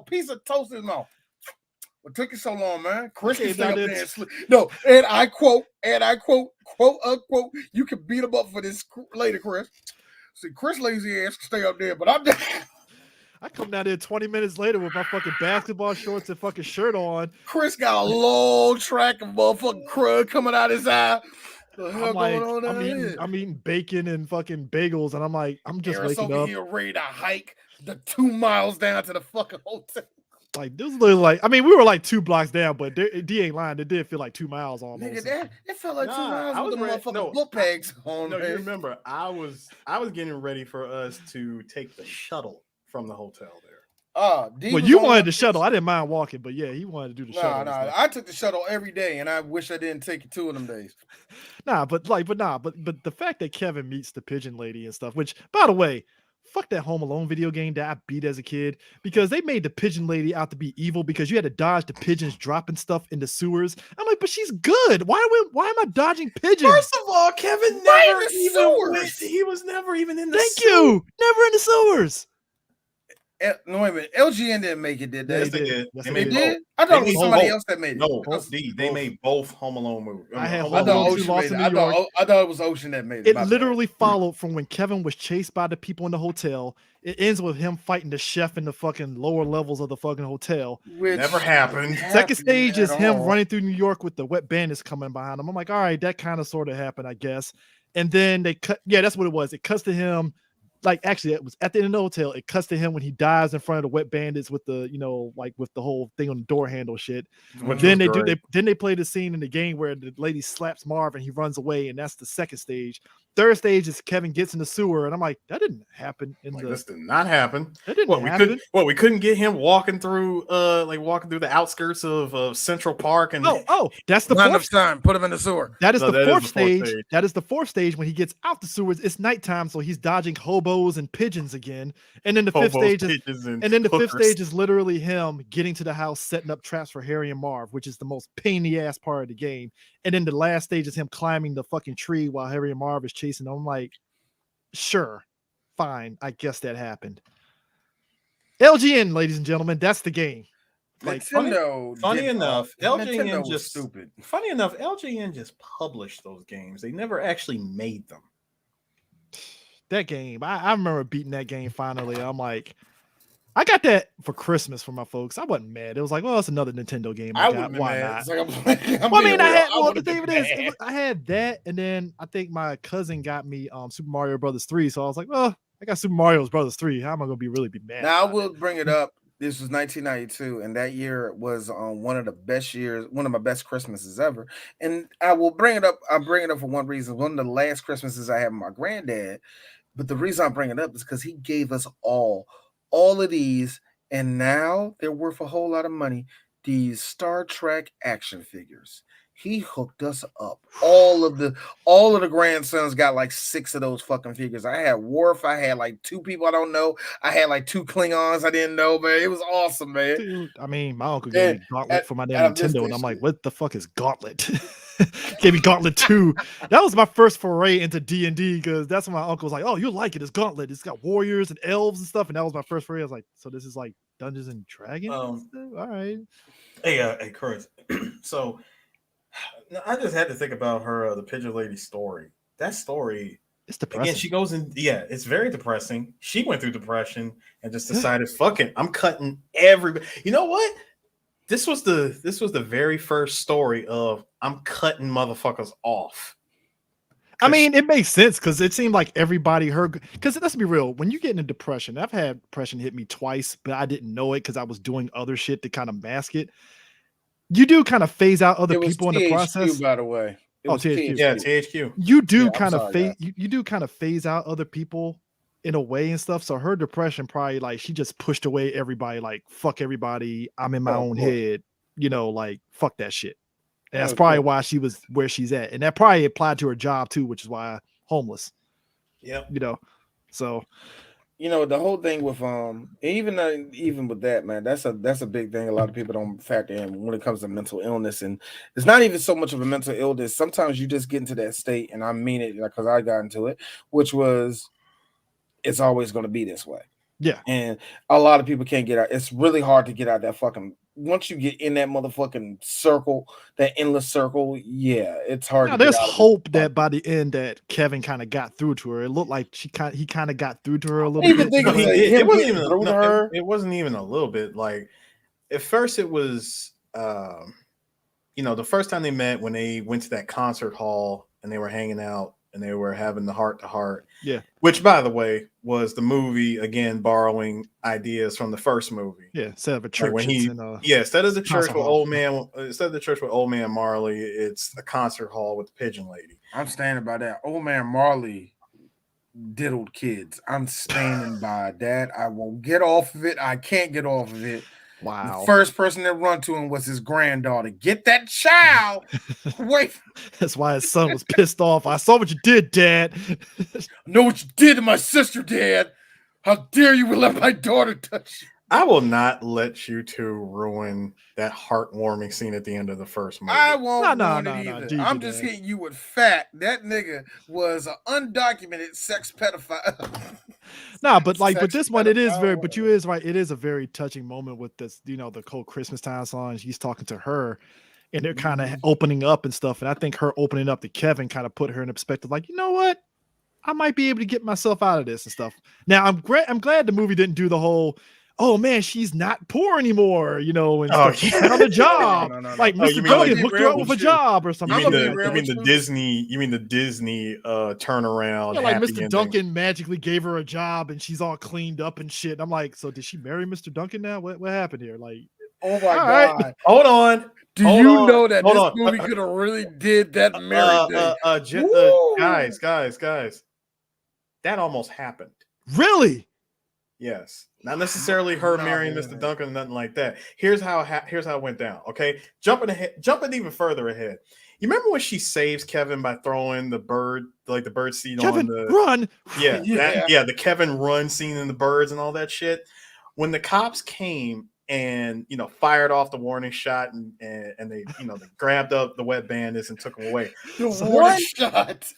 piece of toast in his mouth. What took you so long, man? Chris can stay up there and sleep. No, and I quote, quote unquote, you can beat him up for this later, Chris. See, Chris lazy ass can stay up there, but I'm down. I come down there 20 minutes later with my fucking basketball shorts and fucking shirt on. Chris got a long track of motherfucking crud coming out his eye. I'm eating bacon and fucking bagels, and I'm like, I'm just waking up. Here ready to hike the 2 miles down to the fucking hotel. Like this is like, I mean, we were like 2 blocks down, but D ain't lying. It did feel like 2 miles almost. Nigga, it felt like 2 miles with the motherfucking book pegs on. No, you remember, I was getting ready for us to take the shuttle from the hotel there. Well, you wanted the shuttle. I didn't mind walking, but yeah, he wanted to do the shuttle. Nah, I took the shuttle every day, and I wish I didn't take it 2 of them days. But the fact that Kevin meets the pigeon lady and stuff, which, by the way, fuck that Home Alone video game that I beat as a kid, because they made the pigeon lady out to be evil because you had to dodge the pigeons dropping stuff in the sewers. I'm like, but she's good. Why am I dodging pigeons? First of all, Kevin never even went. He was never even in the Thank you. Never in the sewers. No, wait a minute. LGN didn't make it, did they? Yes, they did. Yes, they did? I thought it was somebody else that made it. No, they made both Home Alone movies. I thought it was Ocean that made it. It literally followed from when Kevin was chased by the people in the hotel. It ends with him fighting the chef in the fucking lower levels of the fucking hotel. Which never happened. Second stage is him running through New York with the wet bandits coming behind him. I'm like, all right, that kind of sort of happened, I guess. And then they cut. Yeah, that's what it was. It cuts to him. Like, actually, it was at the end of the hotel. It cuts to him when he dies in front of the wet bandits with the, like with the whole thing on the door handle shit. Then they play the scene in the game where the lady slaps Marv and he runs away, and that's the second stage. Third stage is Kevin gets in the sewer, and I'm like, that didn't happen. This did not happen. That didn't happen. We couldn't get him walking through the outskirts of Central Park and that's the fourth time. Put him in the sewer. That is the fourth stage. That is the fourth stage when he gets out the sewers. It's nighttime, so he's dodging hobos and pigeons again. And then the fifth stage is literally him getting to the house, setting up traps for Harry and Marv, which is the most pain in the ass part of the game. And then the last stage is him climbing the fucking tree while Harry and Marv is chasing him. I'm like, sure, fine. I guess that happened. LGN, ladies and gentlemen, that's the game. Like, Nintendo. Funny enough, LGN just stupid. Funny enough, LGN just published those games. They never actually made them. That game, I remember beating that game finally. I'm like, I got that for Christmas for my folks. I wasn't mad. It was like, well, it's another Nintendo game. Why not? I had that, and then I think my cousin got me Super Mario Brothers 3. So I was like, well, I got Super Mario Brothers 3. How am I gonna be mad? Now I will bring it up. This was 1992, and that year was one of the best years, one of my best Christmases ever. And I will bring it up. I bring it up for one reason. One of the last Christmases I had with my granddad. But the reason I bring it up is because he gave us all of these, and now they're worth a whole lot of money. These Star Trek action figures. He hooked us up. All of the grandsons got like 6 of those fucking figures. I had Worf. I had like 2 people I don't know. I had like 2 Klingons I didn't know, man. It was awesome, man. Dude, I mean, my uncle gave me Gauntlet for my damn Nintendo, and I'm like, what the fuck is Gauntlet? Gave me Gauntlet 2. That was my first foray into D&D, because that's when my uncle was like, oh, you'll like it. It's Gauntlet. It's got warriors and elves and stuff. And that was my first foray. I was like, so this is like Dungeons and Dragons? All right. Hey, Chris. So I just had to think about her, the Pigeon Lady story. That story, it's depressing. Again, she goes in, it's very depressing. She went through depression and just decided, fuck it, I'm cutting everybody. You know what? This was the very first story of I'm cutting motherfuckers off. I mean, it makes sense because it seemed like everybody heard. Because let's be real, when you get into depression, I've had depression hit me twice, but I didn't know it because I was doing other shit to kind of mask it. You do kind of phase out other people in the process. By the way, THQ. Yeah, THQ. You do kind of phase. You do kind of phase out other people in a way and stuff. So her depression probably like she just pushed away everybody. Like fuck everybody. I'm in my own head. Like fuck that shit. And that's probably why she was where she's at. And that probably applied to her job too, which is why homeless. Yeah. So the whole thing with even with that, man, that's a big thing a lot of people don't factor in when it comes to mental illness. And it's not even so much of a mental illness. Sometimes you just get into that state, and I mean it because I got into it, which was it's always going to be this way. Yeah. And a lot of people can't get out. It's really hard to get out that fucking once you get in that motherfucking circle, that endless circle, it's hard. Now, there's hope that by the end that Kevin kind of got through to her. It looked like he kind of got through to her a little bit. It wasn't even through to her. It wasn't even a little bit. Like at first, it was the first time they met when they went to that concert hall and they were hanging out and they were having the heart to heart. Yeah. Which, by the way, was the movie again borrowing ideas from the first movie. Yeah. Instead of a church, instead of the church with old man Marley, it's a concert hall with the Pigeon Lady. I'm standing by that. Old man Marley diddled kids. I'm standing by that. I won't get off of it. I can't get off of it. Wow. The first person that run to him was his granddaughter. Get that child away. That's why his son was pissed off. I saw what you did, Dad. I know what you did to my sister, Dad. How dare you let my daughter touch you? I will not let you two ruin that heartwarming scene at the end of the first movie. I won't ruin it either. GG, I'm just hitting you with fact. That nigga was an undocumented sex pedophile. Nah, but like with this one, it is very, but you is right. It is a very touching moment with this, the whole Christmas time song. He's talking to her and they're kind of opening up and stuff. And I think her opening up to Kevin kind of put her in a perspective like, you know what? I might be able to get myself out of this and stuff. Now I'm glad the movie didn't do the whole, oh man, she's not poor anymore, and found a job. No. Like Mr. Duncan hooked her up with a job or something. You mean the Disney turnaround? Yeah, like Mr. Duncan magically gave her a job and she's all cleaned up and shit. I'm like, so did she marry Mr. Duncan now? What happened here? Like, oh my God. Right. Hold on. Do you know that this movie could have really did that married guys. That almost happened. Really? Yes. Not necessarily her marrying Mr. Duncan or nothing like that. Here's how it went down. Okay. Jumping even further ahead. You remember when she saves Kevin by throwing the bird seed Kevin, on the run. Yeah, the Kevin run scene in the birds and all that shit. When the cops came and fired off the warning shot and they they grabbed up the wet bandits and took them away. The warning shot.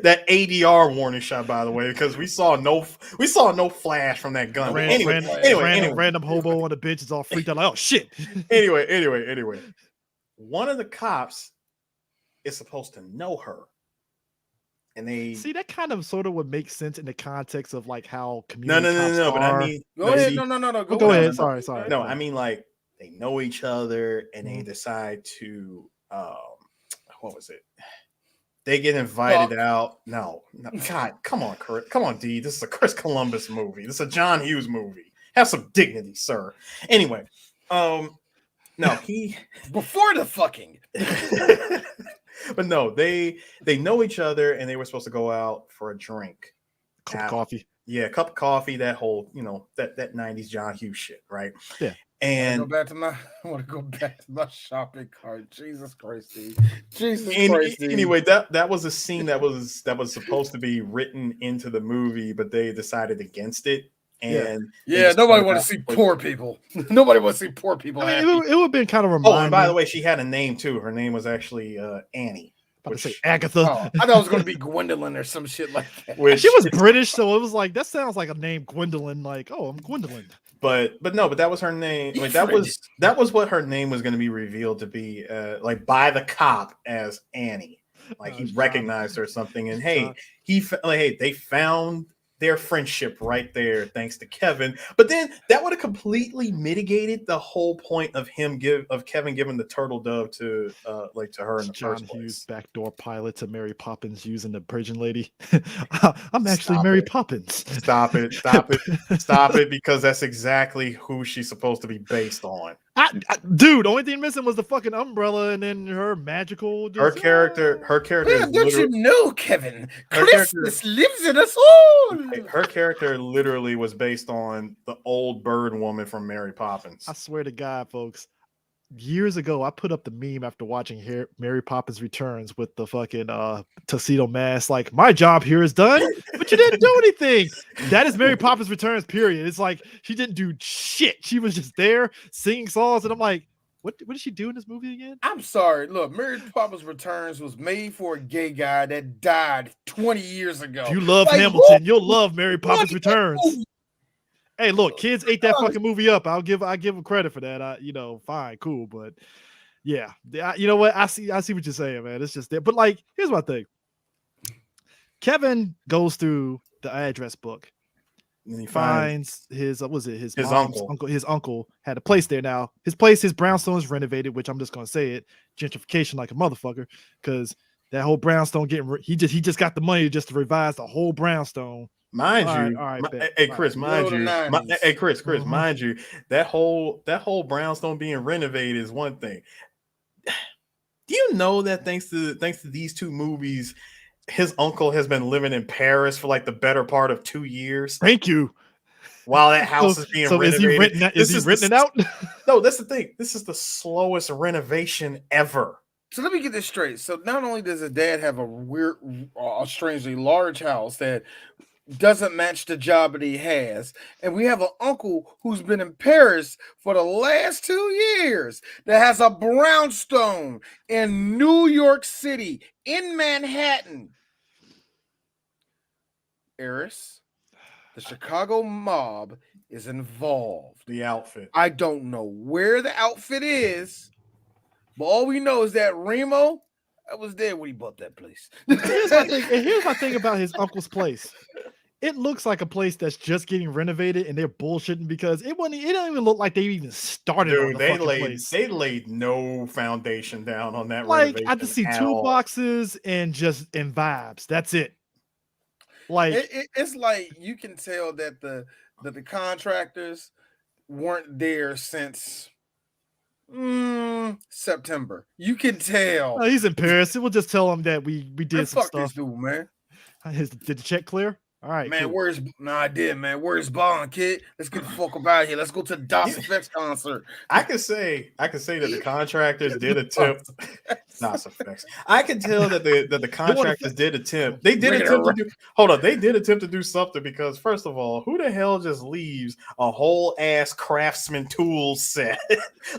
That ADR warning shot, by the way, because we saw no flash from that gun. Random hobo on the bench is all freaked out like, oh shit. Anyway. One of the cops is supposed to know her. And they see that kind of sort of would make sense in the context of like how community No, but I mean go ahead. Go ahead. Sorry. No, I mean like they know each other and they decide to what was it? They get invited out. No, God, come on, D. This is a Chris Columbus movie. This is a John Hughes movie. Have some dignity, sir. Anyway, no, he before the fucking. But no, they know each other and they were supposed to go out for a drink. Cup of coffee. Yeah, a cup of coffee, that whole, that 90s John Hughes shit, right? Yeah. And I want to go back to my shopping cart. Jesus Christ, Steve. Anyway, that was a scene that was supposed to be written into the movie, but they decided against it. And nobody want to see poor people. Nobody wants to see poor people. I mean, it would have been kind of reminding. Oh, and by the way, she had a name too. Her name was actually Annie. Agatha. I thought it was going to be Gwendolyn or some shit like that. She was British, so it was like that sounds like a name, Gwendolyn. Like, oh, I'm Gwendolyn. But that was her name. Like, that was what her name was going to be revealed to be, like by the cop as Annie. Like he recognized her or something, and they found their friendship right there, thanks to Kevin. But then that would have completely mitigated the whole point of Kevin giving the turtle dove to her in the John first place. Hughes backdoor pilot to Mary Poppins using the Persian lady. I'm actually Mary Poppins. Stop it, because that's exactly who she's supposed to be based on. Dude, the only thing missing was the fucking umbrella and then her magical. Her character. Well, don't you know, Kevin? Christmas lives in us all. Her character literally was based on the old bird woman from Mary Poppins. I swear to God, folks. Years ago, I put up the meme after watching Mary Poppins Returns with the fucking tuxedo mask. Like, my job here is done, but you didn't do anything. That is Mary Poppins Returns, period. It's like she didn't do shit. She was just there singing songs, and I'm like, what did she do in this movie again? I'm sorry. Look, Mary Poppins Returns was made for a gay guy that died 20 years ago. If you love Hamilton, you'll love Mary Poppins Returns. Hey, look, kids ate that fucking movie up. I give them credit for that. Fine, cool, but yeah, you know what? I see what you're saying, man. It's just there. But like, here's my thing. Kevin goes through the address book. And he finds his uncle. His uncle had a place there. Now his brownstone is renovated, which I'm just gonna say it, gentrification like a motherfucker, because that whole brownstone he just got the money just to revise the whole brownstone. Mind you, Chris, mind you, that whole brownstone being renovated is one thing. Do you know that thanks to these two movies, his uncle has been living in Paris for like the better part of 2 years. Thank you. While that house is being renovated. Is he renting that? Is he renting it out? No, that's the thing. This is the slowest renovation ever. So let me get this straight. So not only does his dad have a strangely large house that doesn't match the job that he has, and we have an uncle who's been in Paris for the last 2 years that has a brownstone in New York City, in Manhattan. Eris, the Chicago mob is involved. The outfit. I don't know where the outfit is, but all we know is that Remo, I was there when he bought that place. Here's my thing about his uncle's place. It looks like a place that's just getting renovated, and they're bullshitting because it don't even look like they even started on the fucking place. They laid no foundation down on that like renovation. I just see toolboxes and vibes. That's it. Like it's like you can tell that the contractors weren't there since September. You can tell. He's in Paris. We'll just tell him that we did some fuck stuff. This dude, man. Did the check clear? All right, man. Cool. I did, man. Where's Bond, kid? Let's get the fuck about here. Let's go to the DOS Effects concert. I can say that the contractors did attempt. DOS Effects. I can tell that the contractors did attempt. They did attempt to do. Hold on, they did attempt to do something because first of all, who the hell just leaves a whole ass Craftsman tool set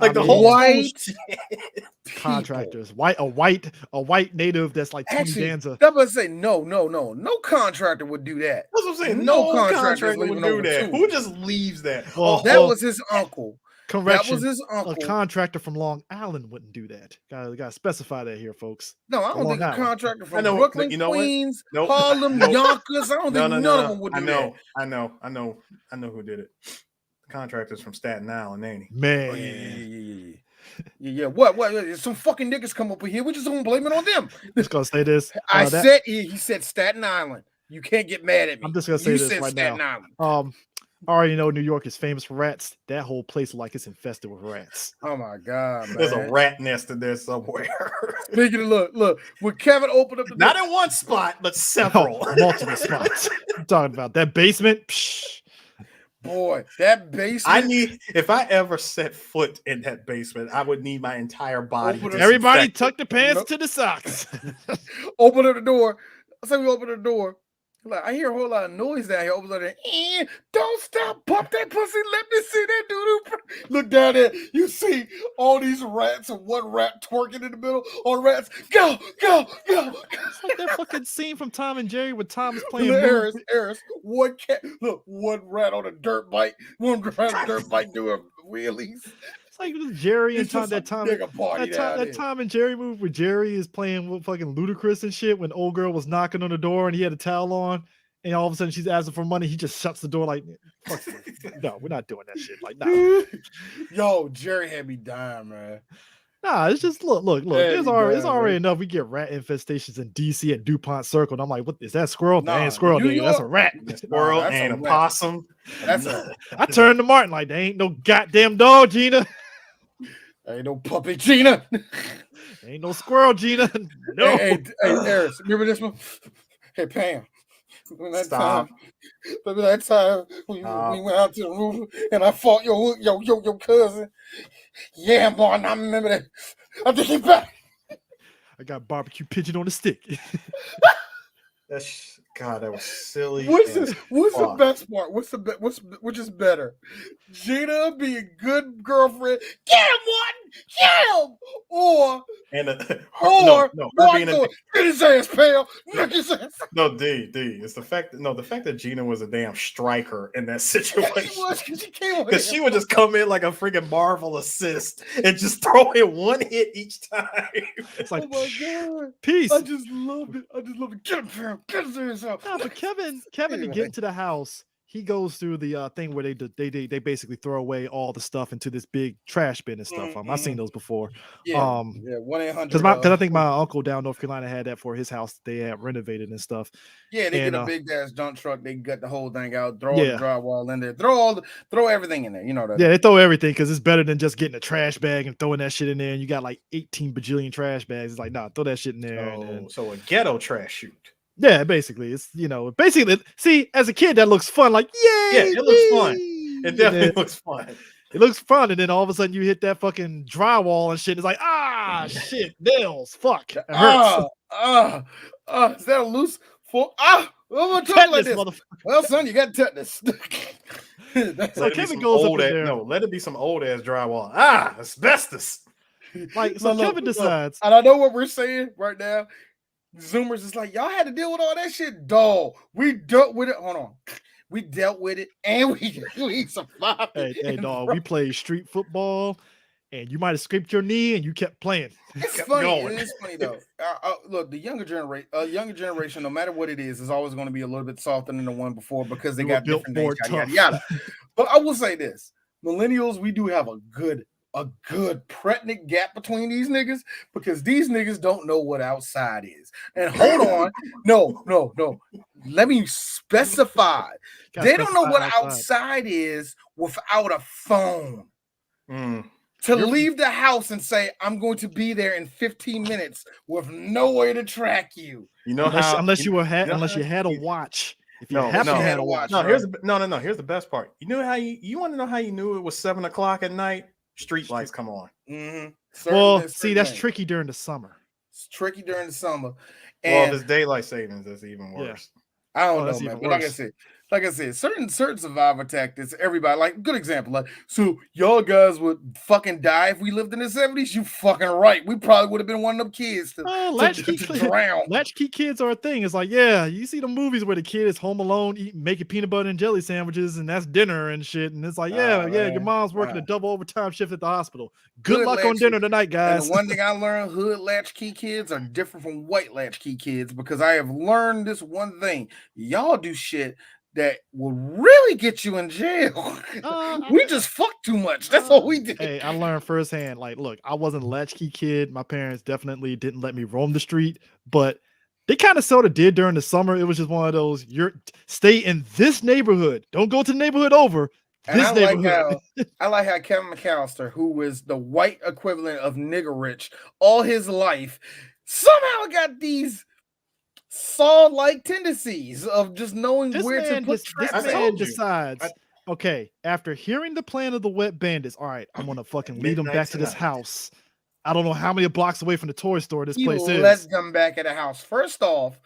like the whole white contractors, a white native that's like Tony Danza. I'm gonna say no contractor would do that. That's what I'm saying. No contractor would do that. Who just leaves that? That was his uncle. Correction. That was his uncle. A contractor from Long Island wouldn't do that. Gotta specify that here, folks. No, I don't think a contractor from Brooklyn, Queens, Harlem, Yonkers. I don't think none of them would do that. I know who did it. The contractors from Staten Island, ain't he? Man. Oh, yeah. What? Some fucking niggas come up here. We just gonna blame it on them. Just gonna say this. He said Staten Island. You can't get mad at me. I'm just gonna say this right Staten now. Island. I already know New York is famous for rats. That whole place like it's infested with rats. Oh my god, man. There's a rat nest in there somewhere. Speaking of look, when Kevin opened up the not in one spot, but several, multiple spots. I'm talking about that basement. Psh. Boy, that basement. If I ever set foot in that basement, I would need my entire body. Everybody tuck the pants to the socks. Open up the door. I say we open the door. Like, I hear a whole lot of noise down here. Opens up there. Don't stop. Pump that pussy. Let me see that doo-doo. Look down there. You see all these rats and one rat twerking in the middle. All rats. Go. It's like that fucking scene from Tom and Jerry with Tom is playing. Eris. One cat. Look, one rat on a dirt bike. One rat on a dirt bike doing wheelies. Like Jerry and Tom, that Tom and Jerry move where Jerry is playing with fucking Ludacris and shit when old girl was knocking on the door and he had a towel on and all of a sudden she's asking for money. He just shuts the door like, fuck no, we're not doing that shit. Like, nah. Yo, Jerry had me dying, man. Nah, it's just look. It's already enough. We get rat infestations in DC at DuPont Circle. And I'm like, what is that squirrel? That ain't squirrel, nigga. That's a rat. Squirrel and a possum. I turned to Martin like, there ain't no goddamn dog, Gina. Ain't no puppy, Gina. Ain't no squirrel, Gina. No. Hey, Eris, remember this one? Hey, Pam. Remember that time we went out to the roof and I fought your cousin? Yeah, Martin, I remember that. I take it back. I got barbecue pigeon on the stick. God, that was silly. What's the best part? Which is better? Gina being a good girlfriend. Get him, Martin! Get him! Or her being get his ass, pal. Knock his ass. No, D. It's the fact that Gina was a damn striker in that situation. Because she would just come in like a freaking Marvel assist and just throw in one hit each time. It's like, oh my god, peace. I just love it. Get him, pal. Get his ass out. No, but Kevin to get into the house, he goes through the thing where they basically throw away all the stuff into this big trash bin and stuff. I've seen those before. 1-800. Because I think my uncle down North Carolina had that for his house. They had renovated and stuff. Yeah, they get a big ass dump truck. They gut the whole thing out, throw all the drywall in there, throw everything in there. You know that. Yeah, they throw everything because it's better than just getting a trash bag and throwing that shit in there. And you got like 18 bajillion trash bags. It's like, nah, throw that shit in there. So a ghetto trash chute. Yeah, basically, it's basically. See, as a kid, that looks fun. Like, yay! Yeah, it looks fun. It definitely looks fun. It looks fun, and then all of a sudden you hit that fucking drywall and shit. It's like, shit, nails, fuck, it hurts. Is that a loose fork? I'm talking like this. Well, son, you got tetanus. So Kevin goes up in there. No, let it be some old ass drywall. Asbestos. Like, so Kevin decides, and I know what we're saying right now. Zoomers is like, y'all had to deal with all that shit, dog. We dealt with it. Hold on. We dealt with it, and we survived. Hey, dog, we played street football, and you might have scraped your knee, and you kept playing. It's funny. Going. It is funny though. Look, the younger generation, no matter what it is always going to be a little bit softer than the one before because they got different things. Yada, yada. But I will say this: millennials, we do have a good pregnant gap between these niggas because these niggas don't know what outside is. And hold on, no. Let me specify. They don't know what outside is without a phone. To leave the house and say, I'm going to be there in 15 minutes with no way to track you. You know unless you had a watch. If you had a watch. No, here's the best part. You know how you want to know how you knew it was 7 o'clock at night? Street lights come on. Mm-hmm. Well, see, that's tricky during the summer. It's tricky during the summer. And if it's daylight savings, that's even worse. Yeah. I don't know, man. But like I said, certain survival tactics, everybody, like, good example. Like, so y'all guys would fucking die if we lived in the 70s? You fucking right. We probably would have been one of them kids to drown. Latchkey kids are a thing. It's like, yeah, you see the movies where the kid is home alone making peanut butter and jelly sandwiches, and that's dinner and shit. And it's like, your mom's working a double overtime shift at the hospital. Good luck on dinner tonight, guys. And the one thing I learned, hood latchkey kids are different from white latchkey kids because I have learned this one thing. Y'all do shit that will really get you in jail. We just fucked too much. That's all we did. Hey, I learned firsthand. Like, look, I wasn't a latchkey kid. My parents definitely didn't let me roam the street, but they kind of sort of did during the summer. It was just one of those, stay in this neighborhood. Don't go to the neighborhood over. I like how Kevin McAllister, who was the white equivalent of nigger rich all his life, somehow got these Saw-like tendencies of just knowing where to put traps. This man decides, okay, after hearing the plan of the wet bandits, all right, I'm gonna fucking lead them back to this house. I don't know how many blocks away from the toy store this place is. Let's come back at the house. First off,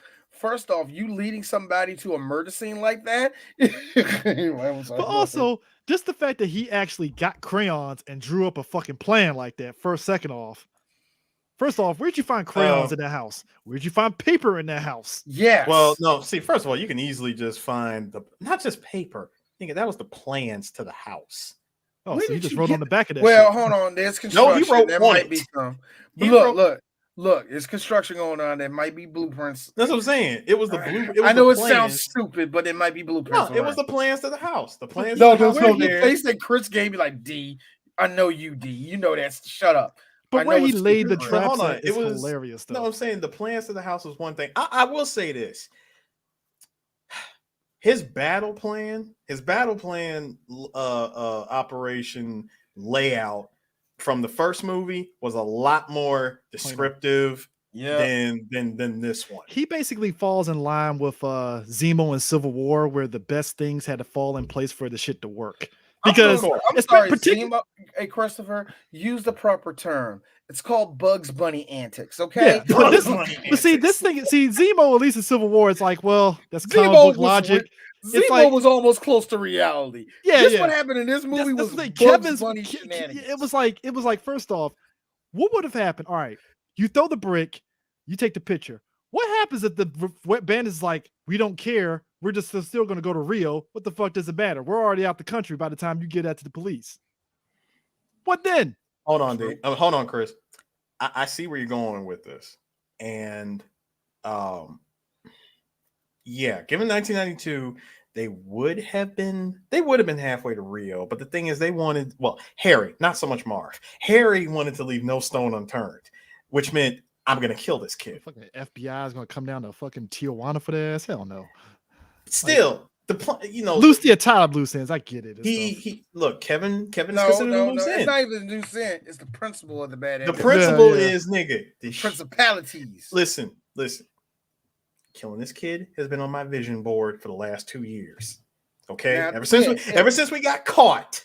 you leading somebody to a murder scene like that. But also, just the fact that he actually got crayons and drew up a fucking plan like that. First off, where'd you find crayons in that house? Where'd you find paper in that house? Yeah. Well, no. See, first of all, you can easily just find not just paper. I think that was the plans to the house. Oh, so he just wrote on the back of that. Well, hold on. There's construction. No, he wrote there on might it. Be some. Look. There's construction going on. There might be blueprints. That's what I'm saying. It was the blue. I know it sounds stupid, but it might be blueprints. No, it was the plans to the house. The plans. No, the face that Chris gave me, like, D. I know you, D. You know that's. Shut up. But where he laid the traps, it was hilarious. Though. No, I'm saying the plans to the house was one thing. I will say this: his battle plan operation layout from the first movie was a lot more descriptive than this one. He basically falls in line with Zemo in Civil War, where the best things had to fall in place for the shit to work. Because I'm sorry, Zemo, hey Christopher, use the proper term. It's called Bugs Bunny antics, okay? Yeah, but Zemo, at least in Civil War, it's like, well, that's comic book logic. Zemo was almost close to reality. What happened in this movie was Bugs Bunny shenanigans. It was like, first off, what would have happened? All right, you throw the brick, you take the picture. What happens if the wet bandit is like, we don't care, we're just still going to go to Rio? What the fuck does it matter? We're already out the country by the time you get that to the police. What then? Hold on, Dave. Hold on, Chris. I see where you're going with this, and given 1992, they would have been halfway to Rio. But the thing is, Harry, not so much Marv. Harry wanted to leave no stone unturned, which meant I'm gonna kill this kid. Fucking FBI is gonna come down to fucking Tijuana for their ass. Hell no. Still, tie up loose ends. I get it. Look, Kevin is considered a loose end. It's not even a loose end. It's the principle of the bad. The principle is, nigga, the principalities. Listen. killing this kid has been on my vision board for the last 2 years. Okay, Now, ever since we got caught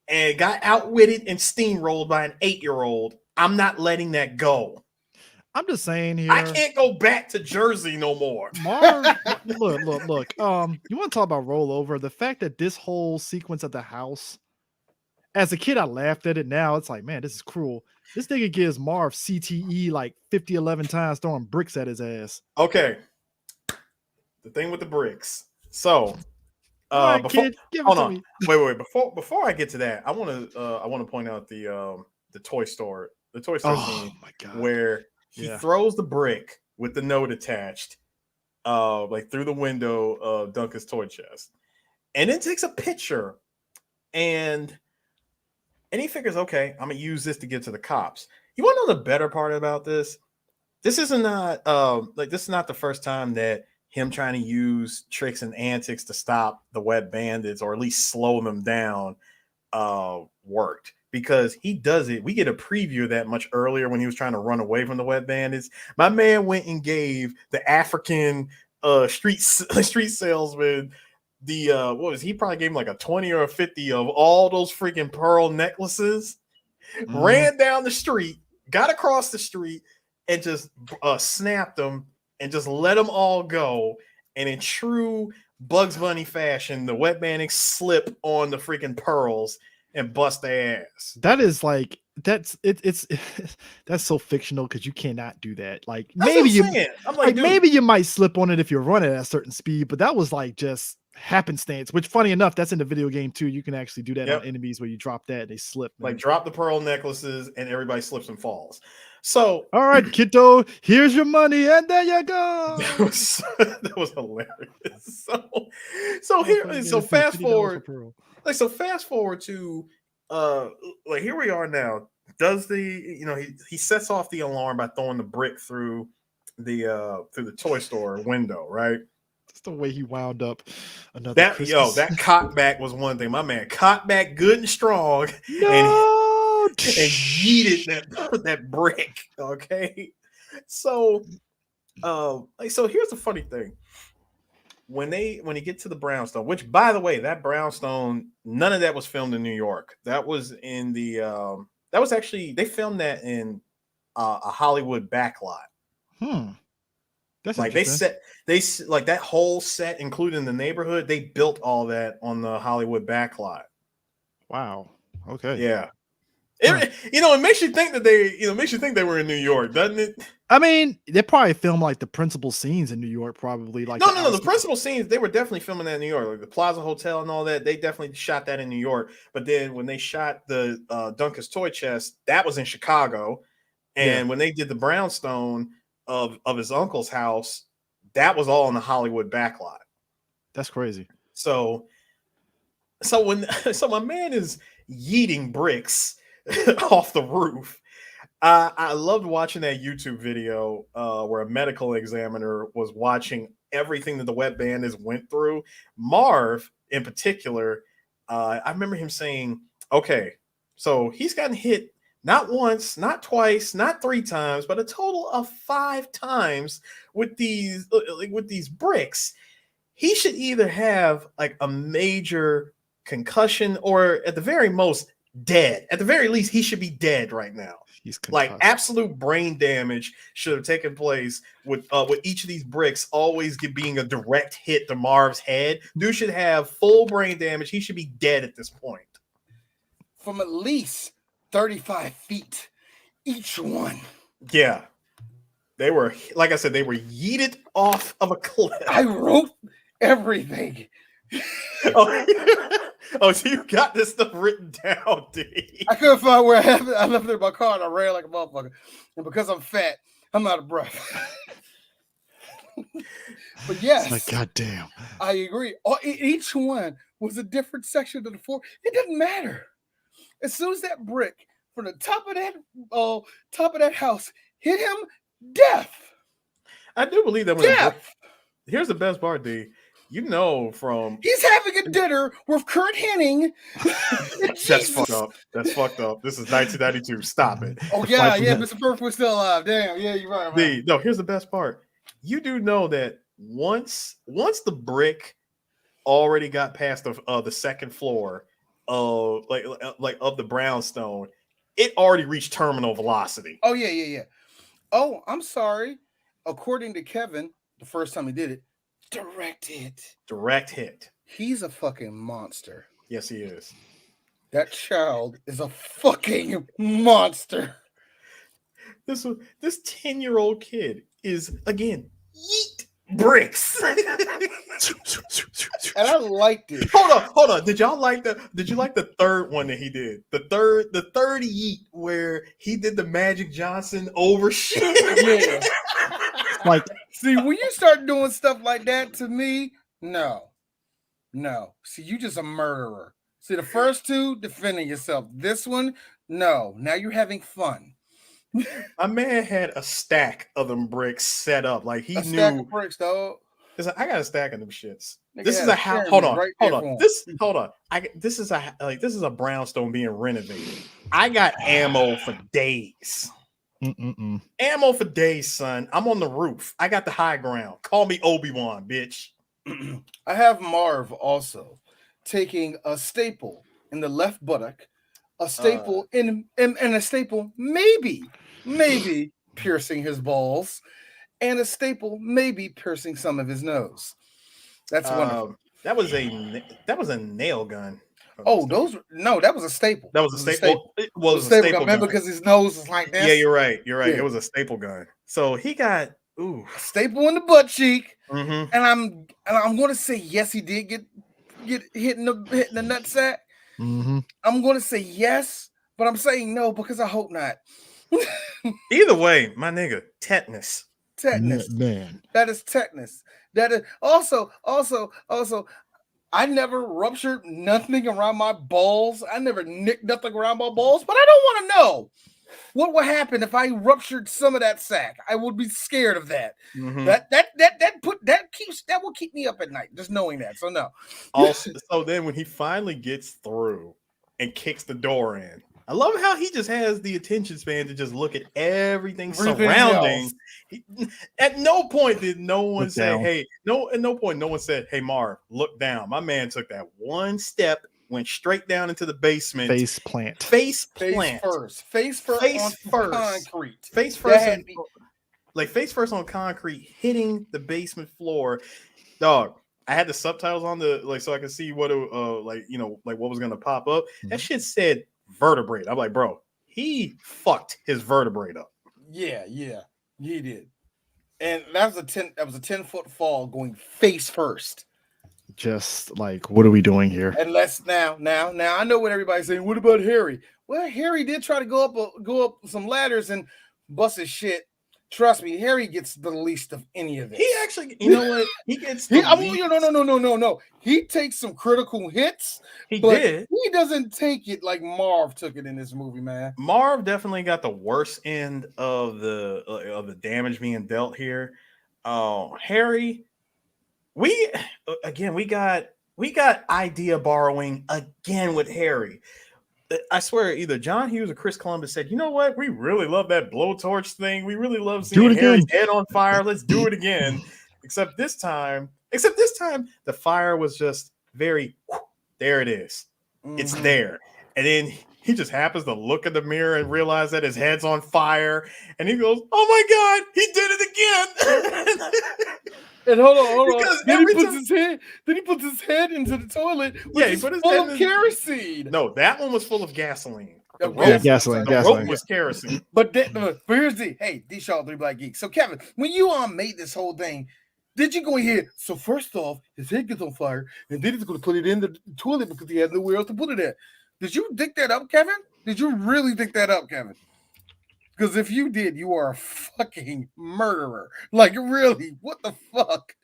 and got outwitted and steamrolled by an 8-year-old, I'm not letting that go. I'm just saying here, I can't go back to Jersey no more. Marv, look. You want to talk about rollover? The fact that this whole sequence at the house, as a kid, I laughed at it. Now it's like, man, this is cruel. This nigga gives Marv CTE like 11 times, throwing bricks at his ass. Okay. The thing with the bricks. So, right, kid, give it to me. Wait. Before I get to that, I want to point out the toy store scene my God. where he throws the brick with the note attached, like through the window of Duncan's toy chest, and then takes a picture, and he figures, okay, I'm gonna use this to get to the cops. You want to know the better part about this? This is not the first time that him trying to use tricks and antics to stop the wet bandits or at least slow them down worked, because he does it. We get a preview of that much earlier when he was trying to run away from the wet bandits. My man went and gave the African street salesman he probably gave him like a 20 or a 50 of all those freaking pearl necklaces, ran down the street, got across the street, and just snapped them and just let them all go. And in true Bugs Bunny fashion, the wet bandits slip on the freaking pearls and bust their ass. That is like, it's that's so fictional, because you cannot do that. Like, that's maybe you might slip on it if you're running at a certain speed, but that was like just happenstance, which funny enough, that's in the video game too. You can actually do that on enemies where you drop that and they slip. Like drop the pearl necklaces and everybody slips and falls. So, all right, kiddo, here's your money, and there you go. That was hilarious. So fast forward. Fast forward to here we are now. Does he sets off the alarm by throwing the brick through the toy store window, right? That's the way he wound up another that cock back was one thing. My man cock back good and strong. And yeeted that brick. Okay. So here's the funny thing. When you get to the brownstone, which by the way, that brownstone, none of that was filmed in New York. That was in they filmed that in a Hollywood backlot. That's like they like that whole set, including the neighborhood, they built all that on the Hollywood backlot. Wow. Okay. Yeah. It makes you think that they were in New York, doesn't it? I mean, they probably filmed like the principal scenes in New York, probably. Like no, the principal scenes, they were definitely filming that in New York, like the Plaza Hotel and all that. They definitely shot that in New York. But then when they shot the Duncan's toy chest, that was in Chicago. And when they did the brownstone of his uncle's house, that was all in the Hollywood backlot. That's crazy. So my man is yeeting bricks off the roof. I loved watching that YouTube video where a medical examiner was watching everything that the wet bandits went through. Marv, in particular, I remember him saying, "Okay, so he's gotten hit not once, not twice, not 3 times, but a total of 5 times with these bricks. He should either have like a major concussion or at the very most dead. At the very least, he should be dead right now. He's like absolute brain damage should have taken place with each of these bricks always being a direct hit to Marv's head. Dude should have full brain damage. He should be dead at this point. From at least 35 feet each one. Yeah. They were, like I said, they were yeeted off of a cliff. I wrote everything. Oh, so you got this stuff written down, D. I couldn't find where I have it. I left it in my car and I ran like a motherfucker. And because I'm fat, I'm out of breath. But yes. Like, goddamn. I agree. Each one was a different section of the floor. It didn't matter. As soon as that brick from the top of that house hit him, death. I do believe that. Death. Here's the best part, D. You know, he's having a dinner with Kurt Hennig. That's fucked up. That's fucked up. This is 1992. Stop it. Oh yeah, Mr. Perfect was still alive. Damn, yeah, you're right. No, here's the best part. you do know that once the brick already got past the second floor of like of the brownstone, it already reached terminal velocity. Oh yeah. Oh, I'm sorry. According to Kevin, the first time he did it, direct hit. He's a fucking monster. Yes, he is. That child is a fucking monster. This 10-year-old kid is again yeet bricks. And I liked it. Hold on. Did you like the third one that he did? The third yeet where he did the Magic Johnson over shit. Yeah. Like, see, when you start doing stuff like that to me, no. See, you just a murderer. See, the first two, defending yourself. This one, no. Now you're having fun. My man had a stack of them bricks set up. Like he knew. Stack of bricks, dog. Like, I got a stack of them shits. Nigga, this is a house. Hold on. This is a brownstone being renovated. I got ammo for days. Ammo for days, son. I'm on the roof. I got the high ground. Call me Obi-Wan, bitch. I have Marv also taking a staple in the left buttock, a staple in a staple maybe piercing his balls, and a staple maybe piercing some of his nose. That's wonderful. That was a nail gun. Oh, that was a staple. That was a staple. It was a staple gun because his nose is like that. Yeah, you're right. Yeah. It was a staple gun. So he got a staple in the butt cheek. Mm-hmm. And I'm going to say yes, he did get hit in the nutsack. Mm-hmm. I'm going to say yes, but I'm saying no because I hope not. Either way, my nigga, tetanus. Man, that is tetanus. That is also. I never ruptured nothing around my balls. I never nicked nothing around my balls, but I don't want to know what would happen if I ruptured some of that sack. I would be scared of that. Mm-hmm. That will keep me up at night, just knowing that. So no. Also, so then when he finally gets through and kicks the door in, I love how he just has the attention span to just look at everything surrounding. At no point did no one say, "Hey," at no point no one said, "Hey, Marv, look down." My man took that one step, went straight down into the basement. Face plant. Face first on concrete. Face first on concrete, hitting the basement floor. Dog, I had the subtitles on so I could see what what was gonna pop up. Mm-hmm. That shit said vertebrae. I'm like, bro, he fucked his vertebrae up. Yeah, he did. And that was a 10-foot fall going face first. Just like, what are we doing here? And let's now I know what everybody's saying. What about Harry? Well, Harry did try to go up some ladders and bust his shit. Trust me, Harry gets the least of any of this. He actually, you know what? He gets no. He takes some critical hits. He did. He doesn't take it like Marv took it in this movie, man. Marv definitely got the worst end of the damage being dealt here. Harry, we got idea borrowing again with Harry. I swear, either John Hughes or Chris Columbus said, "You know what? We really love that blowtorch thing. We really love seeing Harry's head on fire. Let's do it again." Except this time, the fire was just very. There it is. Mm-hmm. It's there, and then he just happens to look in the mirror and realize that his head's on fire, and he goes, "Oh my God, he did it again!" And hold on. Then he puts his head into the toilet. Yeah, he put his head in kerosene. No, that one was full of gasoline. Gasoline. Rope was kerosene. But here's D Shaw 3 Black Geeks. So Kevin, when you made this whole thing, did you go ahead? So first off, his head gets on fire, and then he's going to put it in the toilet because he has nowhere else to put it at. Did you think that up, Kevin? Did you really think that up, Kevin? Because if you did, you are a fucking murderer. Like, really? What the fuck?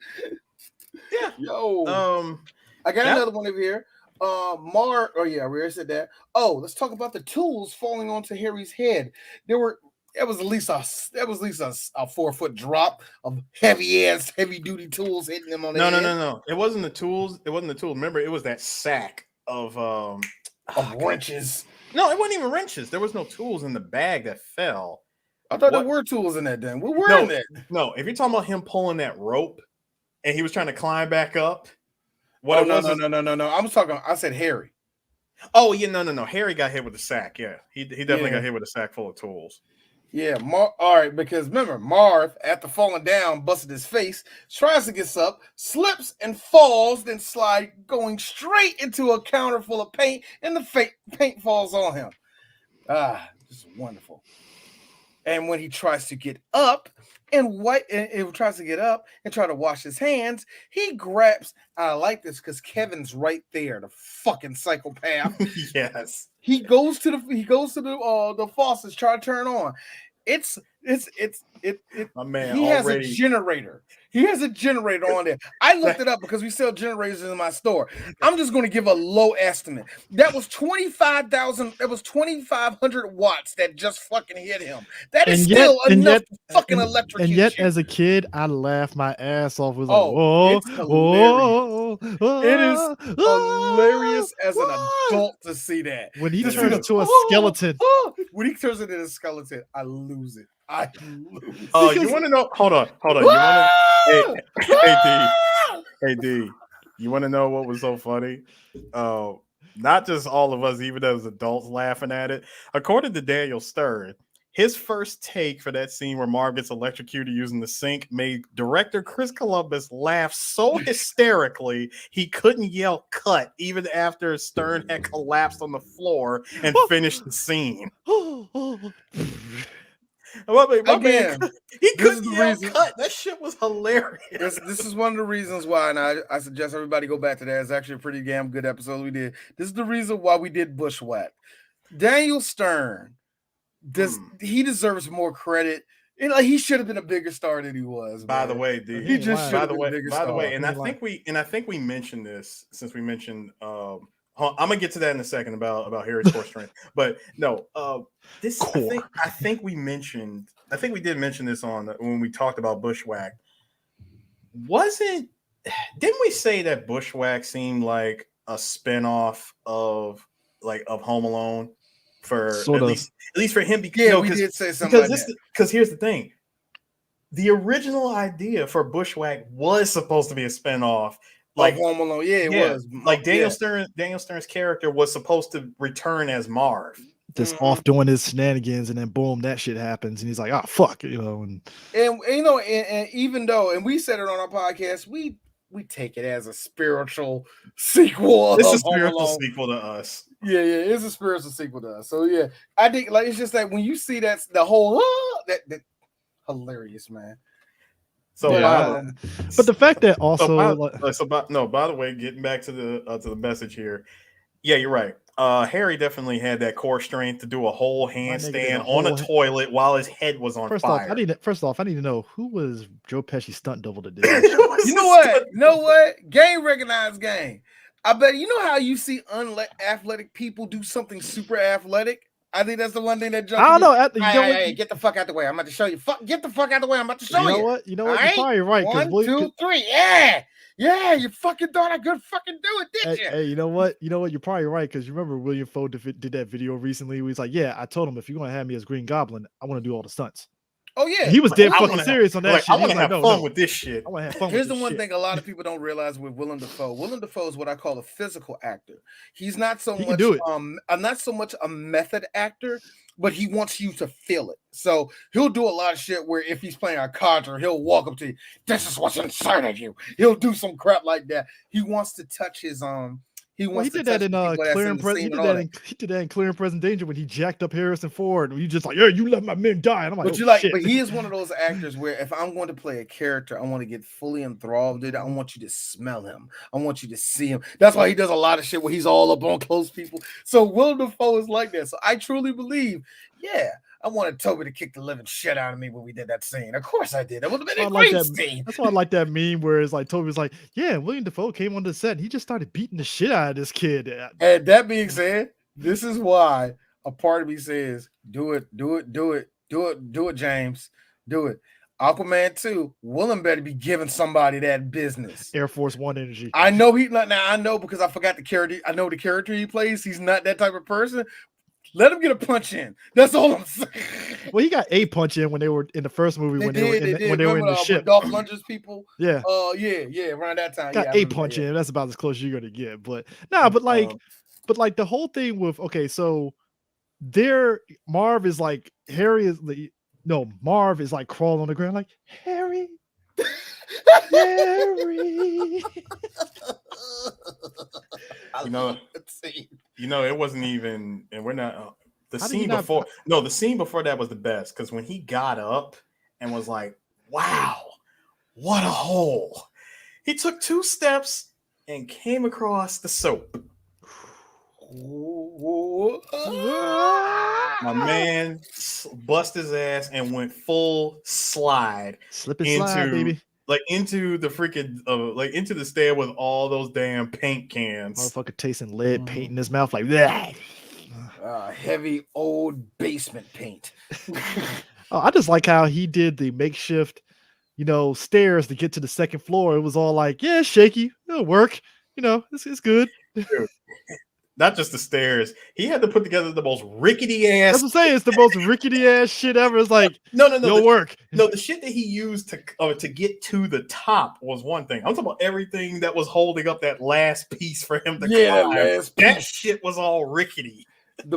Yeah. Yo. I got another one over here. We already said that. Oh, let's talk about the tools falling onto Harry's head. That was at least a 4-foot drop of heavy duty tools hitting him on the head. No. It wasn't the tools. Remember, it was that sack of wrenches. No, it wasn't even wrenches. There was no tools in the bag that fell. I thought there were tools in that then. We were in that. No, if you're talking about him pulling that rope and he was trying to climb back up. No. I said Harry. Oh, yeah, no. Harry got hit with a sack. Yeah. He definitely got hit with a sack full of tools. Yeah, all right, because remember, Marv, after falling down, busted his face, tries to get up, slips and falls, then slide going straight into a counter full of paint, and the paint falls on him. Just wonderful. And when he tries to get up and tries to get up and try to wash his hands, he grabs. I like this because Kevin's right there, the fucking psychopath. Yes. He goes to the faucets, try to turn on. My man, he has a generator. He has a generator on there. I looked it up because we sell generators in my store. I'm just going to give a low estimate. That was 25,000. That was 2,500 watts that just fucking hit him. That is still enough to fucking electrocute. And yet, as a kid, I laughed my ass off. It was like, whoa, it's hilarious. It is hilarious as an adult to see that. When he turns into a skeleton. When he turns into a skeleton, I lose it. Oh, you want to know? Hold on. Hey, D. You want to know what was so funny? Not just all of us, even as adults, laughing at it. According to Daniel Stern, his first take for that scene where Marv gets electrocuted using the sink made director Chris Columbus laugh so hysterically he couldn't yell "cut" even after Stern had collapsed on the floor and finished the scene. My man, he couldn't yell "cut." That shit was hilarious. This is one of the reasons why, and I suggest everybody go back to that. It's actually a pretty damn good episode we did. This is the reason why we did Bushwhack. Daniel Stern, he deserves more credit. He should have been a bigger star than he was. By the way, dude, he just should have been a bigger star. By the way, and I think we mentioned this since we mentioned. I'm gonna get to that in a second about Harry's core strength, but no, this core. I think we mentioned. I think we did mention this when we talked about Bushwhack. Didn't we say that Bushwhack seemed like a spinoff of Home Alone? At least for him, because we did say something like that. Because here's the thing: the original idea for Bushwhack was supposed to be a spinoff, like Home Alone. Yeah, it was. Like Daniel Stern's character was supposed to return as Marv, just off doing his shenanigans, and then boom, that shit happens, and he's like, "Oh fuck," And even though, we said it on our podcast, we take it as a spiritual sequel. It's a spiritual sequel to us. Yeah, it's a spiritual sequel to us. So yeah, I think it's just that when you see that the whole that hilarious, man. So, but the fact that also, by the way, getting back to the message here, yeah, you're right. Harry definitely had that core strength to do a whole handstand on a toilet while his head was on fire. First off, I need to know who was Joe Pesci's stunt double to do. You know what? Game recognized game. I bet you know how you see athletic people do something super athletic. I think that's the one thing that I don't know. Hey, get the fuck out the way. I'm about to show you. Get the fuck out the way. I'm about to show you. You know what? You're probably right. 1, 2, 3. Yeah, you fucking thought I could fucking do it, did you? Hey, you know what? You're probably right, because you remember William Foe did that video recently where he's like, "Yeah, I told him if you're gonna have me as Green Goblin, I want to do all the stunts." Oh yeah, he was dead fucking serious on that shit. I want to have fun with this shit. I want to have fun. Here's the one thing a lot of people don't realize with Willem Dafoe. Willem Dafoe is what I call a physical actor. He's not so much not so much a method actor, but he wants you to feel it. So he'll do a lot of shit where if he's playing a conjurer, he'll walk up to you. This is what's inside of you. He'll do some crap like that. He wants to touch his He did that in Clear and Present. He did that in Clear and Present Danger when he jacked up Harrison Ford. And you just like, "Yeah, you let my men die." And I'm like, but he is one of those actors where if I'm going to play a character, I want to get fully enthralled. Dude, I want you to smell him. I want you to see him. That's why he does a lot of shit where he's all up on close people. So Willem Dafoe is like that. So I truly believe, I wanted Toby to kick the living shit out of me when we did that scene. Of course I did. That would have been a great scene. That's why I like that meme where it's like Toby's like, "Yeah, William Dafoe came on the set and he just started beating the shit out of this kid." And that being said, this is why a part of me says, do it, James. Do it. Aquaman 2, Willem better be giving somebody that business. Air Force One energy. I know he's not now. I know because I forgot the character. I know the character he plays. He's not that type of person. Let him get a punch in. That's all I'm saying. Well, he got a punch in when they were in the first movie when they were in the ship. Dolph Lundgren's people. Yeah. Yeah. Around that time. Got a punch in. That's about as close as you're gonna get. But but like the whole thing with so Marv is like Marv is like crawling on the ground like Harry. Harry. It wasn't even, and we're not the scene before. No, the scene before that was the best because when he got up and was like, "Wow, what a hole!" He took 2 steps and came across the soap. My man bust his ass and went full slide. Slip and slide, baby. Like into the freaking into the stair with all those damn paint cans. Motherfucker tasting lead paint in his mouth like that. Heavy old basement paint. I just like how he did the makeshift, stairs to get to the second floor. It was all like, yeah, shaky. It'll work. It's good. Dude. Not just the stairs. He had to put together the most rickety ass. That's what I'm saying. It's the most rickety ass shit ever. It's like, no, it'll work. No, the shit that he used to get to the top was one thing. I'm talking about everything that was holding up that last piece for him to climb. That shit was all rickety. The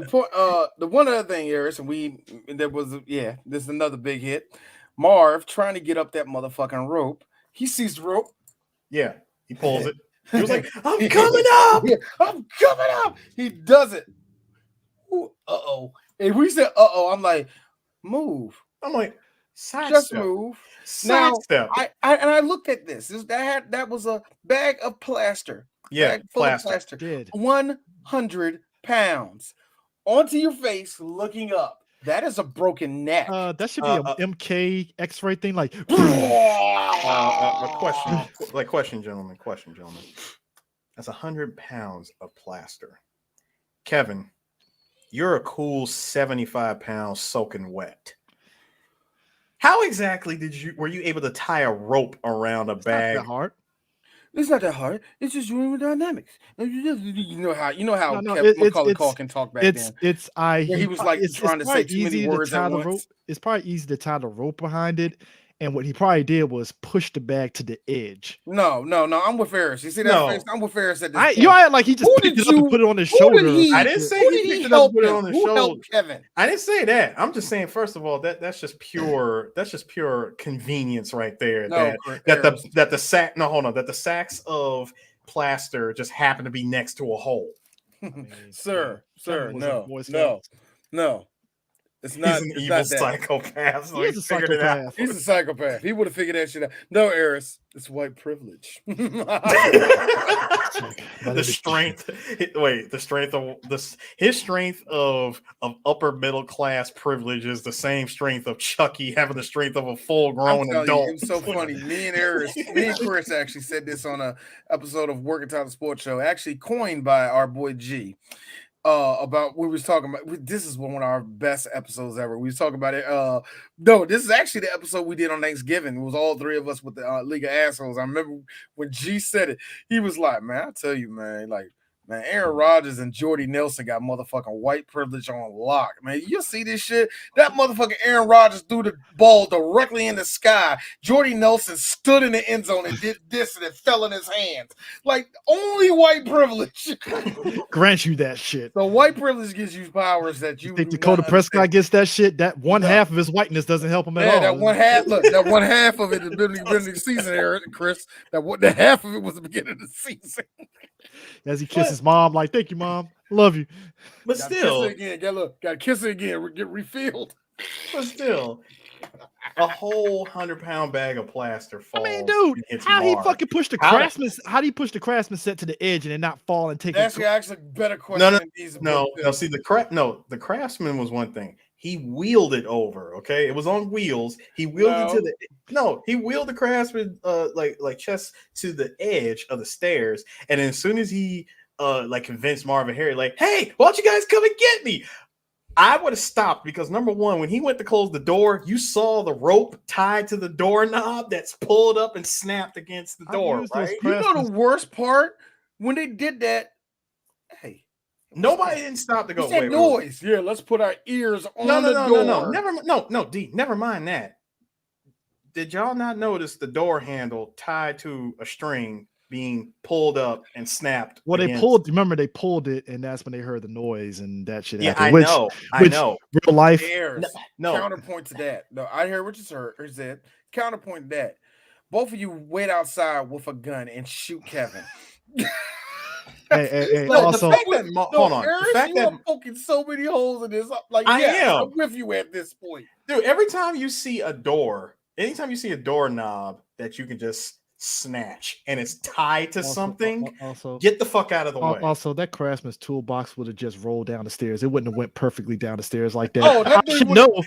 one other thing, Eris, this is another big hit. Marv trying to get up that motherfucking rope. He sees the rope. Yeah, he pulls it. He was like, I'm coming up. Yeah, I'm coming up. He does it. Uh-oh. And we said, uh-oh, I'm like, move. I'm like, just move. Side step. I looked at this. That was a bag of plaster. Yeah, bag full of plaster. 100 pounds. Onto your face, looking up. That is a broken neck. That should be an MK X-ray thing. Like, question, gentlemen. That's 100 pounds of plaster. Kevin, you're a cool 75 pounds soaking wet. How exactly were you able to tie a rope around a bag? Not that hard. It's not that hard. It's just hemodynamics. You know how Macaulay Culkin talked back then. He was like trying to say too many words at once. It's probably easy to tie the rope behind it. And what he probably did was push the bag to the edge. No. I'm with Ferris. You see that face? I'm with Ferris at this point. You act like he just picked it up and put it on his shoulder. I didn't say he picked it up and put it on his shoulder. Helped Kevin? I didn't say that. I'm just saying, first of all, that's just pure convenience right there. That the sacks of plaster just happen to be next to a hole. Sir, no. It's not. He's an evil psychopath. So he's a psychopath. He's a psychopath. He would have figured that shit out. No, Eris, it's white privilege. His strength of upper middle class privilege is the same strength of Chucky having the strength of a full grown adult. It's so funny. Me and Chris actually said this on a episode of Working Time the Sports Show, actually coined by our boy G. About we was talking about this is one of our best episodes ever. We was talking about it. No, this is actually the episode we did on Thanksgiving. It was all 3 of us with the League of Assholes. I remember when G said it, he was like, "Man, I tell you, man, Aaron Rodgers and Jordy Nelson got motherfucking white privilege on lock. Man, you see this shit? That motherfucking Aaron Rodgers threw the ball directly in the sky. Jordy Nelson stood in the end zone and did this and it fell in his hands. Like, only white privilege grants you that shit. So white privilege gives you powers that you think Dakota Prescott gets that shit. That one half of his whiteness doesn't help him at all. That one half of it is beginning of the season, Eric, Chris. The half of it was the beginning of the season. As he kisses mom, like, thank you, mom. Love you. But still, gotta kiss her again, get refilled. But still, a whole 100-pound bag of plaster falls. I mean, dude, how he fucking pushed the Craftsman? How do you push the Craftsman set to the edge and then not fall and take? That's actually a better question. No. See, the Craftsman was one thing. He wheeled it over. Okay, it was on wheels. He wheeled it to he wheeled the Craftsman like chest to the edge of the stairs, and then as soon as he convinced Marvin Harry, like, hey, why don't you guys come and get me? I would have stopped because number one, when he went to close the door, you saw the rope tied to the doorknob that's pulled up and snapped against the door. Right? You know the worst part when they did that. Hey, Nobody didn't stop to go. You said wait, noise. Yeah, let's put our ears on the door. Never mind that. Did y'all not notice the door handle tied to a string being pulled up and snapped? Well, remember they pulled it, and that's when they heard the noise and that shit Yeah, happened. I know. Real life. No. Counterpoint to that. No, I heard what you said. Counterpoint to that. Both of you wait outside with a gun and shoot Kevin. Hey, like, also, hold on. Harris, the fact you are poking so many holes in this. Like, I am. I'm with you at this point. Dude, every time you see a door, anytime you see a doorknob that you can just snatch and it's tied to something, get the fuck out of the way. Also, that Craftsman's toolbox would have just rolled down the stairs. It wouldn't have went perfectly down the stairs like that. Oh, I should know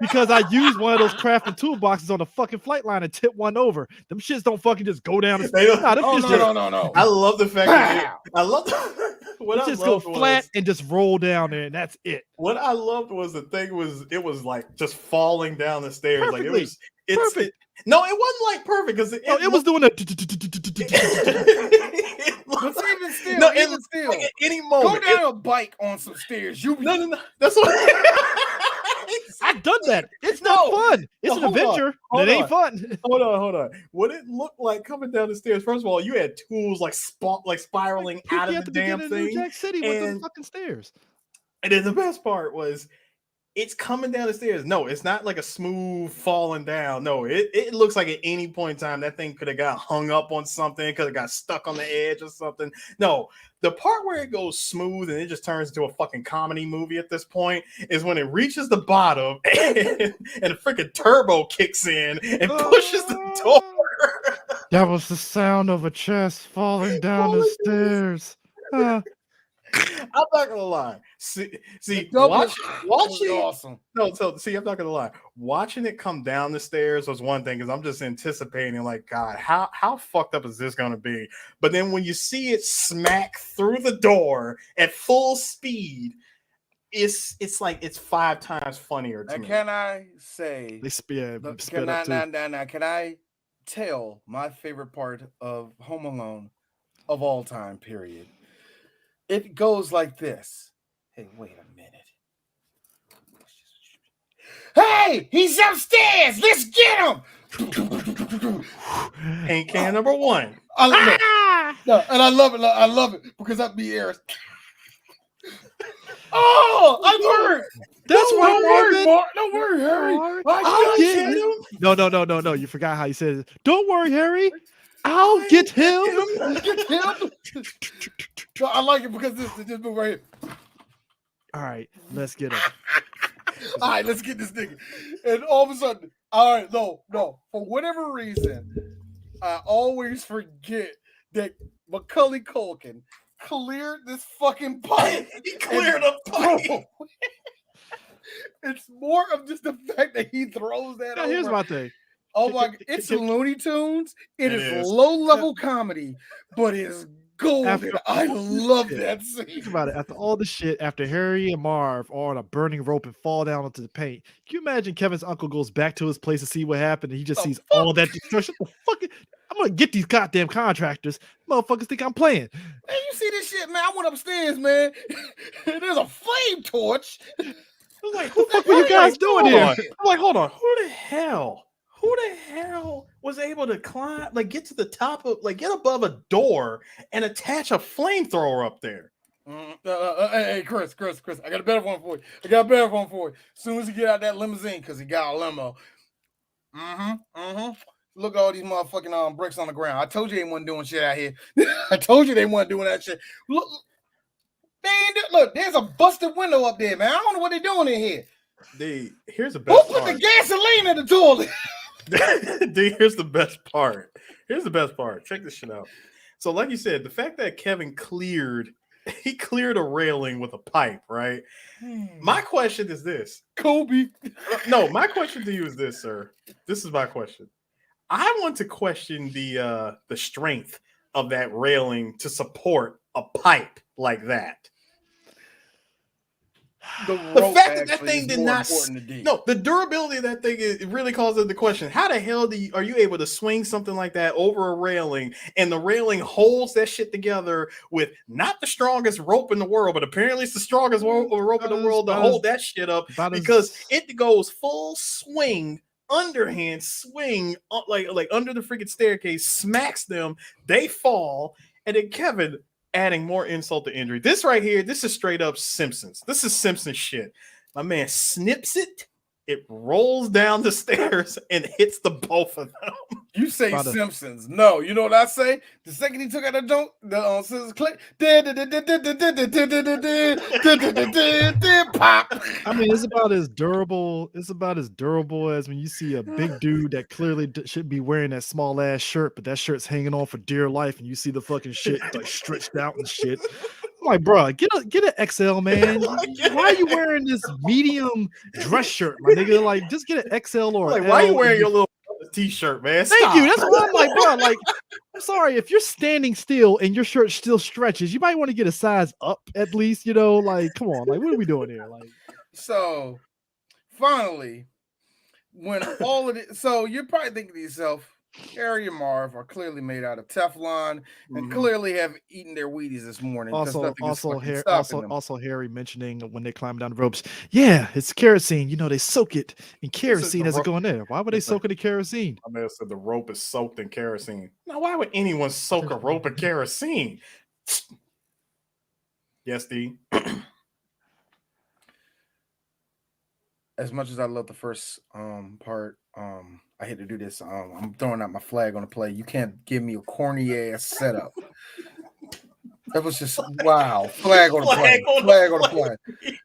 because I used one of those Craftsman toolboxes on the fucking flight line and tipped one over. Them shits don't fucking just go down the stairs. No. I love the fact that what just go flat and just roll down there, and that's it. What I loved was it was like just falling down the stairs. Perfectly. Like it's perfect. No, it wasn't like perfect because it was doing a. Even still, like at any moment, go down a bike on some stairs. No. That's what I've done that. It's not fun. It's an adventure. It ain't fun. Hold on. What it looked like coming down the stairs? First of all, you had tools like spiraling out of the damn thing. New Jack City with the fucking stairs. And then the best part was, it's coming down the stairs. No, it's not like a smooth falling down. No, it looks like at any point in time that thing could have got hung up on something, could have got stuck on the edge or something. No, the part where it goes smooth and it just turns into a fucking comedy movie at this point is when it reaches the bottom and the freaking turbo kicks in and pushes the door. That was the sound of a chest falling down the stairs. I'm not gonna lie. See, watching awesome. See, I'm not gonna lie. Watching it come down the stairs was one thing because I'm just anticipating, like, God, how fucked up is this gonna be? But then when you see it smack through the door at full speed, it's like it's 5 times funnier to me. Can I say? Can I tell my favorite part of Home Alone of all time? Period. It goes like this. Hey, wait a minute. Hey, he's upstairs. Let's get him. Paint can number 1. I love it. I love it because that be Harris. Oh, I'm hurt. That's why. Don't worry, Harry. I'll get him. No. You forgot how you said it. Don't worry, Harry. I'll get him. Get him. So I like it because this move right here. All right, let's get him. All right, let's get this nigga. And all of a sudden, all right, no. For whatever reason, I always forget that Macaulay Culkin cleared this fucking pipe. He cleared a pipe. It's more of just the fact that he throws that over. Here's my thing. Oh my God, it's Looney Tunes. It is low-level comedy, but it's golden. I love that scene. Think about it. After all the shit, after Harry and Marv are on a burning rope and fall down into the paint, can you imagine Kevin's uncle goes back to his place to see what happened and he just sees all that destruction? I'm gonna get these goddamn contractors. Motherfuckers think I'm playing. Man, you see this shit, man? I went upstairs, man. There's a flame torch. I was like, what the fuck were you guys doing here? I'm like, hold on. Who the hell was able to climb, like get to the top of, like get above a door and attach a flamethrower up there? Hey, Chris, I got a better one for you. As soon as you get out that limousine, because he got a limo. Look at all these motherfucking bricks on the ground. I told you they wasn't doing shit out here. I told you they wasn't doing that shit. Look, there's a busted window up there, man. I don't know what they're doing in here. Here's the best part. Who put the gasoline in the toilet? Here's the best part. Check this shit out. So, like you said, the fact that Kevin cleared a railing with a pipe, right? My question is this. Kobe. No, my question to you is this, sir. This is my question. I want to question the strength of that railing to support a pipe like that. The fact that thing did not. No, the durability of that thing, it really calls into question. How the hell are you able to swing something like that over a railing, and the railing holds that shit together with not the strongest rope in the world, but apparently it's the strongest rope in the world to hold that shit up, because it goes full swing, underhand swing, like under the freaking staircase, smacks them, they fall, and then Kevin, adding more insult to injury. This right here, this is straight up Simpsons. This is Simpsons shit. My man snips it, it rolls down the stairs and hits the both of them. You say Simpsons. No, you know what I say? The second he took out the scissors click, pop. I mean, it's about as durable. It's about as durable as when you see a big dude that clearly should be wearing that small ass shirt, but that shirt's hanging on for dear life, and you see the fucking shit like stretched out and shit. I'm like, bro, get an XL, man. Why are you wearing this medium dress shirt, my nigga? Like, just get an XL or like, why are you wearing your little t-shirt, man? Stop. Thank you. That's why I'm like, bro, like, I'm sorry, if you're standing still and your shirt still stretches, you might want to get a size up at least, you know, like, come on, like, what are we doing here? Like, so finally, when all of it, so you're probably thinking to yourself, Harry and Marv are clearly made out of Teflon and clearly have eaten their Wheaties this morning. Also, Harry mentioning when they climb down the ropes, yeah, it's kerosene. You know, they soak it in kerosene as it go in there. Why would they soak it in kerosene? I mean, I said the rope is soaked in kerosene. Now, why would anyone soak a rope in kerosene? Yes, D. As much as I love the first part, I hate to do this. I'm throwing out my flag on the play. You can't give me a corny ass setup. That was just wow. Flag on the play. Flag on the play.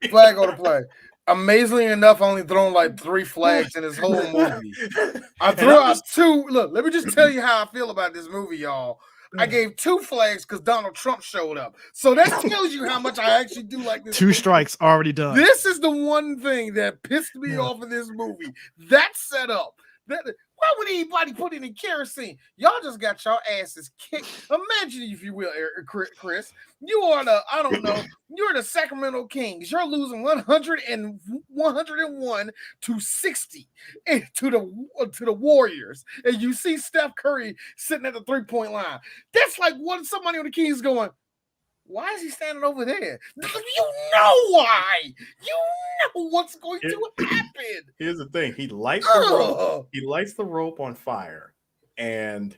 Flag on the play. Amazingly enough, I only thrown like 3 flags in this whole movie. I threw out 2. Look, let me just tell you how I feel about this movie, y'all. I gave 2 flags because Donald Trump showed up. So that tells you how much I actually do like this 2 movie. Strikes already done. This is the one thing that pissed me off of this movie. That setup. Why would anybody put it in kerosene? Y'all just got your asses kicked. Imagine, if you will, Chris. You are you're the Sacramento Kings. You're losing 101 to 60 to the Warriors. And you see Steph Curry sitting at the 3-point line. That's like somebody on the Kings going, why is he standing over there? You know why. You know what's going to happen. Here's the thing. He lights the rope. He lights the rope on fire. And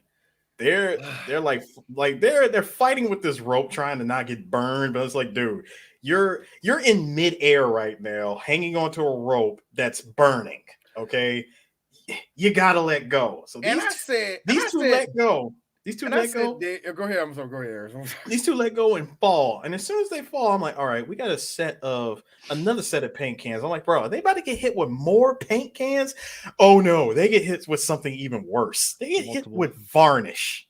they're they're fighting with this rope, trying to not get burned. But it's like, dude, you're in midair right now, hanging onto a rope that's burning. Okay. You gotta let go. So these two let go. These two let go. Go ahead. I'm sorry. Go ahead. These two let go and fall. And as soon as they fall, I'm like, all right, we got another set of paint cans. I'm like, bro, are they about to get hit with more paint cans? Oh no, they get hit with something even worse. They get hit with varnish.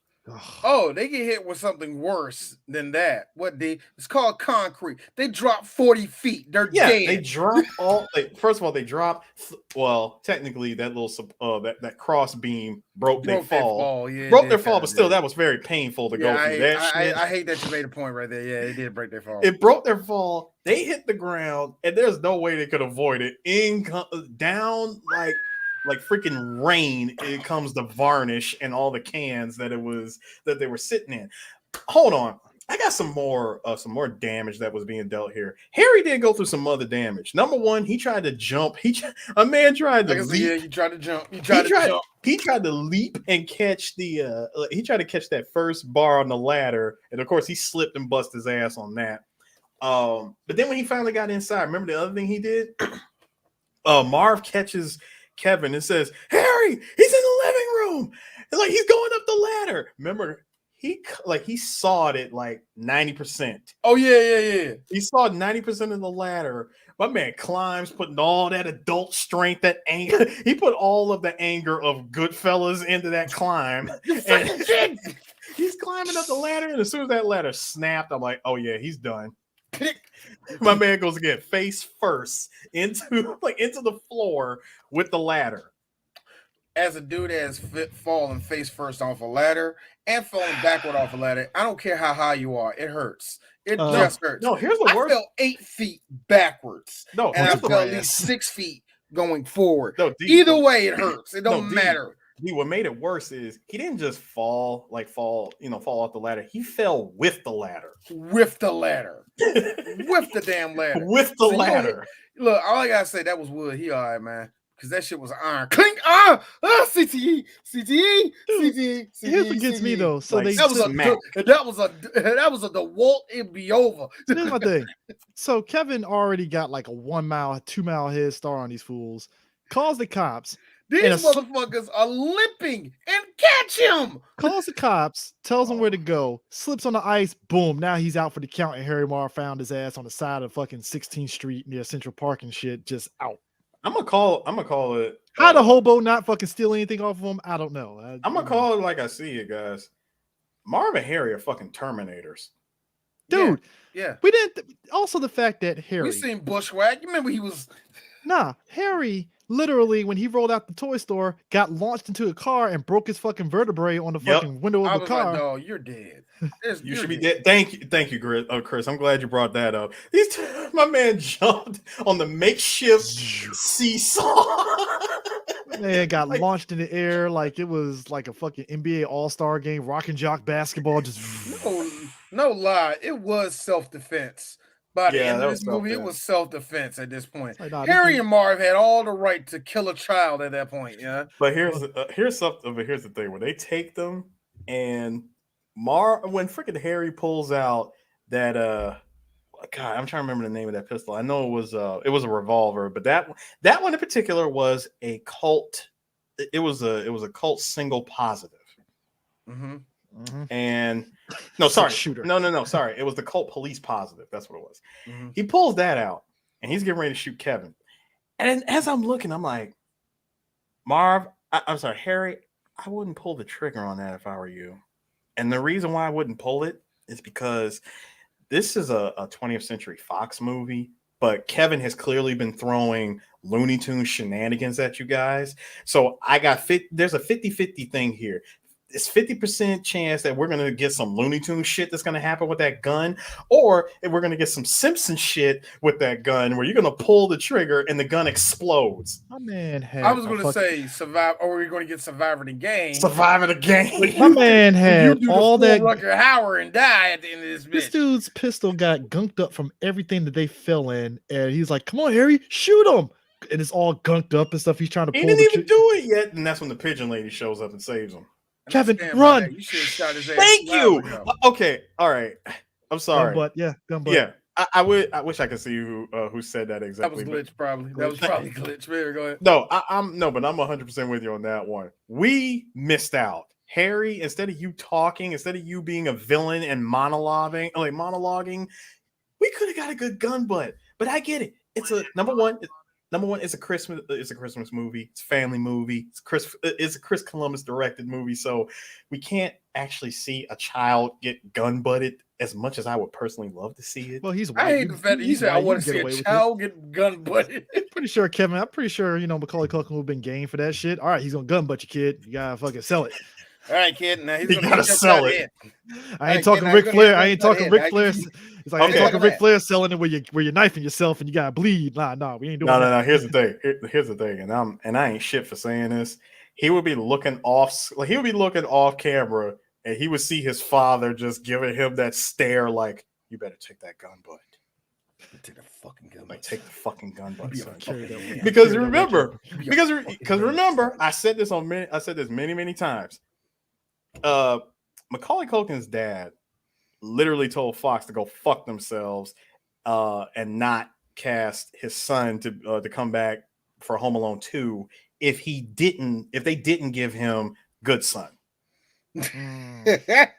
Oh, they get hit with something worse than that. It's called concrete. They drop 40 feet. They're dead. They drop first of all, they drop. Well, technically, that little that cross beam broke their fall. But still, that was very painful to go through that shit. I hate that you made a point right there. Yeah, it did break their fall. It broke their fall. They hit the ground, and there's no way they could avoid it. Down like freaking rain, it comes the varnish and all the cans that they were sitting in. Hold on, I got some more damage that was being dealt here. Harry did go through some other damage. Number one, he tried to jump. A man tried to leap. Yeah, he tried to jump. He tried to leap and catch he tried to catch that first bar on the ladder, and of course he slipped and busted his ass on that. But then when he finally got inside, remember the other thing he did? Marv catches Kevin and says, Harry, he's in the living room. It's like he's going up the ladder. Remember, he sawed it like 90%. Oh, yeah. He sawed 90% of the ladder. My man climbs, putting all that adult strength, that anger. He put all of the anger of Goodfellas into that climb. And he's climbing up the ladder, and as soon as that ladder snapped, I'm like, oh yeah, he's done. My man goes again, face first into the floor with the ladder. As a dude that has fallen face first off a ladder and falling backward off a ladder. I don't care how high you are, it hurts. It just hurts. No, here's the worst. I fell 8 feet backwards. No, and I fell at least 6 feet going forward. No, either way, it hurts. It don't matter. What made it worse is he didn't just fall off the ladder. He fell with the ladder. With the ladder. With the damn ladder. With the ladder. Look, all I gotta say, that was wood. He all right, man. Because that shit was iron. Clink! CTE. Here's what gets me though. So like, that was a DeWalt. It'd be over. Here's my thing. So Kevin already got like a 1 mile, 2 mile head start on these fools. Calls the cops. These motherfuckers are limping and catch him. Calls the cops, tells them where to go, slips on the ice, boom. Now he's out for the count, and Harry Marr found his ass on the side of fucking 16th Street near Central Park and shit, just out. I'm gonna call it. How the hobo not fucking steal anything off of him? I don't know. I'm gonna call it like I see it, guys. Marv and Harry are fucking Terminators. Dude. Yeah. We didn't. Also, the fact that Harry. We seen Bushwhack. You remember he was. Nah, Harry. Literally, when he rolled out the toy store, got launched into a car and broke his fucking vertebrae on the fucking window of the car. Like, no, you're dead. You should be dead. Thank you, Chris. I'm glad you brought that up. My man jumped on the makeshift seesaw. Man got launched in the air like it was like a fucking NBA All-Star game, rock and jock basketball. Just no lie, it was self-defense. By the end of this movie, it was self-defense at this point. Like, Harry and Marv had all the right to kill a child at that point, yeah. But here's the thing: when they take them and when freaking Harry pulls out that God, I'm trying to remember the name of that pistol. I know it was a revolver, but that one in particular was a cult. It was a cult single positive. Mm-hmm. And no, sorry, shooter. No, sorry. It was the cult police positive. That's what it was. Mm-hmm. He pulls that out and he's getting ready to shoot Kevin. And as I'm looking, I'm like, I'm sorry, Harry, I wouldn't pull the trigger on that if I were you. And the reason why I wouldn't pull it is because this is a 20th Century Fox movie, but Kevin has clearly been throwing Looney Tunes shenanigans at you guys. So there's a 50-50 thing here. It's 50% chance that we're going to get some Looney Tunes shit that's going to happen with that gun, or if we're going to get some Simpson shit with that gun where you're going to pull the trigger and the gun explodes. My man had I was going to say survive, or we're going to get Survivor the Game. Survivor the Game. My man had all that. Rucker Howard and die at the end of this bitch. This dude's pistol got gunked up from everything that they fell in, and he's like, "Come on, Harry, shoot him!" And it's all gunked up and stuff. He's trying to pull. He didn't even do it yet, and that's when the pigeon lady shows up and saves him. Kevin, run! You should have shot his ass. Thank you. Okay, all right. I'm sorry. Gun butt. Yeah, I wish I could see who said that exactly. That was glitch, probably. That was probably glitch. Maybe, go ahead. No, but I'm 100% with you on that one. We missed out. Harry, instead of you talking, instead of you being a villain and monologuing, we could have got a good gun butt. But I get it. It's a number one. It's a Christmas movie. It's a family movie. It's a Chris Columbus directed movie. So we can't actually see a child get gun butted as much as I would personally love to see it. Well, he's white. I hate the fact that you said I want to see a child get gun butted. I'm pretty sure Macaulay Culkin would have been game for that shit. All right, he's gonna gun butt you, kid. You gotta fucking sell it. All right, kid. Now he's gonna sell it. I ain't talking Ric Flair. I ain't talking Ric Flair. It's like I ain't talking Ric Flair selling it where you're knifing yourself and you gotta bleed. Nah, we ain't doing that. No. Here's the thing, and I ain't shit for saying this. He would be looking off camera, and he would see his father just giving him that stare, like, "You better take that gun butt. Take the fucking gun. Like, take the fucking gun butt." Because remember, I said this many times. Macaulay Culkin's dad literally told Fox to go fuck themselves and not cast his son to come back for Home Alone 2 if they didn't give him Good Son. They're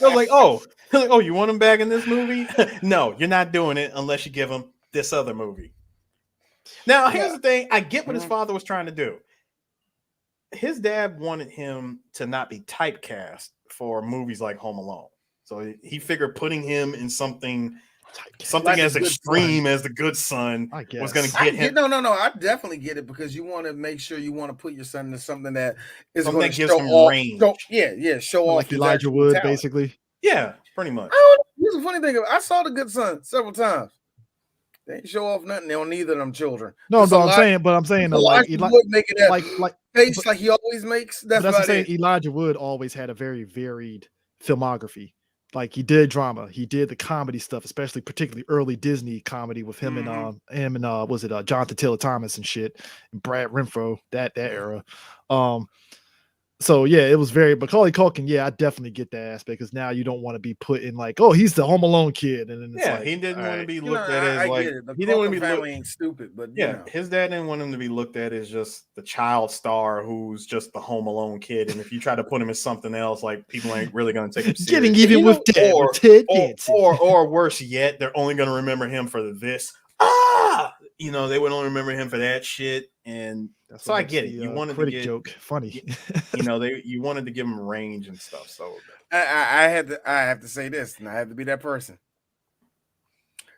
like, oh, you want him back in this movie? No, you're not doing it unless you give him this other movie. Now, here's the thing. I get what his father was trying to do. His dad wanted him to not be typecast for movies like Home Alone. So he figured putting him in something something like as extreme as the good son was going to get him. No. I definitely get it because you want to make sure you want to put your son into something that is going to show off. Show off like Elijah Wood, talent. Basically. Yeah, pretty much. Here's the funny thing: I saw the good son several times. They ain't show off nothing on neither of them children. No, I'm saying like making that face like he always makes. That's what I'm saying. Elijah Wood always had a very varied filmography. Like he did drama, he did the comedy stuff, especially particularly early Disney comedy with him and was it Jonathan Taylor Thomas and shit, and Brad Renfro, that era. So yeah, it was very Macaulay Culkin. Yeah, I definitely get that aspect because now you don't want to be put in like, oh, he's the Home Alone kid, and then it's like, he didn't want to be looked at as like he didn't want to be family ain't stupid, but his dad didn't want him to be looked at as just the child star who's just the Home Alone kid, and if you try to put him as something else, like people ain't really going to take him seriously. Getting even with Ted, or worse yet, they're only going to remember him for this. They would only remember him for that shit, and so I get it. You wanted to get joke funny, you wanted to give him range and stuff. So I have to say this, and I have to be that person.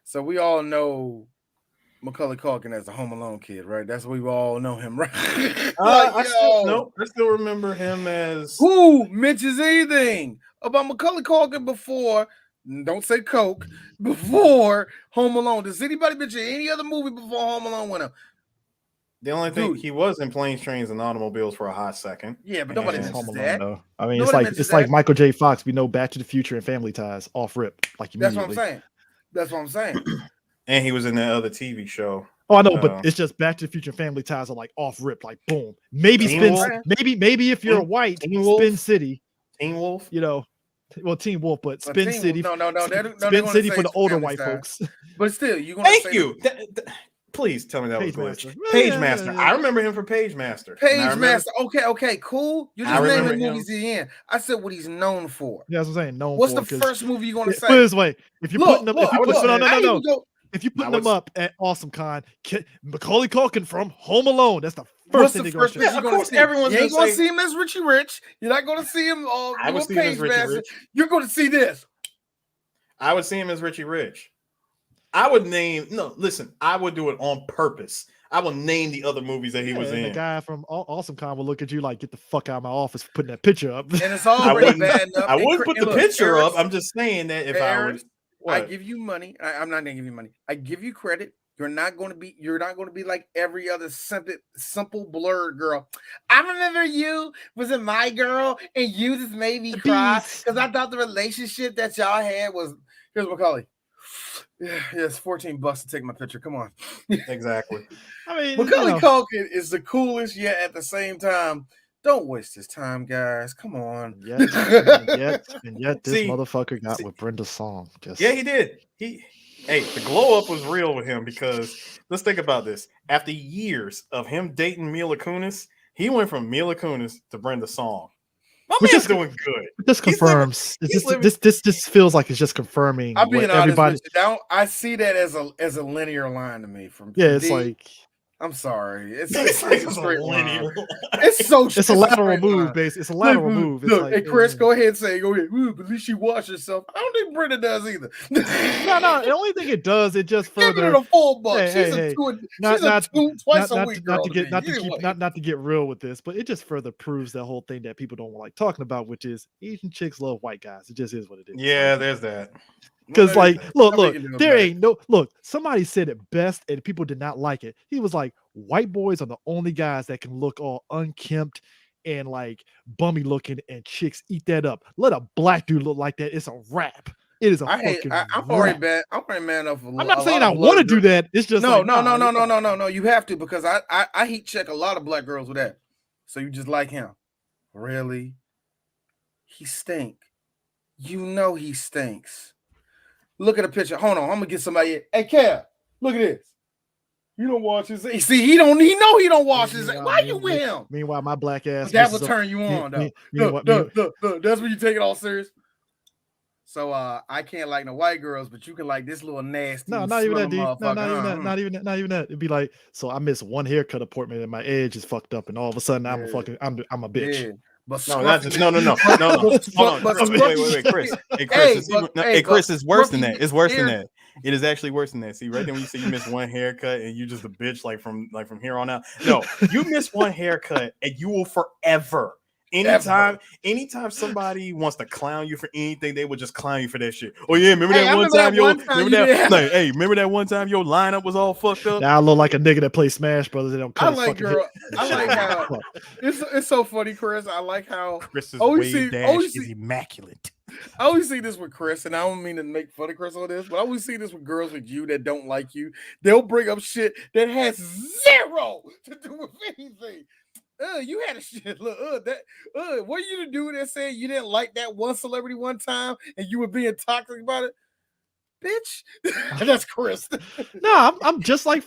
So we all know Macaulay Culkin as the Home Alone kid, right? That's what we all know him, right? I still remember him as who mentions anything about Macaulay Culkin before. Don't say Coke before Home Alone. Does anybody mention any other movie before Home Alone went up? The only thing he was in Planes, Trains, and Automobiles for a hot second. Yeah, but nobody mentions Home Alone, that. Though. I mean, it's like Michael J. Fox. We know Back to the Future and Family Ties off rip. Like immediately. That's what I'm saying. And he was in that other TV show. Oh, I know, but it's just Back to the Future and Family Ties are like off rip, like boom. Maybe maybe if you're a white, Spin City. Teen Wolf, Well, Teen Wolf, but Spin City. No. Spin City for the older white folks. But still, you're going to Thank you. Please tell me that was glitch. Page Master. I remember him for Page Master. Master. Okay, cool. You're just naming movies he's in. I said what he's known for. Yeah, that's what I'm saying. What's the first movie you're going to say? Put it this way. If you're putting them, if you put them up at Awesome Con, Macaulay Culkin from Home Alone. That's the first thing they're going to say. Yeah, of course, everyone's going to see him as Richie Rich. You're not going to see him as Page Master. You're going to see this. I would see him as Richie Rich. I would I would do it on purpose. I will name the other movies that he was in. The guy from Awesome Con will look at you like, get the fuck out of my office for putting that picture up. And it's already bad enough. I wouldn't put the picture up. I'm just saying that if I would. I give you money. I'm not gonna give you money. I give you credit. You're not going to be like every other simple blurred girl. I remember you was in My Girl, and you just made me cry because I thought the relationship that y'all had was. Here's Macaulay. Yeah, it's $14 to take my picture. Come on. Exactly. I mean, Macaulay Culkin is the coolest, yet at the same time, don't waste his time, guys. Come on. And yet this motherfucker got with Brenda's song. Yeah, he did. The glow up was real with him because let's think about this. After years of him dating Mila Kunis, he went from Mila Kunis to Brenda's song. My man's doing good. This confirms. This feels like it's just confirming. I'm being honest with you. I see that as a linear line to me. It's like. I'm sorry. It's a straight linear. It's a lateral move, basically. It's a lateral move. Look, hey, Chris, go ahead and say, go ahead. But at least she washed herself. I don't think Brenda does either. No. The only thing it does, it just further. Give her a full buck. She's a two twice a week. Not to get real with this, but it just further proves that whole thing that people don't like talking about, which is Asian chicks love white guys. It just is what it is. Yeah, there's that. Because look, somebody said it best and people did not like it. He was like, white boys are the only guys that can look all unkempt and like bummy looking, and chicks eat that up. Let a black dude look like that. It's a wrap. It is a fucking I'm already man enough. I'm not saying I want to do that. It's just no. You have to, because I heat check a lot of black girls with that. So you just like him. Really? He stink. You know he stinks. Look at the picture. Hold on, I'm gonna get somebody. Hey, Kev, look at this. You don't wash his. See, he know he don't wash his. Why you with him? Meanwhile, my black ass. That will turn you on, though. Look. That's when you take it all serious. So I can't like no white girls, but you can like this little nasty. No, not even that, dude. No, not even that. It'd be like, so I missed one haircut appointment and my edge is fucked up, and all of a sudden I'm a bitch. Yeah. But no. Hold on. Wait, Chris. Hey, Chris, it's worse than that. It's worse than that. It is actually worse than that. See, right then when you say you miss one haircut and you just a bitch like from here on out. No, you miss one haircut and you will forever. Anytime somebody wants to clown you for anything, they will just clown you for that shit. Oh yeah, remember that one time remember that one time your lineup was all fucked up? Now I look like a nigga that plays Smash Brothers. They don't cut I like how it's so funny, Chris. I like how Chris's wave dash is immaculate. I always see this with Chris, and I don't mean to make fun of Chris on this, but I always see this with girls with you that don't like you. They'll bring up shit that has zero to do with anything. You had a shit. Look, what you to do that saying you didn't like that one celebrity one time and you were being toxic about it? Bitch, that's Chris. No, I'm just like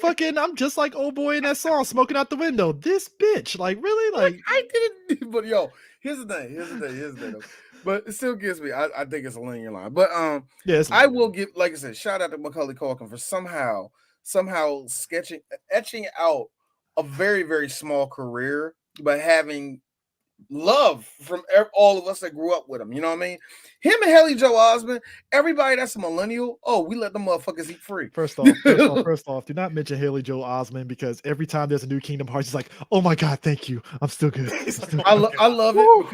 old boy in that song, smoking out the window. This bitch, like really, like I didn't. But yo, here's the thing. But it still gets me. I think it's a linear line. But yes, I will give, like I said, shout out to Macaulay Culkin for somehow etching out a very, very small career, but having love from all of us that grew up with him. You know what I mean? Him and Haley Joel Osment, everybody that's a millennial, we let them motherfuckers eat free. First off, do not mention Haley Joel Osment because every time there's a new Kingdom Hearts, he's like, oh my God, thank you. I'm still good. I love it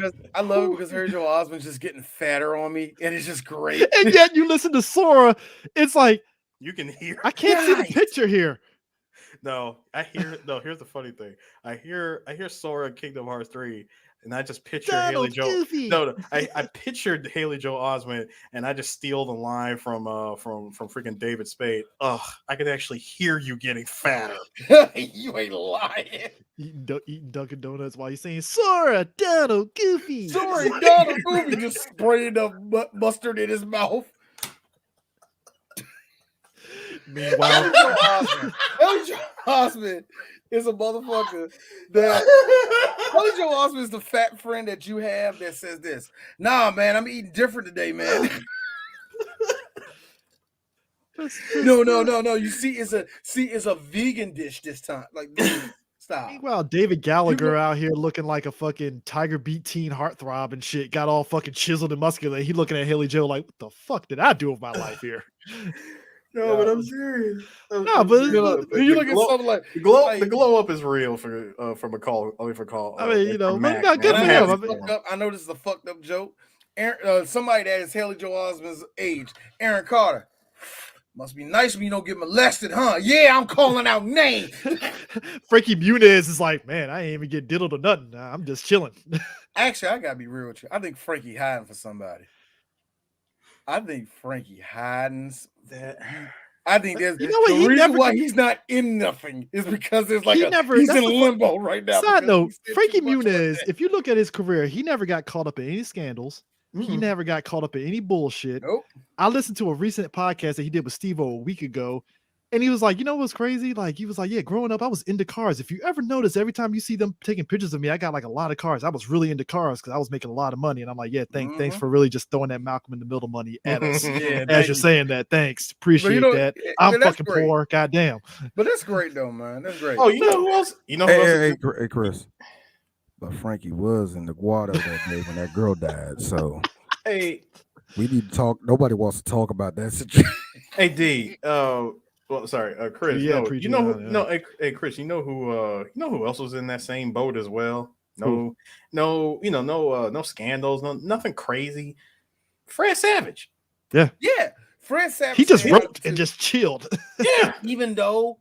because Haley Joel Osment's just getting fatter on me, and it's just great. And yet you listen to Sora, it's like you can hear. I can't see the picture here. No, here's the funny thing. I hear Sora Kingdom Hearts 3, and I just picture Haley Joel. No, I pictured Haley Joel Osment, and I just steal the line from freaking David Spade. Ugh, I could actually hear you getting fatter. You ain't lying. Eating Dunkin' Donuts while you're saying Sora, Donald, Goofy. Sora, Donald, Goofy, just spraying the mustard in his mouth. Meanwhile, Haley Joel Osment is a motherfucker that Haley Joel Osment is the fat friend that you have that says this. Nah, man, I'm eating different today, man. No. You see, it's a vegan dish this time. Like, stop. Meanwhile, David Gallagher out here looking like a fucking Tiger Beat teen heartthrob and shit, got all fucking chiseled and muscular. He looking at Haley Joel like, what the fuck did I do with my life here? No, but I'm serious. No, but you look at something like the glow up is real for McCall. For Call. I mean, Mac, not good for him. I know this is a fucked up joke. Somebody that is Haley Joel Osment's age, Aaron Carter. Must be nice when you don't get molested, huh? Yeah, I'm calling out names. Frankie Muniz is like, man, I ain't even get diddled or nothing. Nah, I'm just chilling. Actually, I gotta be real with you. I think Frankie hiding for somebody. I think Frankie hiding's that. I think there's the reason why he's not in nothing is because there's like he's in limbo right now. Side note, Frankie Muniz, if you look at his career, he never got caught up in any scandals. Mm-hmm. He never got caught up in any bullshit. Nope. I listened to a recent podcast that he did with Steve-O a week ago, and he was like, you know what's crazy? Like, he was like, yeah, growing up, I was into cars. If you ever notice, every time you see them taking pictures of me, I got like a lot of cars. I was really into cars because I was making a lot of money. And I'm like, yeah, thanks for really just throwing that Malcolm in the Middle money at us. As you're saying that, thanks. Appreciate that. I'm fucking poor. Goddamn. But that's great though, man. That's great. Oh, you know who else? Hey, Chris. But Frankie was in the water that day when that girl died. So hey, we need to talk. Nobody wants to talk about that situation. Hey D. Well, sorry, Chris. Yeah, hey, Chris. You know who else was in that same boat as well? No scandals, nothing crazy. Fred Savage. Yeah. Fred Savage. He just wrote and just chilled. Yeah. Even though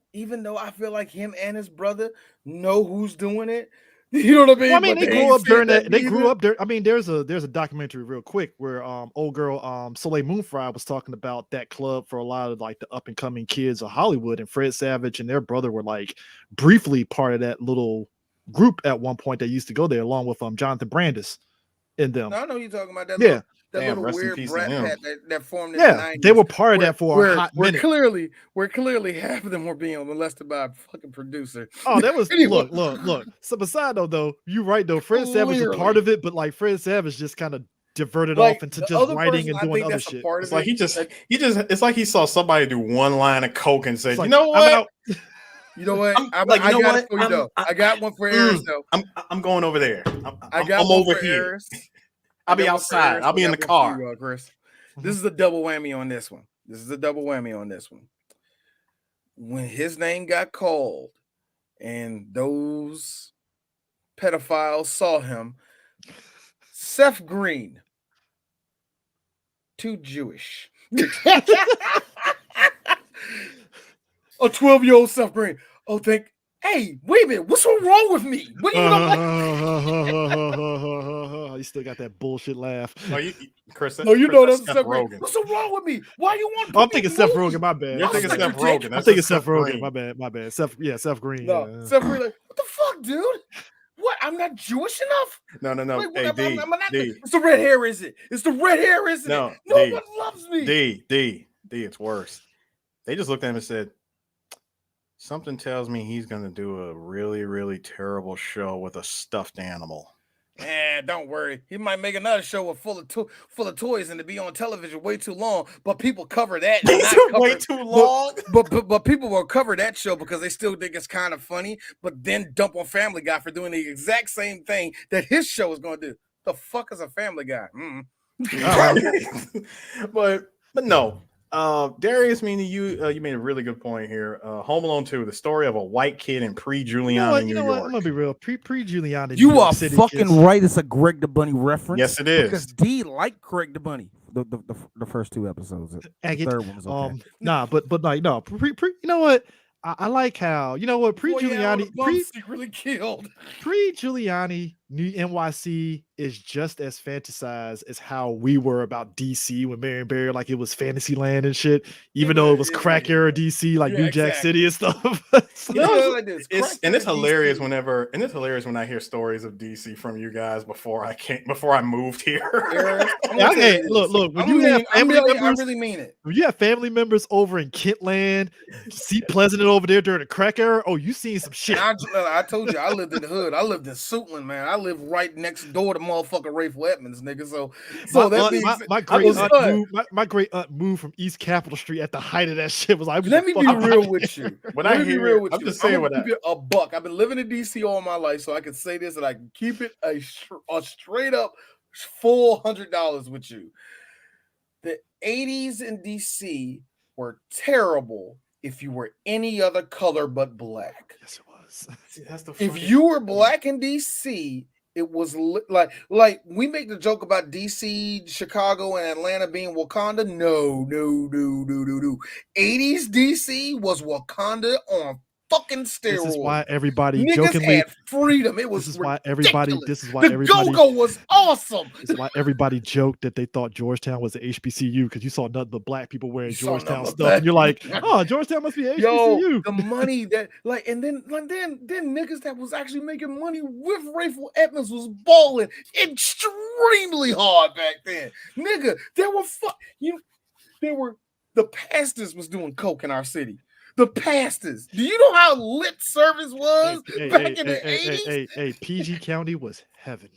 I feel like him and his brother know who's doing it. You know what I mean? Well, I mean, they grew up during that. They grew up there. I mean, there's a documentary real quick where old girl Soleil Moonfry was talking about that club for a lot of like the up and coming kids of Hollywood, and Fred Savage and their brother were like briefly part of that little group at one point that used to go there along with Jonathan Brandis in them. I know you're talking about that. Yeah. That little weird brat pack that formed in the 90s. They were part of that for a hot minute. Clearly half of them were being molested by a fucking producer. Oh, that was look. So beside though, you're right though. Fred Savage was part of it, but like Fred Savage just kind of diverted off into just writing and doing other shit. It's like he just it's like he saw somebody do one line of coke and said, like, you know what? You know what? I got one for Eris though. I'm going over there. I'm over here. I'll be outside. I'll be in the car. Chris. This is a double whammy on this one. This is a double whammy on this one. When his name got called and those pedophiles saw him, Seth Green, too Jewish. A 12-year-old Seth Green. Oh, hey, wait a minute. What's wrong with me? What do you like? You still got that bullshit laugh. Oh, Chris. No, you know that's Seth Seth Rogen. What's wrong with me? Why you want? I'm thinking Seth Rogen. My bad. You're thinking Seth Rogen. I'm thinking Seth Rogen. My bad. Seth Green. No, yeah. Seth Green. Like, what the fuck, dude? What? I'm not Jewish enough? No. Wait, Hey, D. It's the red hair, is it? It's the red hair, isn't it? No one loves me. D. It's worse. They just looked at him and said, something tells me he's going to do a really, really terrible show with a stuffed animal. Don't worry. He might make another show with full of toys and to be on television way too long. But people cover that. Way too long. But people will cover that show because they still think it's kind of funny. But then dump on Family Guy for doing the exact same thing that his show is going to do. The fuck is a Family Guy? But no. Darius, meaning you made a really good point here. Home Alone 2, the story of a white kid in pre-Giuliani New York. I'm gonna be real. Pre-Giuliani. You are fucking right. It's a Greg the Bunny reference. Yes, it is. Because D liked Greg the Bunny. The first two episodes. The third one was okay. No. You know what? I like how pre-Giuliani secretly killed. Pre-Giuliani, New NYC is just as fantasized as how we were about DC when Marion Barry, like it was Fantasyland and shit, even though it was crack era DC, like New Jack City and stuff. It's hilarious when I hear stories of DC from you guys before I moved here. Okay, look, when you have family members, I really mean it. When you have family members over in Kentland, Seat Pleasant over there during the crack era, oh, you seen some shit. I told you, I lived in the hood. I lived in Suitland, man. I lived right next door to motherfucking Rayful Edmonds, nigga. So my great aunt moved from East Capitol Street at the height of that shit. Let me be real with you. I'm just saying what keep it a buck. I've been living in DC all my life, so I can say this and I can keep it a straight up full $100 with you. The 80s in DC were terrible if you were any other color but black. Yes, it was. See, that's the if you were black in DC, it was like we make the joke about DC, Chicago, and Atlanta being Wakanda. No. 80s DC was Wakanda on fucking steroids. This is why everybody niggas jokingly had freedom. It was This is why everybody. the Go-Go was awesome. This is why everybody joked that they thought Georgetown was the HBCU because you saw nothing but black people wearing Georgetown stuff, and you're like, oh, Georgetown must be HBCU. Yo, the money that and then niggas that was actually making money with Rayful Edmonds was balling extremely hard back then, nigga. The pastors was doing coke in our city. The pastors. Do you know how lit service was back in the 80s? Hey, PG County was heaven.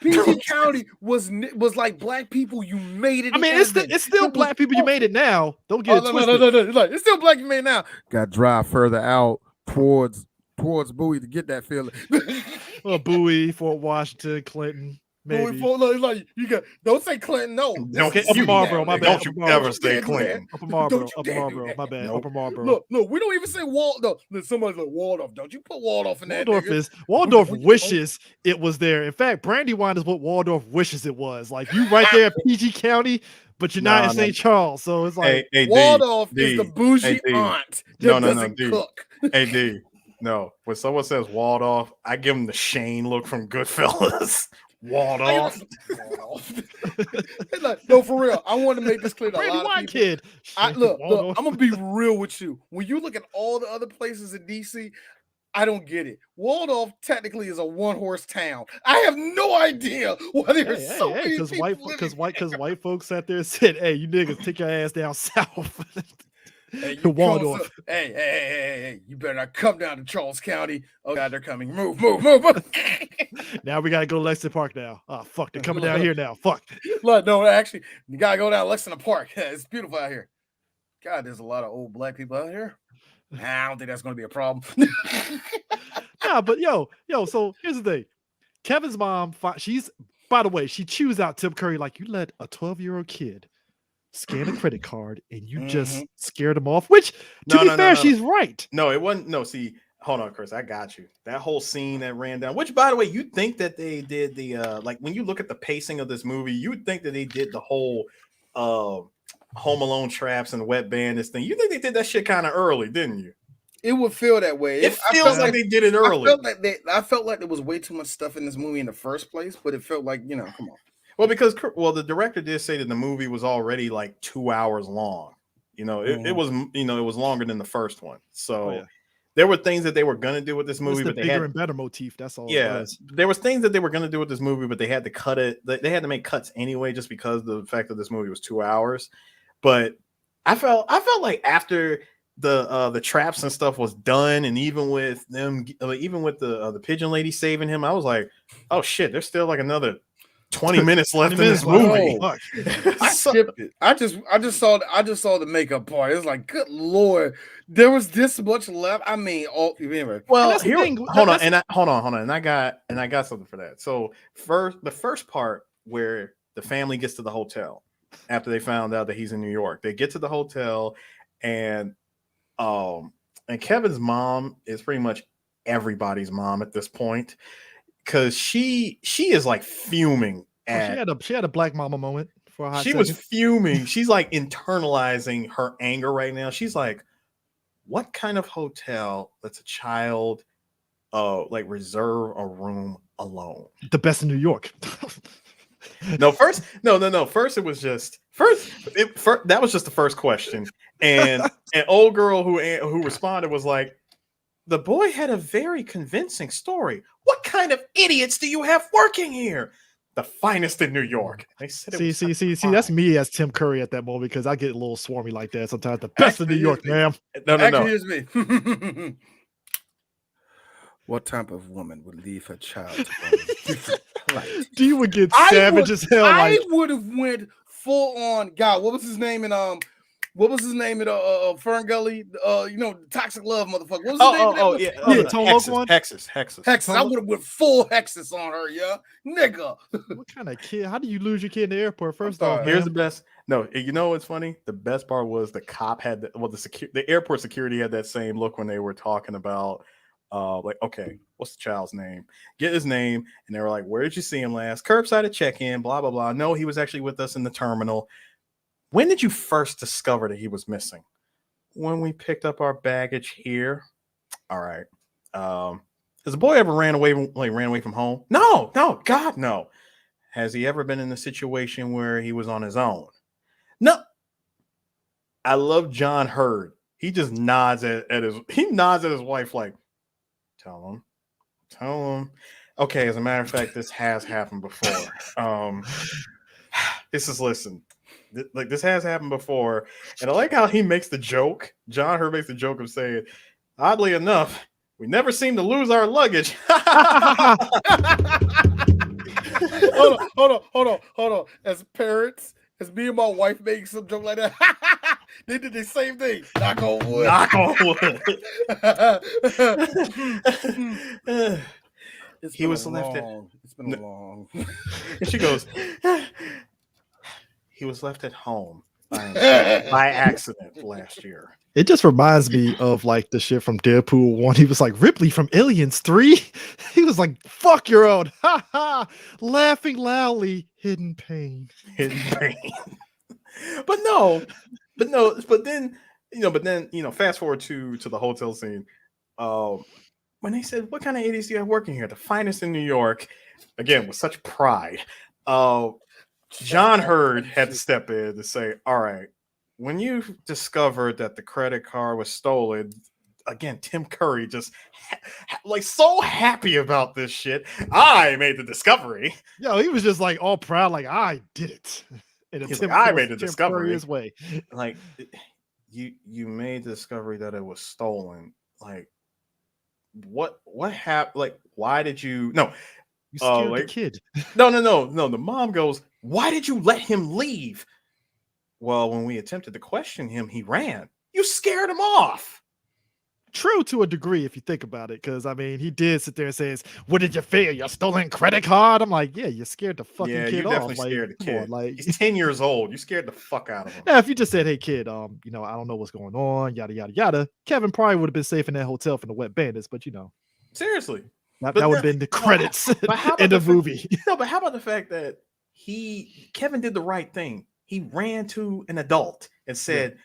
PG County was like black people. You made it. I mean, it's still black people. You made it now. Don't get it twisted. No. It's still black you made now. Got to drive further out towards Bowie to get that feeling. Well, Bowie, Fort Washington, Clinton. Maybe. Don't say Clinton. No. Upper Marlboro. My bad. Don't you ever say Clinton. Upper Marlboro. My bad. Nope. Upper Marlboro. Look. We don't even say Waldorf. Somebody's like Waldorf. Don't you put Waldorf in that? Waldorf wishes it was there. In fact, Brandywine is what Waldorf wishes it was. Like you right there at PG County, but you're not in St. Charles. So it's like Waldorf is the bougie aunt that doesn't cook. Hey D. No. When someone says Waldorf, I give them the Shane look from Goodfellas. Waldorf. No, for real. I want to make this clear to a lot of people. Kid. Look, I'm gonna be real with you. When you look at all the other places in DC, I don't get it. Waldorf technically is a one-horse town. I have no idea why there's so many people. Because white folks sat there and said, "Hey, you niggas, take your ass down south." Hey, Waldorf. Hey, you better not come down to Charles County. Oh God, they're coming. Move. Now we gotta go to Lexington Park now. Oh fuck, they're coming down here now. Fuck. Look, no, actually, you gotta go down to Lexington Park. It's beautiful out here. God, there's a lot of old black people out here. I don't think that's gonna be a problem. Yeah, but yo, so here's the thing. Kevin's mom, by the way, she chews out Tim Curry like you let a 12-year-old kid scan a credit card, and you Mhm. just scared them off. Which, to be fair, she's right. No, it wasn't. No, see, hold on, Chris. I got you. That whole scene that ran down. Which, by the way, you'd think that they did the like when you look at the pacing of this movie, you would think that they did the whole Home Alone traps and wet bandits thing. You think they did that shit kind of early, didn't you? It would feel that way. It feels like they did it early. I felt like there was way too much stuff in this movie in the first place, but it felt like, come on. Well, because the director did say that the movie was already like 2 hours long. It was it was longer than the first one. So there were things that they were gonna do with this movie, but bigger and better motif. That's all. Yeah, there was things that they were gonna do with this movie, but they had to cut it. They had to make cuts anyway, just because of the fact that this movie was 2 hours. But I felt like after the traps and stuff was done, and even with them, even with the pigeon lady saving him, I was like, oh shit, there's still like another 20 minutes left in this movie. I skipped it. I just saw the makeup part. It's like, good lord, there was this much left. I mean, anyway. Well, hold on, and I got something for that. So the first part where the family gets to the hotel after they found out that he's in New York, they get to the hotel, and Kevin's mom is pretty much everybody's mom at this point, because she is like fuming. She had a black mama moment for a hot second. Was fuming. She's like internalizing her anger right now. She's like, what kind of hotel lets a child like reserve a room alone? The best in New York. No. First it was just that was just the first question, and an old girl who responded was like, the boy had a very convincing story. What kind of idiots do you have working here? The finest in New York. They said see. That's me as Tim Curry at that moment, because I get a little swarmy like that sometimes. The best in New York, ma'am. No. Here's me. What type of woman would leave her child to go on a different plight? You would get savage as hell. I would have went full on. God, what was his name in Fern Gully? Toxic Love, motherfucker. What was his name? Hexus. I would have went full Hexus on her, nigga. What kind of kid? How do you lose your kid in the airport? First off, here's the best. No, you know what's funny? The best part was the cop had the airport security had that same look when they were talking about like, okay, what's the child's name? Get his name, and they were like, where did you see him last? Curbside at check-in, blah blah blah. No, he was actually with us in the terminal. When did you first discover that he was missing? When we picked up our baggage here. All right. Has the boy ever ran away from home? No, God, no. Has he ever been in a situation where he was on his own? No. I love John Hurd. He just nods at his wife like, tell him. Okay, as a matter of fact, this has happened before. This has happened before, and I like how he makes the joke. John Hurd makes the joke of saying, oddly enough, we never seem to lose our luggage. Hold on. As parents, as me and my wife make some joke like that, they did the same thing. Knock on wood. It's been long. And she goes, he was left at home by accident last year. It just reminds me of like the shit from Deadpool 1. He was like, Ripley from Aliens 3. He was like, fuck your own. Ha ha. Laughing loudly, hidden pain. But then, fast forward to the hotel scene. When they said, what kind of idiots do you have working here? The finest in New York. Again, with such pride. John Hurd had to step in to say, all right, when you discovered that the credit card was stolen, again, Tim Curry just like so happy about this shit. I made the discovery. Yo, he was just like all proud, like I did it. I made the discovery his way. Like you made the discovery that it was stolen. Like what happened? Like why did you? No. You scared the kid. No. The mom goes, why did you let him leave? Well, when we attempted to question him, he ran. You scared him off. True to a degree, if you think about it, because I mean, he did sit there and says, "What did you feel? Your stolen credit card?" I'm like, "Yeah, you scared the fucking Yeah, kid you off. definitely Like, scared the come on, kid. like, He's 10 years old. You scared the fuck out of him. now if you just said, "Hey, kid, I don't know what's going on," yada yada yada, Kevin probably would have been safe in that hotel from the wet bandits. But Seriously. that But would have then- been the no, credits but how in about the the movie. No, but how about the fact that Kevin did the right thing? He ran to an adult and said,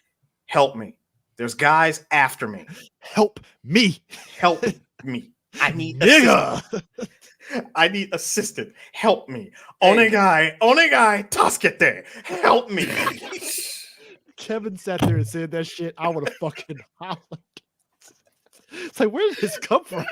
"Help me. There's guys after me. Help me, Help me. I need nigga." assistance. I need assistance. Help me. Hey. Onegai, Taskete. Help me." Kevin sat there and said that shit. I would have fucking hollered. It's like, where did this come from?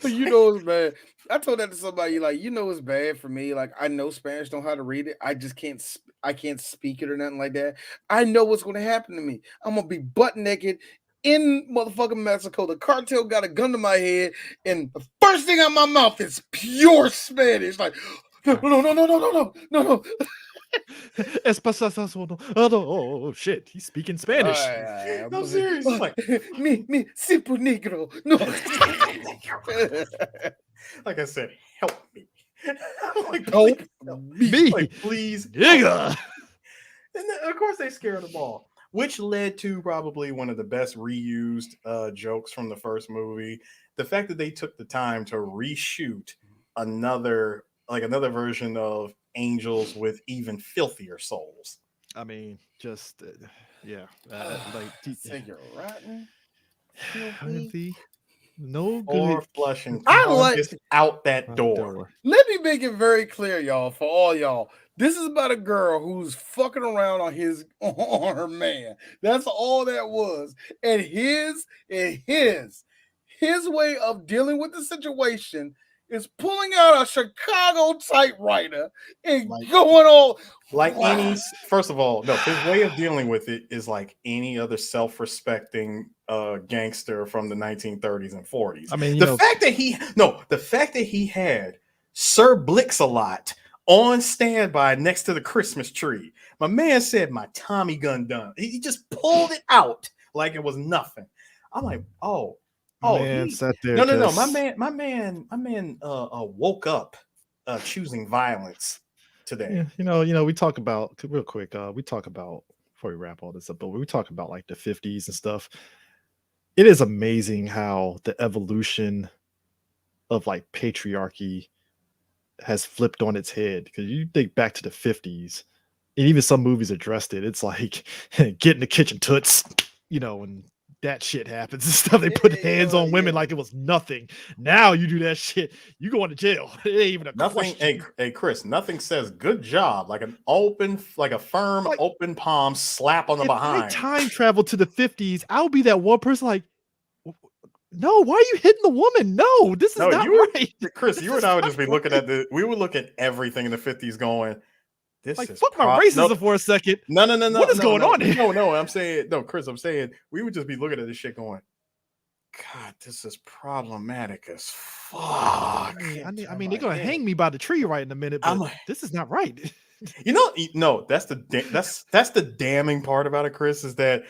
But you know it's bad. I told that to somebody, like, you know it's bad for me. Like, I know Spanish, know how to read it. I just can't speak it or nothing like that. I know what's going to happen to me. I'm going to be butt naked in motherfucking Mexico. The cartel got a gun to my head, and the first thing out of my mouth is pure Spanish. Like, no. Oh shit, he's speaking Spanish. I'm serious. Like, me, simple negro. No. like I said, help me. Like, Help me, like, please, nigga. And then, of course, they scared the ball, which led to probably one of the best reused jokes from the first movie. The fact that they took the time to reshoot another version of Angels with even filthier souls. I mean, just yeah, Say you're rotten. filthy. No Or good. flushing I like out that door. Let me make it very clear, y'all, for all y'all. This is about a girl who's fucking around on her man. That's all that was. And his way of dealing with the situation is pulling out a Chicago typewriter and going all like any. First of all, no, his way of dealing with it is like any other self-respecting gangster from the 1930s and 40s. I mean, the fact that he had Sir Blix-a-Lot on standby next to the Christmas tree. My man said, "My Tommy gun done." He just pulled it out like it was nothing. I'm like, oh, man sat there. No. My man woke up choosing violence today. Yeah, we talk about real quick. We talk about before we wrap all this up, but we talk about like the 50s and stuff. It is amazing how the evolution of like patriarchy has flipped on its head. Because you think back to the 50s, and even some movies addressed it. It's like get in the kitchen, toots, and that shit happens and stuff. They put hands on women like it was nothing. Now you do that shit, you going to jail. It ain't even a nothing. question. Hey, Chris, nothing says good job like a firm open palm slap on the behind. I time travel to the 50s, I'll be that one person like, no, why are you hitting the woman? No, this is not right. Chris, you and I would just be looking at we would look at everything in the 50s going, this like, is fuck my racism for a second. No. What is going on here? No, I'm saying, no, Chris, I'm saying we would just be looking at this shit going, God, this is problematic as fuck. I mean, they're gonna hang me by the tree right in a minute, but this is not right. No, that's the damning part about it, Chris, is that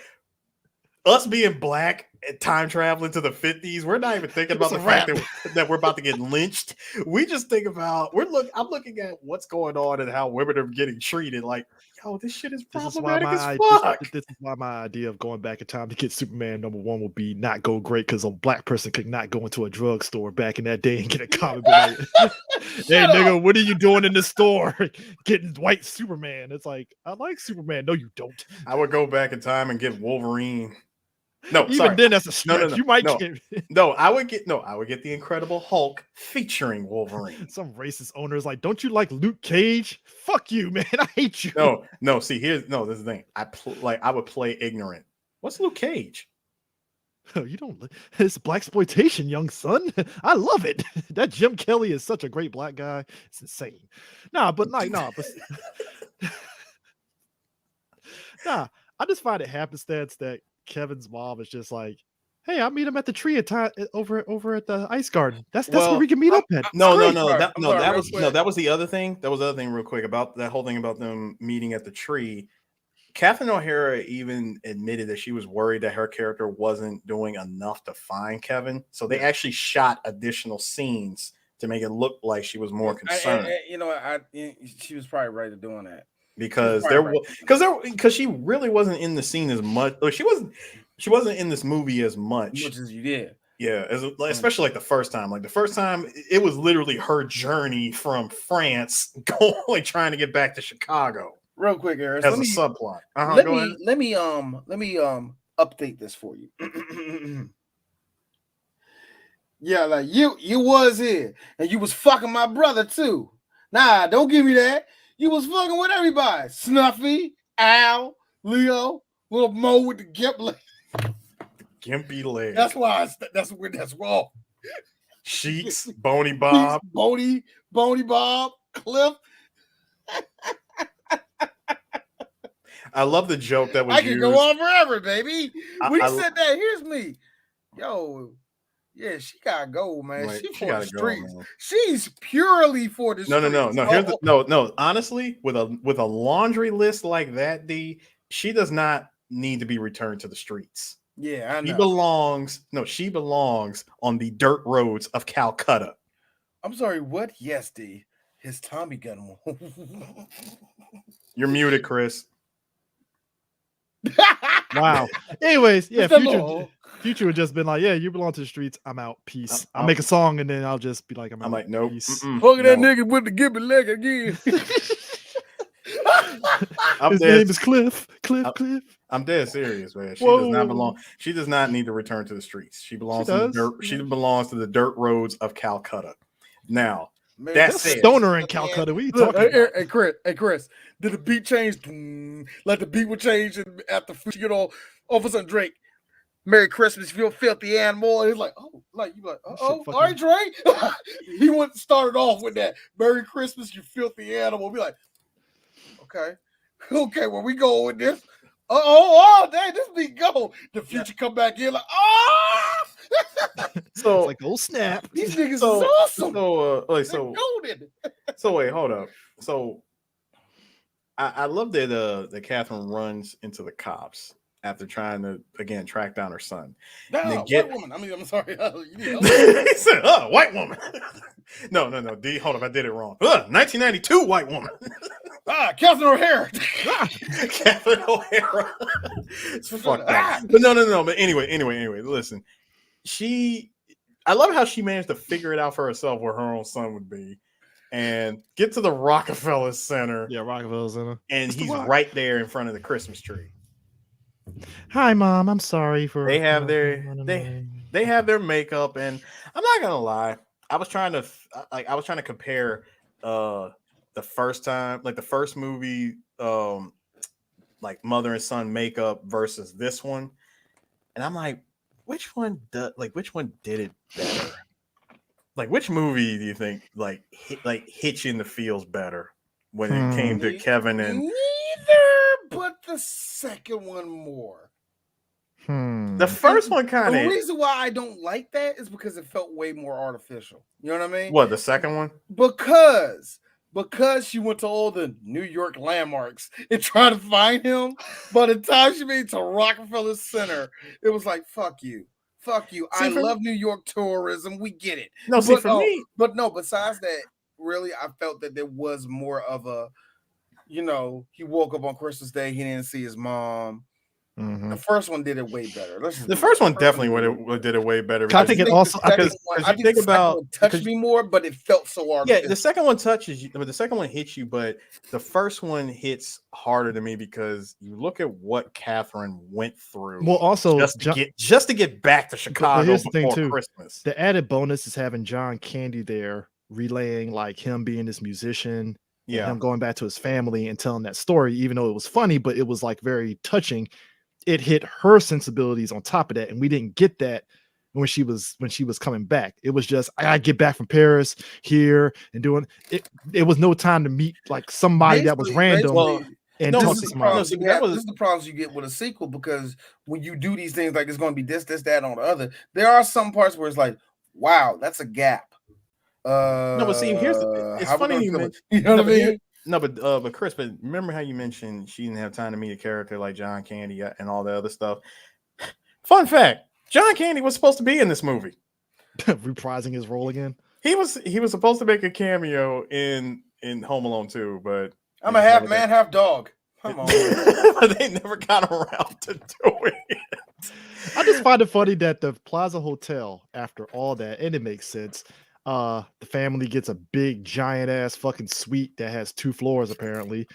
us being black and time traveling to the 50s, we're not even thinking about the fact that we're about to get lynched. We just think about I'm looking at what's going on and how women are getting treated. Like, yo, this shit is problematic as fuck. This is why my idea of going back in time to get Superman #1 would be not go great, because a black person could not go into a drugstore back in that day and get a comic book. Like, hey, nigga, what are you doing in the store? Getting white Superman. It's like, I like Superman. No, you don't. I would go back in time and get Wolverine. No, even sorry. then that's a stretch. No, you might I would get the Incredible Hulk featuring Wolverine. Some racist owners like, don't you like Luke Cage? Fuck you, man. I hate you. No. See, this is the thing. I would play ignorant. What's Luke Cage? Oh, you don't. It's blaxploitation, young son. I love it. That Jim Kelly is such a great black guy. It's insane. Nah. I just find it happenstance that Kevin's mom is just like, hey, I'll meet him at the tree over at the ice garden. That's where we can meet up at. That was the other thing. That was the other thing real quick about that whole thing about them meeting at the tree. Catherine O'Hara even admitted that she was worried that her character wasn't doing enough to find Kevin. So they actually shot additional scenes to make it look like she was more concerned. She was probably right at doing that because she really wasn't in the scene as much. Like she wasn't in this movie as much as you did. Yeah, especially like the first time. Like the first time, it was literally her journey from France going trying to get back to Chicago. Real quick, Harris, as a subplot. Let me update this for you. Yeah, like you was here and you was fucking my brother too. Nah, don't give me that. You was fucking with everybody. Snuffy, Al, Leo, little Mo with the gimp leg. Gimpy leg. That's why that's wrong. Sheets, Boney Bob. Boney Bob, Cliff. I love the joke that was I can go on forever, baby. When he said that, here's me. Yo, yeah, she gotta go, man. Like, she for the streets. Go, she's purely for the streets. No. Here's no. Honestly, with a laundry list like that, she does not need to be returned to the streets. Yeah, I know. She belongs on the dirt roads of Calcutta. I'm sorry, what? Yes, D. His Tommy gun. You're muted, Chris. Wow. Anyways, yeah, Future would just been like, yeah, you belong to the streets. I'm out. Peace. I'll make a song and then I'll just be like, I'm out. Like, nope. Look at that nigga with the gimpy leg again. His name is Cliff. Cliff. I'm dead serious, man. She does not belong. She does not need to return to the streets. She belongs to the dirt. She belongs to the dirt roads of Calcutta. Now, man, that's stoner in Calcutta. What are you talking about? Hey, Chris, did the beat change? Like the beat would change and after you know, all of a sudden Drake, Merry Christmas, you filthy animal. And he's like, oh, like you like, all right, Drake. He went started off with that Merry Christmas, you filthy animal. Be like, okay, where we going with this? Dang, this beat go. The Future come back in like, so it's like, oh snap, these niggas is awesome. So wait, hold up. So I love that Catherine runs into the cops after trying to again track down her son. White woman. I mean, I'm sorry. He said, white woman. No. D, hold up, I did it wrong. 1992 white woman. Catherine O'Hara. Catherine O'Hara. Fuck that. But no. But anyway, listen. I love how she managed to figure it out for herself where her own son would be. And get to the Rockefeller Center. Yeah, Rockefeller Center. And he's right there in front of the Christmas tree. Hi, Mom. I'm sorry for. They have their makeup, and I'm not gonna lie. I was trying to compare the first time, like the first movie, like mother and son makeup versus this one, and I'm like, which one did it better? Like, which movie do you think hit you in the feels better when it came to Kevin and? Neither, but the second one more. The first one kind of. The reason why I don't like that is because it felt way more artificial. You know what I mean? What, the second one? Because she went to all the New York landmarks and tried to find him. By the time she made it to Rockefeller Center, it was like, fuck you. See, I love New York tourism. We get it. Besides that, really, I felt that there was more of a, he woke up on Christmas Day, he didn't see his mom. Mm-hmm. The first one did it way better. The first one definitely did it way better. I think it also because you think about it touched me more, but it felt so hard. Yeah, the second one touches you, but the second one hits you, but the first one hits harder to me because you look at what Catherine went through. Well, also just to get back to Chicago here's before the thing too. Christmas. The added bonus is having John Candy there relaying like him being this musician. Yeah, him going back to his family and telling that story, even though it was funny, but it was like very touching. It hit her sensibilities on top of that, and we didn't get that when she was coming back. It was just I gotta get back from Paris here and doing it. It was no time to meet like somebody that was random. And this is the problems you get with a sequel, because when you do these things like it's going to be this, that, on the other, there are some parts where it's like, wow, that's a gap. No, but see, it's funny you mentioned. You know what I mean? No, but Chris, but remember how you mentioned she didn't have time to meet a character like John Candy and all the other stuff. Fun fact: John Candy was supposed to be in this movie, reprising his role again. He was supposed to make a cameo in Home Alone 2, but I'm a half man, half dog. Come on, but they never got around to doing it. I just find it funny that the Plaza Hotel, after all that, and it makes sense. The family gets a big giant ass fucking suite that has 2 floors apparently.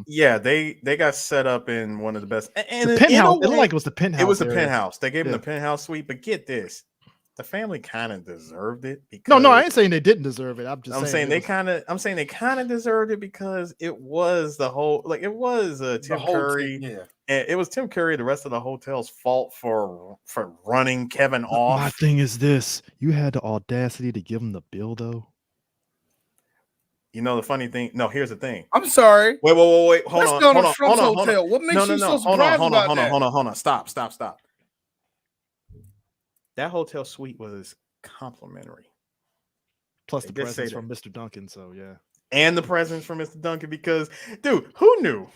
Yeah, they got set up in one of the best and the penthouse. It looked like it was the penthouse. It was the penthouse. They gave them the penthouse suite, but get this. The family kind of deserved it because no, I ain't saying they didn't deserve it. I'm saying they kind of deserved it because it was the whole it was Tim Curry. And it was Tim Curry, the rest of the hotel's fault for running Kevin off. My thing is this: you had the audacity to give him the bill, though. You know the funny thing. No, here's the thing. I'm sorry. Wait. Hold on. What makes you so surprised about that? Hold on. Stop. That hotel suite was complimentary. Plus the presents from Mr. Duncan, so yeah. And the presents from Mr. Duncan, because, dude, who knew?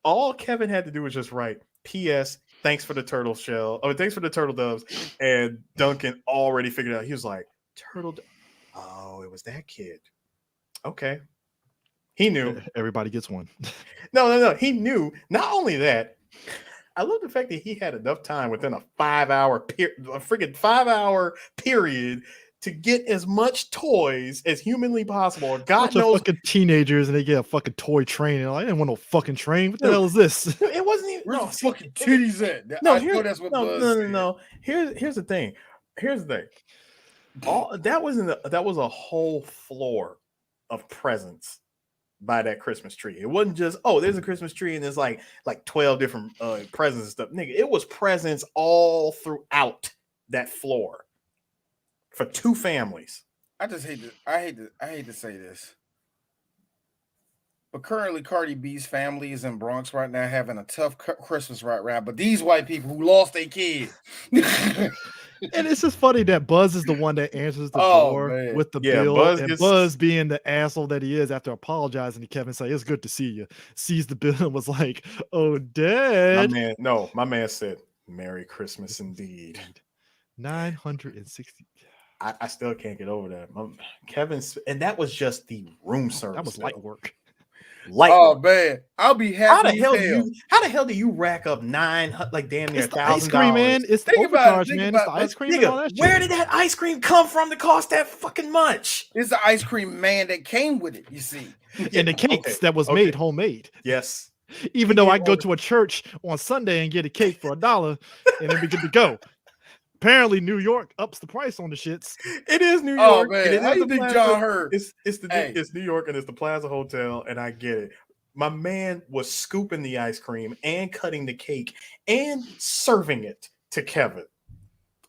All Kevin had to do was just write, P.S., thanks for the turtle shell. Oh, thanks for the turtle doves. And Duncan already figured out. He was like, oh, it was that kid. Okay. He knew. Everybody gets one. No. He knew. Not only that, I love the fact that he had enough time within a 5-hour period to get as much toys as humanly possible. God knows, fucking teenagers, and they get a fucking toy train. And I didn't want no fucking train. What the hell is this? It wasn't even. Where's the fucking titties at? No. Here's the thing. That was a whole floor of presents by that Christmas tree. It wasn't just, there's a Christmas tree and there's like 12 different presents and stuff. Nigga, it was presents all throughout that floor for 2 families. I hate to say this, but currently Cardi B's family is in Bronx right now having a tough Christmas right now. But these white people who lost their kid. And it's just funny that Buzz is the one that answers the door with the bill. Buzz being the asshole that he is, after apologizing to Kevin, saying, "It's good to see you," sees the bill and was like, "Oh, Dad." My man said, "Merry Christmas indeed." 960. I still can't get over that. Kevin's, and that was just the room service. That was light work. Man, I'll be happy. How the hell do you rack up 900, like damn near $1,000? Ice cream, man. It's the overcharge, man. It's the ice cream. Nigga, where did that ice cream come from to cost that fucking much? It's the ice cream man that came with it. You see, and the cakes that was made homemade. Yes. Even though I go to a church on Sunday and get a cake for $1, and then we get to go. Apparently, New York ups the price on the shits. It is New York. Oh man, how you think John heard? It's New York and it's the Plaza Hotel, and I get it. My man was scooping the ice cream and cutting the cake and serving it to Kevin.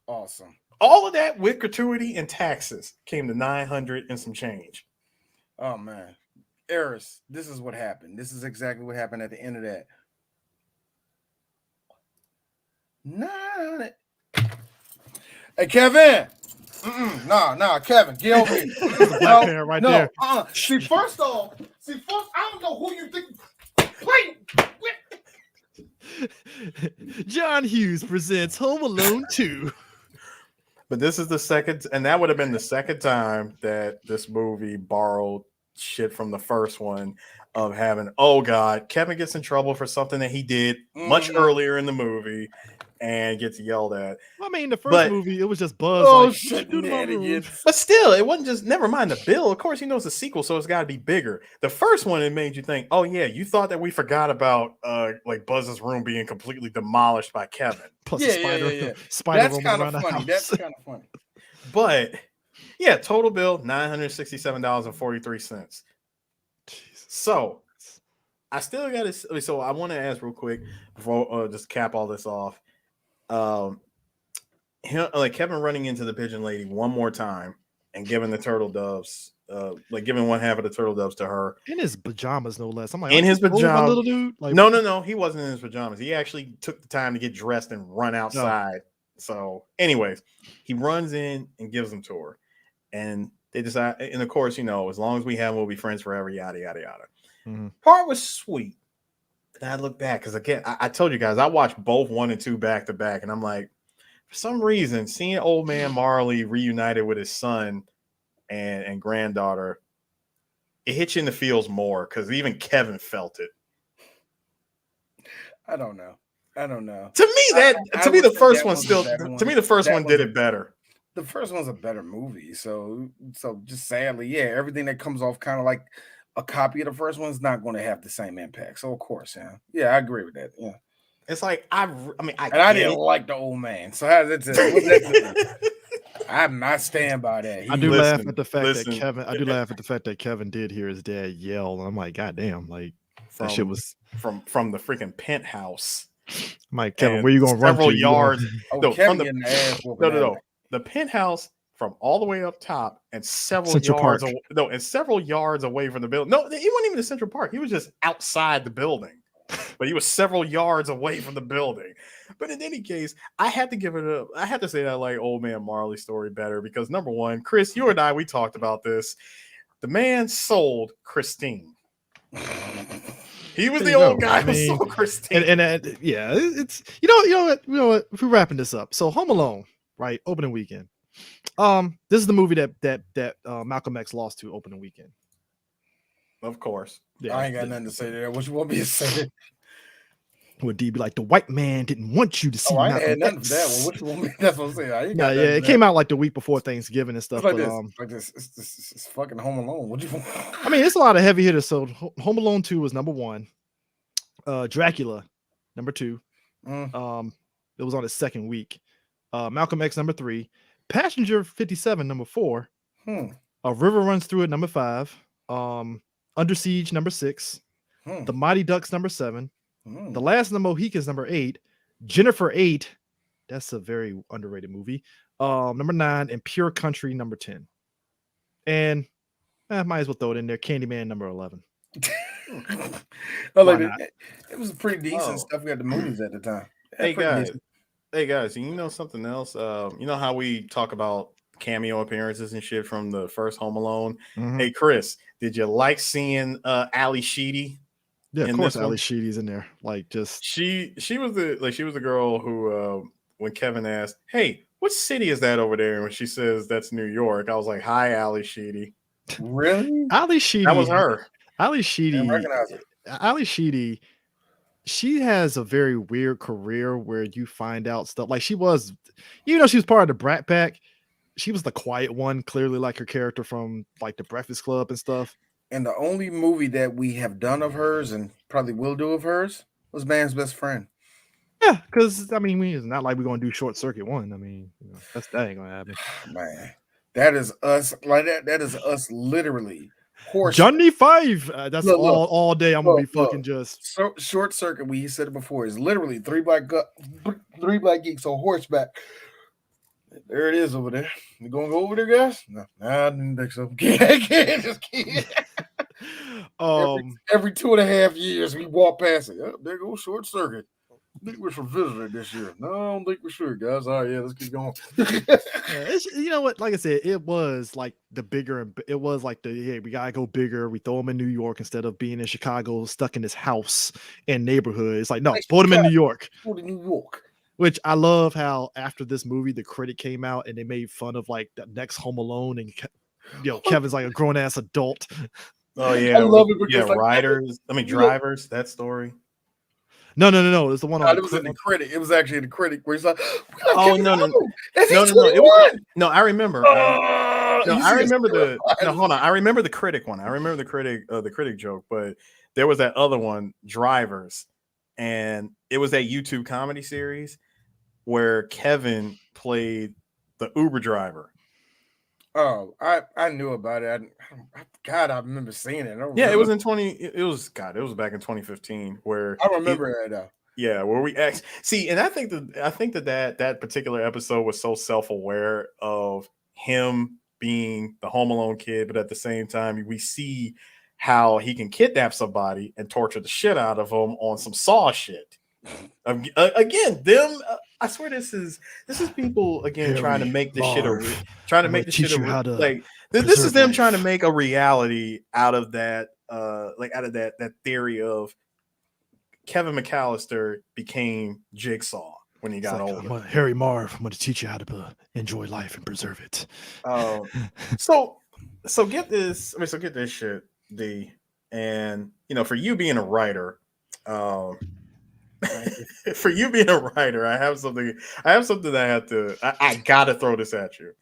Awesome. All of that with gratuity and taxes came to 900 and some change. Oh man, Eris, this is what happened. This is exactly what happened at the end of that. Hey, Kevin. Nah, Kevin, get over here. There. See, first I don't know who you think. Wait. John Hughes presents Home Alone 2. But this is the second, and that would have been the second time that this movie borrowed shit from the first one of having, Kevin gets in trouble for something that he did much earlier in the movie and gets yelled at. I mean, the first movie, it was just Buzz. But still, it wasn't just, never mind the bill. Of course, it's a sequel, so it's got to be bigger. The first one, it made you think, oh yeah, you thought that we forgot about Buzz's room being completely demolished by Kevin. Plus spider That's kind of funny. That's kind of funny. But yeah, total bill $967.43. So I still got to. So I want to ask real quick before just cap all this off. Kevin running into the pigeon lady one more time and giving the turtle doves, giving one half of the turtle doves to her in his pajamas, no less. I'm like, in his pajamas, little dude. No, he wasn't in his pajamas. He actually took the time to get dressed and run outside. So, anyways, he runs in and gives them to her, and they decide. And of course, as long as we have, we'll be friends forever. Yada yada yada. Part was sweet. And I look back because again, I told you guys I watched both 1 and 2 back to back, and I'm like, for some reason, seeing old man Marley reunited with his son and granddaughter, it hits you in the feels more because even Kevin felt it. I don't know. To me, the first one still. To me, the first one did it better. The first one's a better movie. So just sadly, yeah, everything that comes off kind of like a copy of the first one's not going to have the same impact. So of course, yeah, I agree with that. Yeah, it's like I didn't like the old man. So how does that? I stand by that. I do laugh at the fact that Kevin. I do laugh at the fact that Kevin did hear his dad yell, and I'm like, God damn, like that shit was from the freaking penthouse. I'm like, Kevin, where you gonna run several yards? No, from the the penthouse from all the way up top and several yards away from the building. No, he wasn't even in Central Park. He was just outside the building, but he was several yards away from the building. But in any case, I had to give it up. I had to say that I like old man Marley's story better because number one, Chris, you and I, we talked about this. The man sold Christine. He was the old guy who sold Christine. And yeah, it's you know what? If we're wrapping this up, so Home Alone, right? Opening weekend. This is the movie that Malcolm X lost to opening weekend. Of course. Yeah, I ain't got nothing to say there. What you want me to say? Would D be like, the white man didn't want you to see Malcolm X? I ain't had nothing for that one. What you want me? That's what I'm saying. Yeah, it came out like the week before Thanksgiving and stuff. It's it's fucking Home Alone. What you want? I mean, it's a lot of heavy hitters. So Home Alone 2 was number 1. Dracula, number 2. It was on its second week. Malcolm X, number 3. Passenger 57, number 4. A River Runs Through It, number 5. Under Siege, number 6. The Mighty Ducks, number 7. The Last of the Mohicans, number 8. Jennifer 8. That's a very underrated movie. Number 9, and Pure Country, number 10. And might as well throw it in there. Candyman, number 11. It was pretty decent stuff. We had the movies at the time. Hey guys, you know something else? You know how we talk about cameo appearances and shit from the first Home Alone? Hey Chris, did you like seeing Ali Sheedy? Yeah, of course Ali Sheedy's in there. Like just she was the girl who when Kevin asked, "Hey, what city is that over there?" And when she says that's New York, I was like, "Hi, Ali Sheedy." Really? Ali Sheedy. That was her. Ali Sheedy. Ali Sheedy. She has a very weird career where you find out stuff like she was, even though she was part of the Brat Pack, she was the quiet one, clearly like her character from like the Breakfast Club and stuff. And the only movie that we have done of hers and probably will do of hers was Man's Best Friend. Yeah, because I mean, it's not like we're gonna do Short Circuit 1. I mean, that ain't gonna happen. Man, that is us. Like that is us literally. Johnny 5. That's all day. I'm gonna be fucking just Short Circuit. We said it before. Is literally three black geeks on horseback. There it is over there. You gonna go over there, guys? No, I didn't think so. Just kidding. Every 2.5 years we walk past it. Oh, there goes Short Circuit. I think we should visit it this year. No, I don't think we should, guys. All right, yeah, let's keep going. You know what? Like I said, it was like the bigger. It was like hey, we gotta go bigger. We throw them in New York instead of being in Chicago, stuck in this house and neighborhood. It's like no, put them in New York. Go to New York. Which I love how after this movie, the critic came out and they made fun of like the next Home Alone, and Kevin's like a grown ass adult. Oh yeah, I love it because drivers. That story. No. It's the one on. It was in the critic. It was actually the critic where he's like, "Oh no. No, I remember. I remember hold on. I remember the critic one. I remember the critic joke, but there was that other one, Drivers, and it was that YouTube comedy series where Kevin played the Uber driver. Oh, I knew about it. I remember seeing it. It was it was back in 2015 where I remember it though. Yeah, where we see, and I think that particular episode was so self-aware of him being the Home Alone kid, but at the same time, we see how he can kidnap somebody and torture the shit out of them on some Saw shit. Again, I swear this is people again trying to make this shit this is them trying to make a reality out of that out of that theory of Kevin McAllister became Jigsaw when he got older. Harry Marv, I'm going to teach you how to enjoy life and preserve it. So get this. So get this shit, D. And for you being a writer, for you being a writer, I have something that I gotta throw this at you.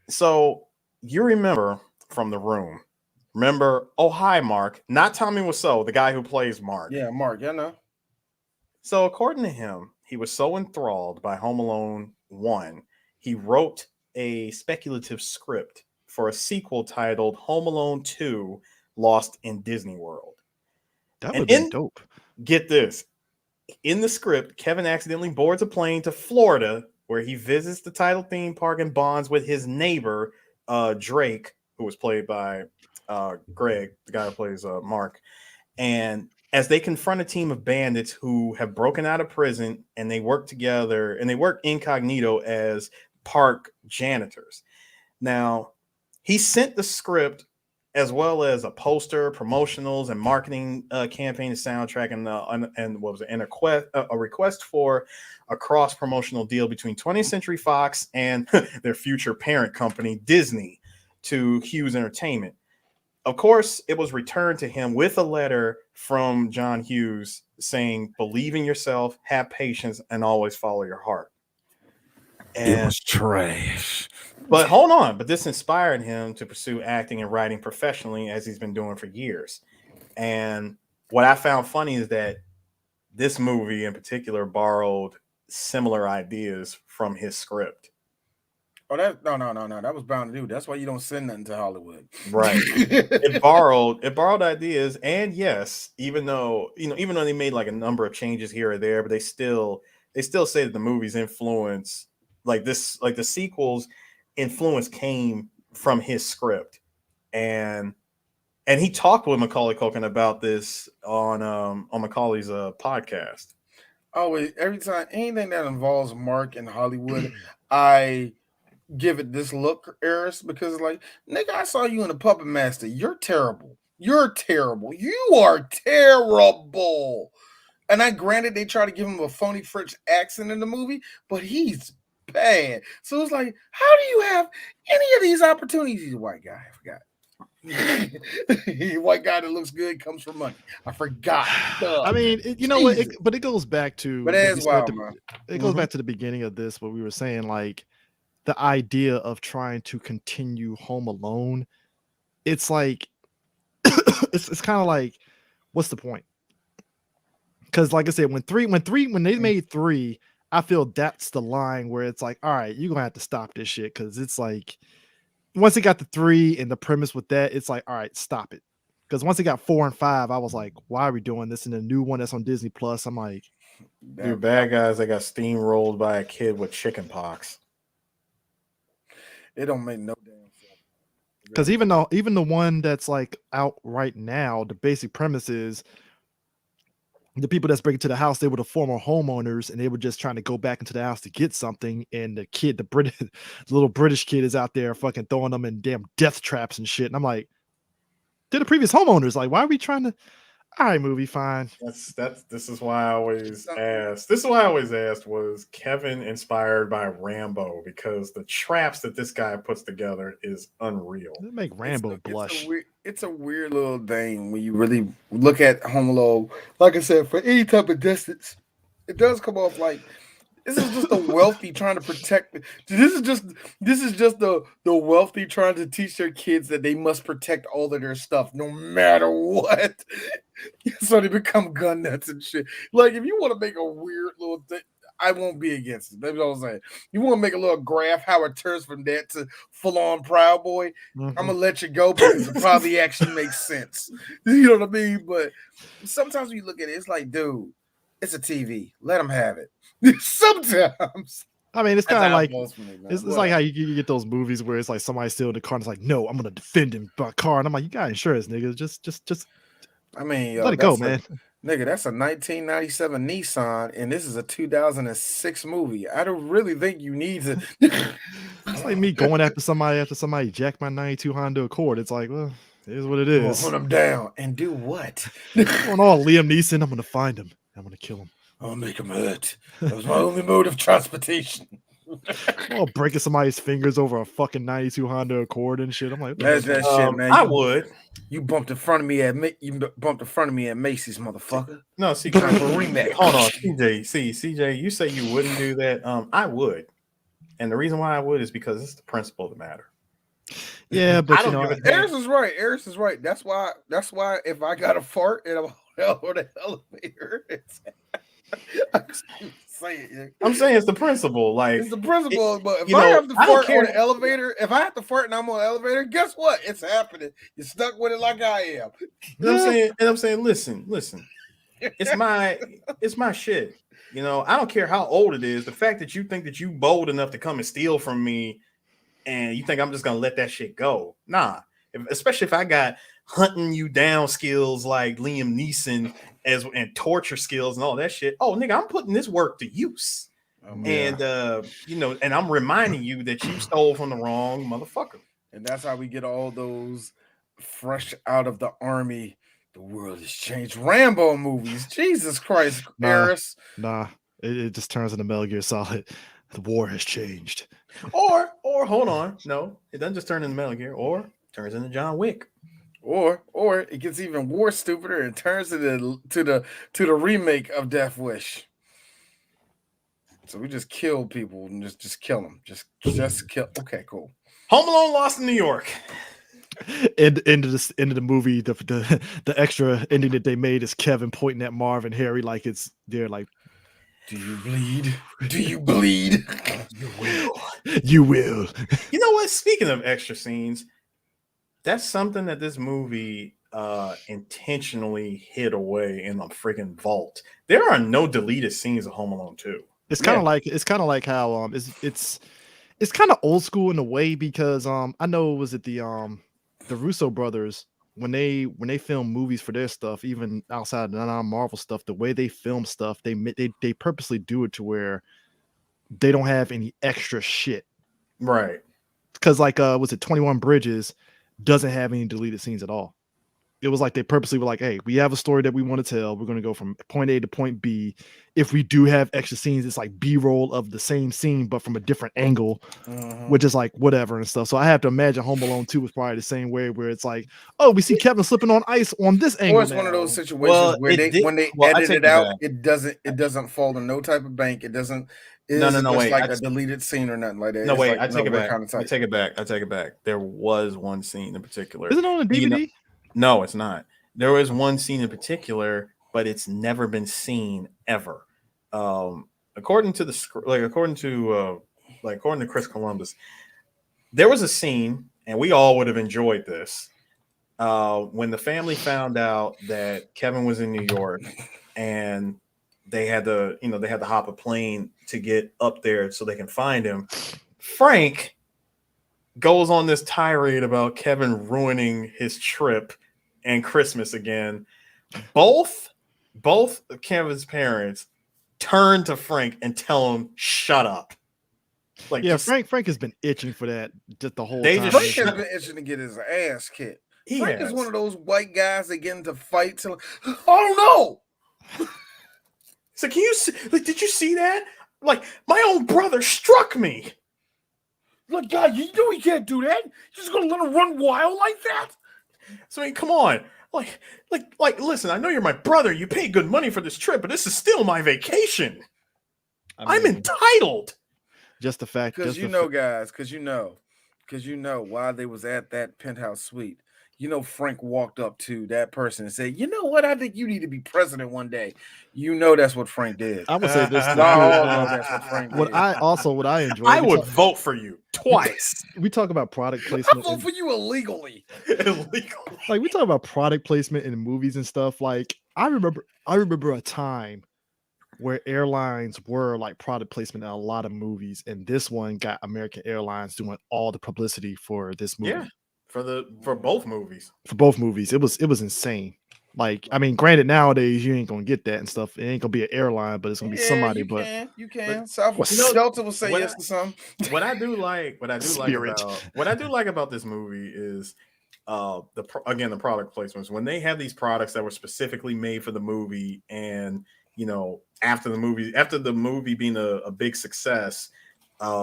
So you remember from The Room? Remember? Oh, hi, Mark. Not Tommy Wiseau, the guy who plays Mark. Yeah, Mark. Yeah, no. So according to him, he was so enthralled by Home Alone 1, he wrote a speculative script for a sequel titled Home Alone 2: Lost in Disney World. That would have been dope. Get this. In the script, Kevin accidentally boards a plane to Florida, where he visits the title theme park and bonds with his neighbor, Drake, who was played by Greg, the guy who plays Mark. And as they confront a team of bandits who have broken out of prison, and they work together and they work incognito as park janitors. Now, he sent the script as well as a poster, promotionals, and marketing campaign, and soundtrack, and what was it? And a request for a cross promotional deal between 20th Century Fox and their future parent company, Disney, to Hughes Entertainment. Of course, it was returned to him with a letter from John Hughes saying, "Believe in yourself, have patience, and always follow your heart." And it was trash. But hold on. But this inspired him to pursue acting and writing professionally, as he's been doing for years. And what I found funny is that this movie in particular borrowed similar ideas from his script. Oh, no. That was bound to do. That's why you don't send nothing to Hollywood. Right. It borrowed ideas. And yes, even though they made like a number of changes here or there, but they still say that the movie's influence, like the sequels influence, came from his script. And he talked with Macaulay Culkin about this on Macaulay's podcast. Always, every time, anything that involves Mark in Hollywood, I give it this look, Eris, because like, nigga, I saw you in a Puppet Master. You're terrible. You're terrible. You are terrible. And I granted they try to give him a phony French accent in the movie, but he's bad. So it's like, how do you have any of these opportunities? He's a white guy. I forgot. White guy that looks good comes from money. I forgot. I mean, but it goes back to. But it is wild, man. It goes back to the beginning of this, what we were saying, like the idea of trying to continue Home Alone. It's like, it's kind of like, what's the point? Because, like I said, when they made 3, I feel that's the line where it's like, all right, you're gonna have to stop this shit, because it's like, once it got to 3 and the premise with that, it's like, all right, stop it. Because once it got 4 and 5, I was like, why are we doing this? And the new one that's on Disney Plus, I'm like, dude, bad guys that got steamrolled by a kid with chicken pox. It don't make no damn sense. Because even the one that's like out right now, the basic premise is the people that's breaking to the house, they were the former homeowners, and they were just trying to go back into the house to get something. And the little British kid is out there fucking throwing them in damn death traps and shit. And I'm like, they're the previous homeowners. Like, why are we trying to? All right, movie, fine. This is why I always asked. This is why I always asked, was Kevin inspired by Rambo? Because the traps that this guy puts together is unreal. They make Rambo blush. It's a weird little thing when you really look at Home Alone. Like I said, for any type of distance, it does come off like this is just the wealthy trying to protect. This is just the wealthy trying to teach their kids that they must protect all of their stuff no matter what. So they become gun nuts and shit. Like, if you want to make a weird little thing, I won't be against it. That's what I'm saying. You want to make a little graph how it turns from that to full on Proud Boy? Mm-hmm. I'm gonna let you go because it probably actually makes sense. You know what I mean? But sometimes when you look at it, it's like, dude, it's a TV. Let them have it. Sometimes. I mean, it's kind of like it's like how you get those movies where it's like somebody still in the car and it's like, no, I'm gonna defend him by car, and I'm like, you got insurance, nigga. Just. I mean, let it go, man. Nigga, that's a 1997 Nissan, and this is a 2006 movie. I don't really think you need to. It's like me going after somebody jacked my 92 Honda Accord. It's like, well, Here's what it is. Hunt him down and do what? Going on, Liam Neeson. I'm gonna find him. I'm gonna kill him. I'll make him hurt. That was my only mode of transportation. Oh, breaking somebody's fingers over a fucking 92 Honda Accord and shit. I'm like, that's that shit, man. I would. You bumped in front of me at Macy's, motherfucker. No, see, Time for a remake. hold on, CJ. You say you wouldn't do that. I would, and the reason why I would is because it's the principle of the matter. Yeah, but I you don't know, give a damn. Eris is right. That's why if I got a fart and I'm on the elevator, I'm saying it's the principle. Like it's the principle. But if you I know, have to I don't fart care. on the elevator, if I have to fart and I'm on the elevator, guess what? It's happening. You're stuck with it like I am. You know what I'm saying, listen. It's my shit. You know, I don't care how old it is. The fact that you think that you bold enough to come and steal from me, and you think I'm just gonna let that shit go? Nah. Especially if I got hunting you down skills like Liam Neeson and torture skills and all that shit. Oh, nigga, I'm putting this work to use. And you know, and I'm reminding you that you stole from the wrong motherfucker. And that's how we get all those fresh out of the army. The world has changed. Rambo movies. Jesus Christ, Eris. Nah, it just turns into Metal Gear Solid. The war has changed. Or hold on, no, it doesn't just turn into Metal Gear. Or turns into John Wick. Or it gets even more stupider and turns to the remake of Death Wish. So we just kill people and just kill them. Just kill. Okay, cool. Home Alone Lost in New York. End of the movie, the extra ending that they made is Kevin pointing at Marv and Harry like they're like, do you bleed? Do you bleed? You will. You will. You know what? Speaking of extra scenes, that's something that this movie intentionally hid away in a freaking vault. There are no deleted scenes of Home Alone 2. It's kind of like how it's kind of old school in a way because I know it was at the Russo brothers when they film movies for their stuff, even outside the non-Marvel stuff, the way they film stuff, they purposely do it to where they don't have any extra shit. Right. Because like was it 21 Bridges doesn't have any deleted scenes at all. It was like they purposely were like, hey, we have a story that we want to tell. We're going to go from point A to point B. If we do have extra scenes, it's like B-roll of the same scene, but from a different angle, which is like whatever and stuff. So I have to imagine Home Alone 2 was probably the same way where it's like, oh, we see Kevin slipping on ice on this angle. Or it's one of those situations where when they edit it out, it doesn't fall in no type of bank. It doesn't. Wait, like a deleted scene or nothing like that. No, wait, I take it back. I take it back. There was one scene in particular. Is it on the DVD? You know, no, it's not. There was one scene in particular, but it's never been seen ever. According to Chris Columbus, there was a scene, and we all would have enjoyed this. When the family found out that Kevin was in New York, and they had to hop a plane to get up there so they can find him. Frank goes on this tirade about Kevin ruining his trip and Christmas again. Both of Kevin's parents turn to Frank and tell him, shut up. Like, yeah, Frank has been itching for that just the whole time. Frank has been itching to get his ass kicked. Frank is one of those white guys that get into fights. Oh no! So can you see, like, did you see that? Like, my own brother struck me. Look, God, you know he can't do that. You're just gonna let him run wild like that? So I mean, come on. Like, listen, I know you're my brother. You paid good money for this trip, but this is still my vacation. I'm entitled. Just the fact, because you know why they was at that penthouse suite. You know, Frank walked up to that person and said, "You know what? I think you need to be president one day." You know that's what Frank did. I would say this. That's what Frank did. What I enjoy. I would vote for you twice. We talk about product placement. I vote for you illegally. Like we talk about product placement in movies and stuff. Like I remember a time where airlines were like product placement in a lot of movies, and this one got American Airlines doing all the publicity for this movie. Yeah. For both movies. For both movies. It was insane. Like, I mean, granted, nowadays you ain't gonna get that and stuff. It ain't gonna be an airline, but it's gonna be somebody. You can. Delta will say yes to some. What I do like about this movie is the product placements, when they have these products that were specifically made for the movie, and after the movie being a big success,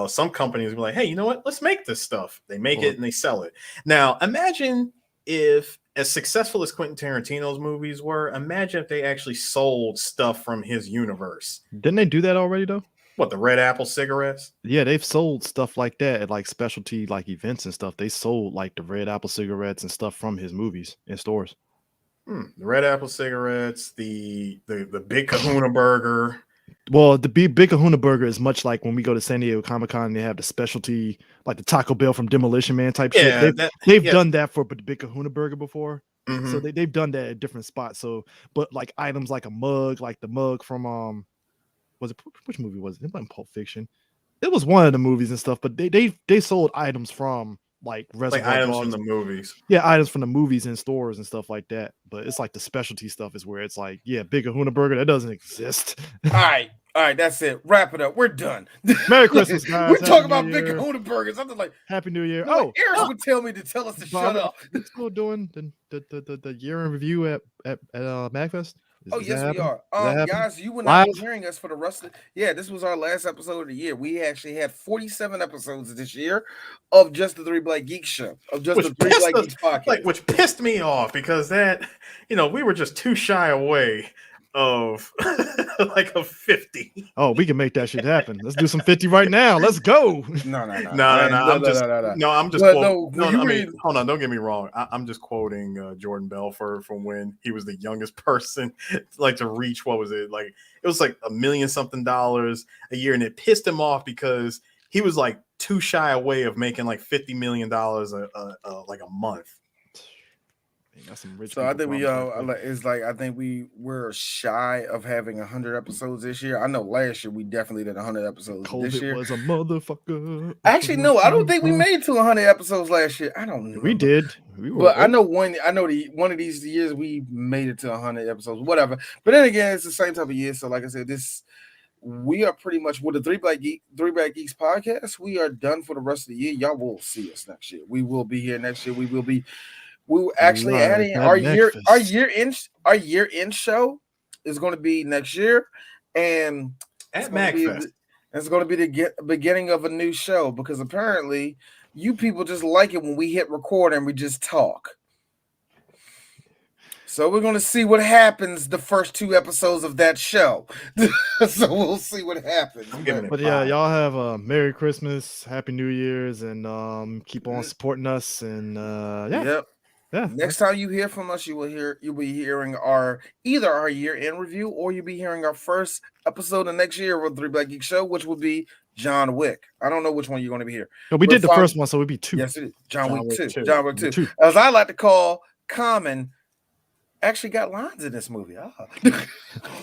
some companies were like, hey, you know what, let's make this stuff. They make it and they sell it. Now imagine if, as successful as Quentin Tarantino's movies were, imagine if they actually sold stuff from his universe. Didn't they do that already though? What, the Red Apple cigarettes? Yeah, they've sold stuff like that at like specialty like events and stuff. They sold like the Red Apple cigarettes and stuff from his movies in stores. The Red Apple cigarettes, the Big Kahuna burger. Well, the Big Kahuna burger is much like when we go to San Diego Comic-Con and they have the specialty, like the Taco Bell from Demolition Man type shit. They've done that for the Big Kahuna burger before. So they've done that at different spots. So, but like items like a mug, like the mug from which movie was it? It wasn't Pulp Fiction. It was one of the movies and stuff, but they sold items from like items from the movies. Yeah, items from the movies in stores and stuff like that. But it's like the specialty stuff is where it's like, yeah, Big Kahuna burger, that doesn't exist. All right, that's it. Wrap it up. We're done. Merry Christmas, guys. We're talking about Big Kahuna burgers. I'm just like, Happy New Year. Eric would tell me to tell us to shut up. We're still doing the year in review at MagFest. Yes, we are. Guys, you will not be hearing us for the rest of this was our last episode of the year. We actually had 47 episodes this year of just the Three Black Geeks show, of just the Three Black Geeks podcast. Which pissed me off because that, we were just too shy away of like a 50. Oh, we can make that shit happen. Let's do some 50 right now. Let's go. No. I'm just quoting. Hold on, don't get me wrong. I'm just quoting Jordan Belfort from when he was the youngest person to reach, what was it? Like it was like $1 million something a year, and it pissed him off because he was like too shy away of making like $50 million like a month. So I think we're shy of having 100 episodes this year. I know last year we definitely did 100 episodes. COVID this year was a motherfucker. Actually, no, I don't think we made it to 100 episodes last year. I don't know. We did. I know one of these years we made it to 100 episodes, whatever. But then again, it's the same type of year. So like I said, we are pretty much with the Three Black Geeks podcast. We are done for the rest of the year. Y'all will see us next year. We will be here next year. We will actually adding our year end show is going to be next year, and at MagFest. It's going to be the beginning of a new show because apparently you people just like it when we hit record and we just talk. So we're going to see what happens the first 2 episodes of that show. So we'll see what happens. But yeah, y'all have a Merry Christmas, Happy New Year's, and keep on supporting us. And Yep. Yeah. Next time you hear from us, you'll be hearing either our year-end review or you'll be hearing our first episode of next year of the Three Black Geek Show, which will be John Wick. I don't know which one you're going to be here. No, we did the first one, so it'd be 2. Yes, it is. John Wick 2. John Wick 2. As I like to call Common, actually got lines in this movie.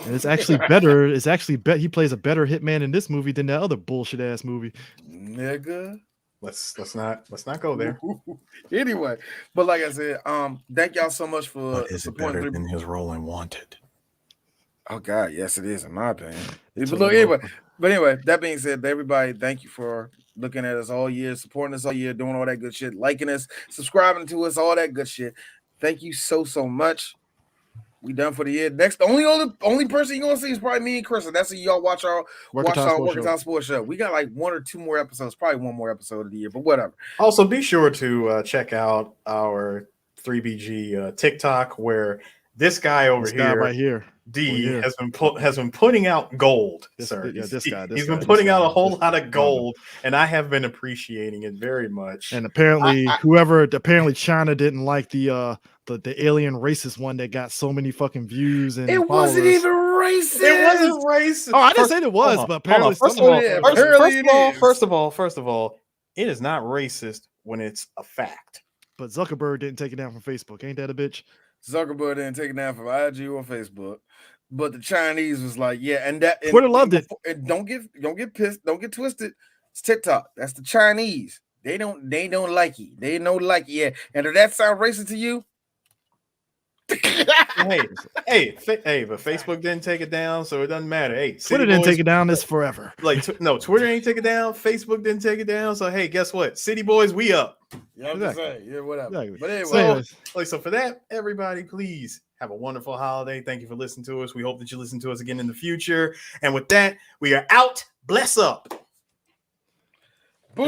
It's actually better. It's actually he plays a better hitman in this movie than that other bullshit ass movie. Nigga. Let's not go there. Anyway, but like I said, thank y'all so much for supporting better than his role in Wanted. Oh God, yes, it is in my opinion. But anyway, that being said, everybody, thank you for looking at us all year, supporting us all year, doing all that good shit, liking us, subscribing to us, all that good shit. Thank you so much. We done for the year. Next, the only person you're gonna see is probably me and Chris. And that's when y'all watch our Working Time Sports Show. We got like 1 or 2 more episodes, probably 1 more episode of the year, but whatever. Also, be sure to check out our 3BG TikTok, where this guy right here, D, has been putting out gold, sir. Yeah, he's been putting out a whole lot of gold, and I have been appreciating it very much. And apparently, China didn't like the alien racist one that got so many fucking views and it wasn't even racist. It wasn't racist. Oh, I didn't say it was, but apparently, first of all, it is not racist when it's a fact. But Zuckerberg didn't take it down from Facebook. Ain't that a bitch? Zuckerberg didn't take it down from IG or Facebook, but the Chinese was like, yeah, and Twitter loved it. And don't get pissed, don't get twisted. It's TikTok. That's the Chinese. They don't like you. They don't like you. Yeah. And if that sound racist to you, hey, but Facebook didn't take it down, so it doesn't matter. Hey, Twitter didn't take it down. It's forever. No, Twitter ain't take it down. Facebook didn't take it down. So hey, guess what? City Boys, we up. Yeah, I'm just saying. Yeah, whatever. Exactly. But anyway, so for that, everybody, please have a wonderful holiday. Thank you for listening to us. We hope that you listen to us again in the future. And with that, we are out. Bless up.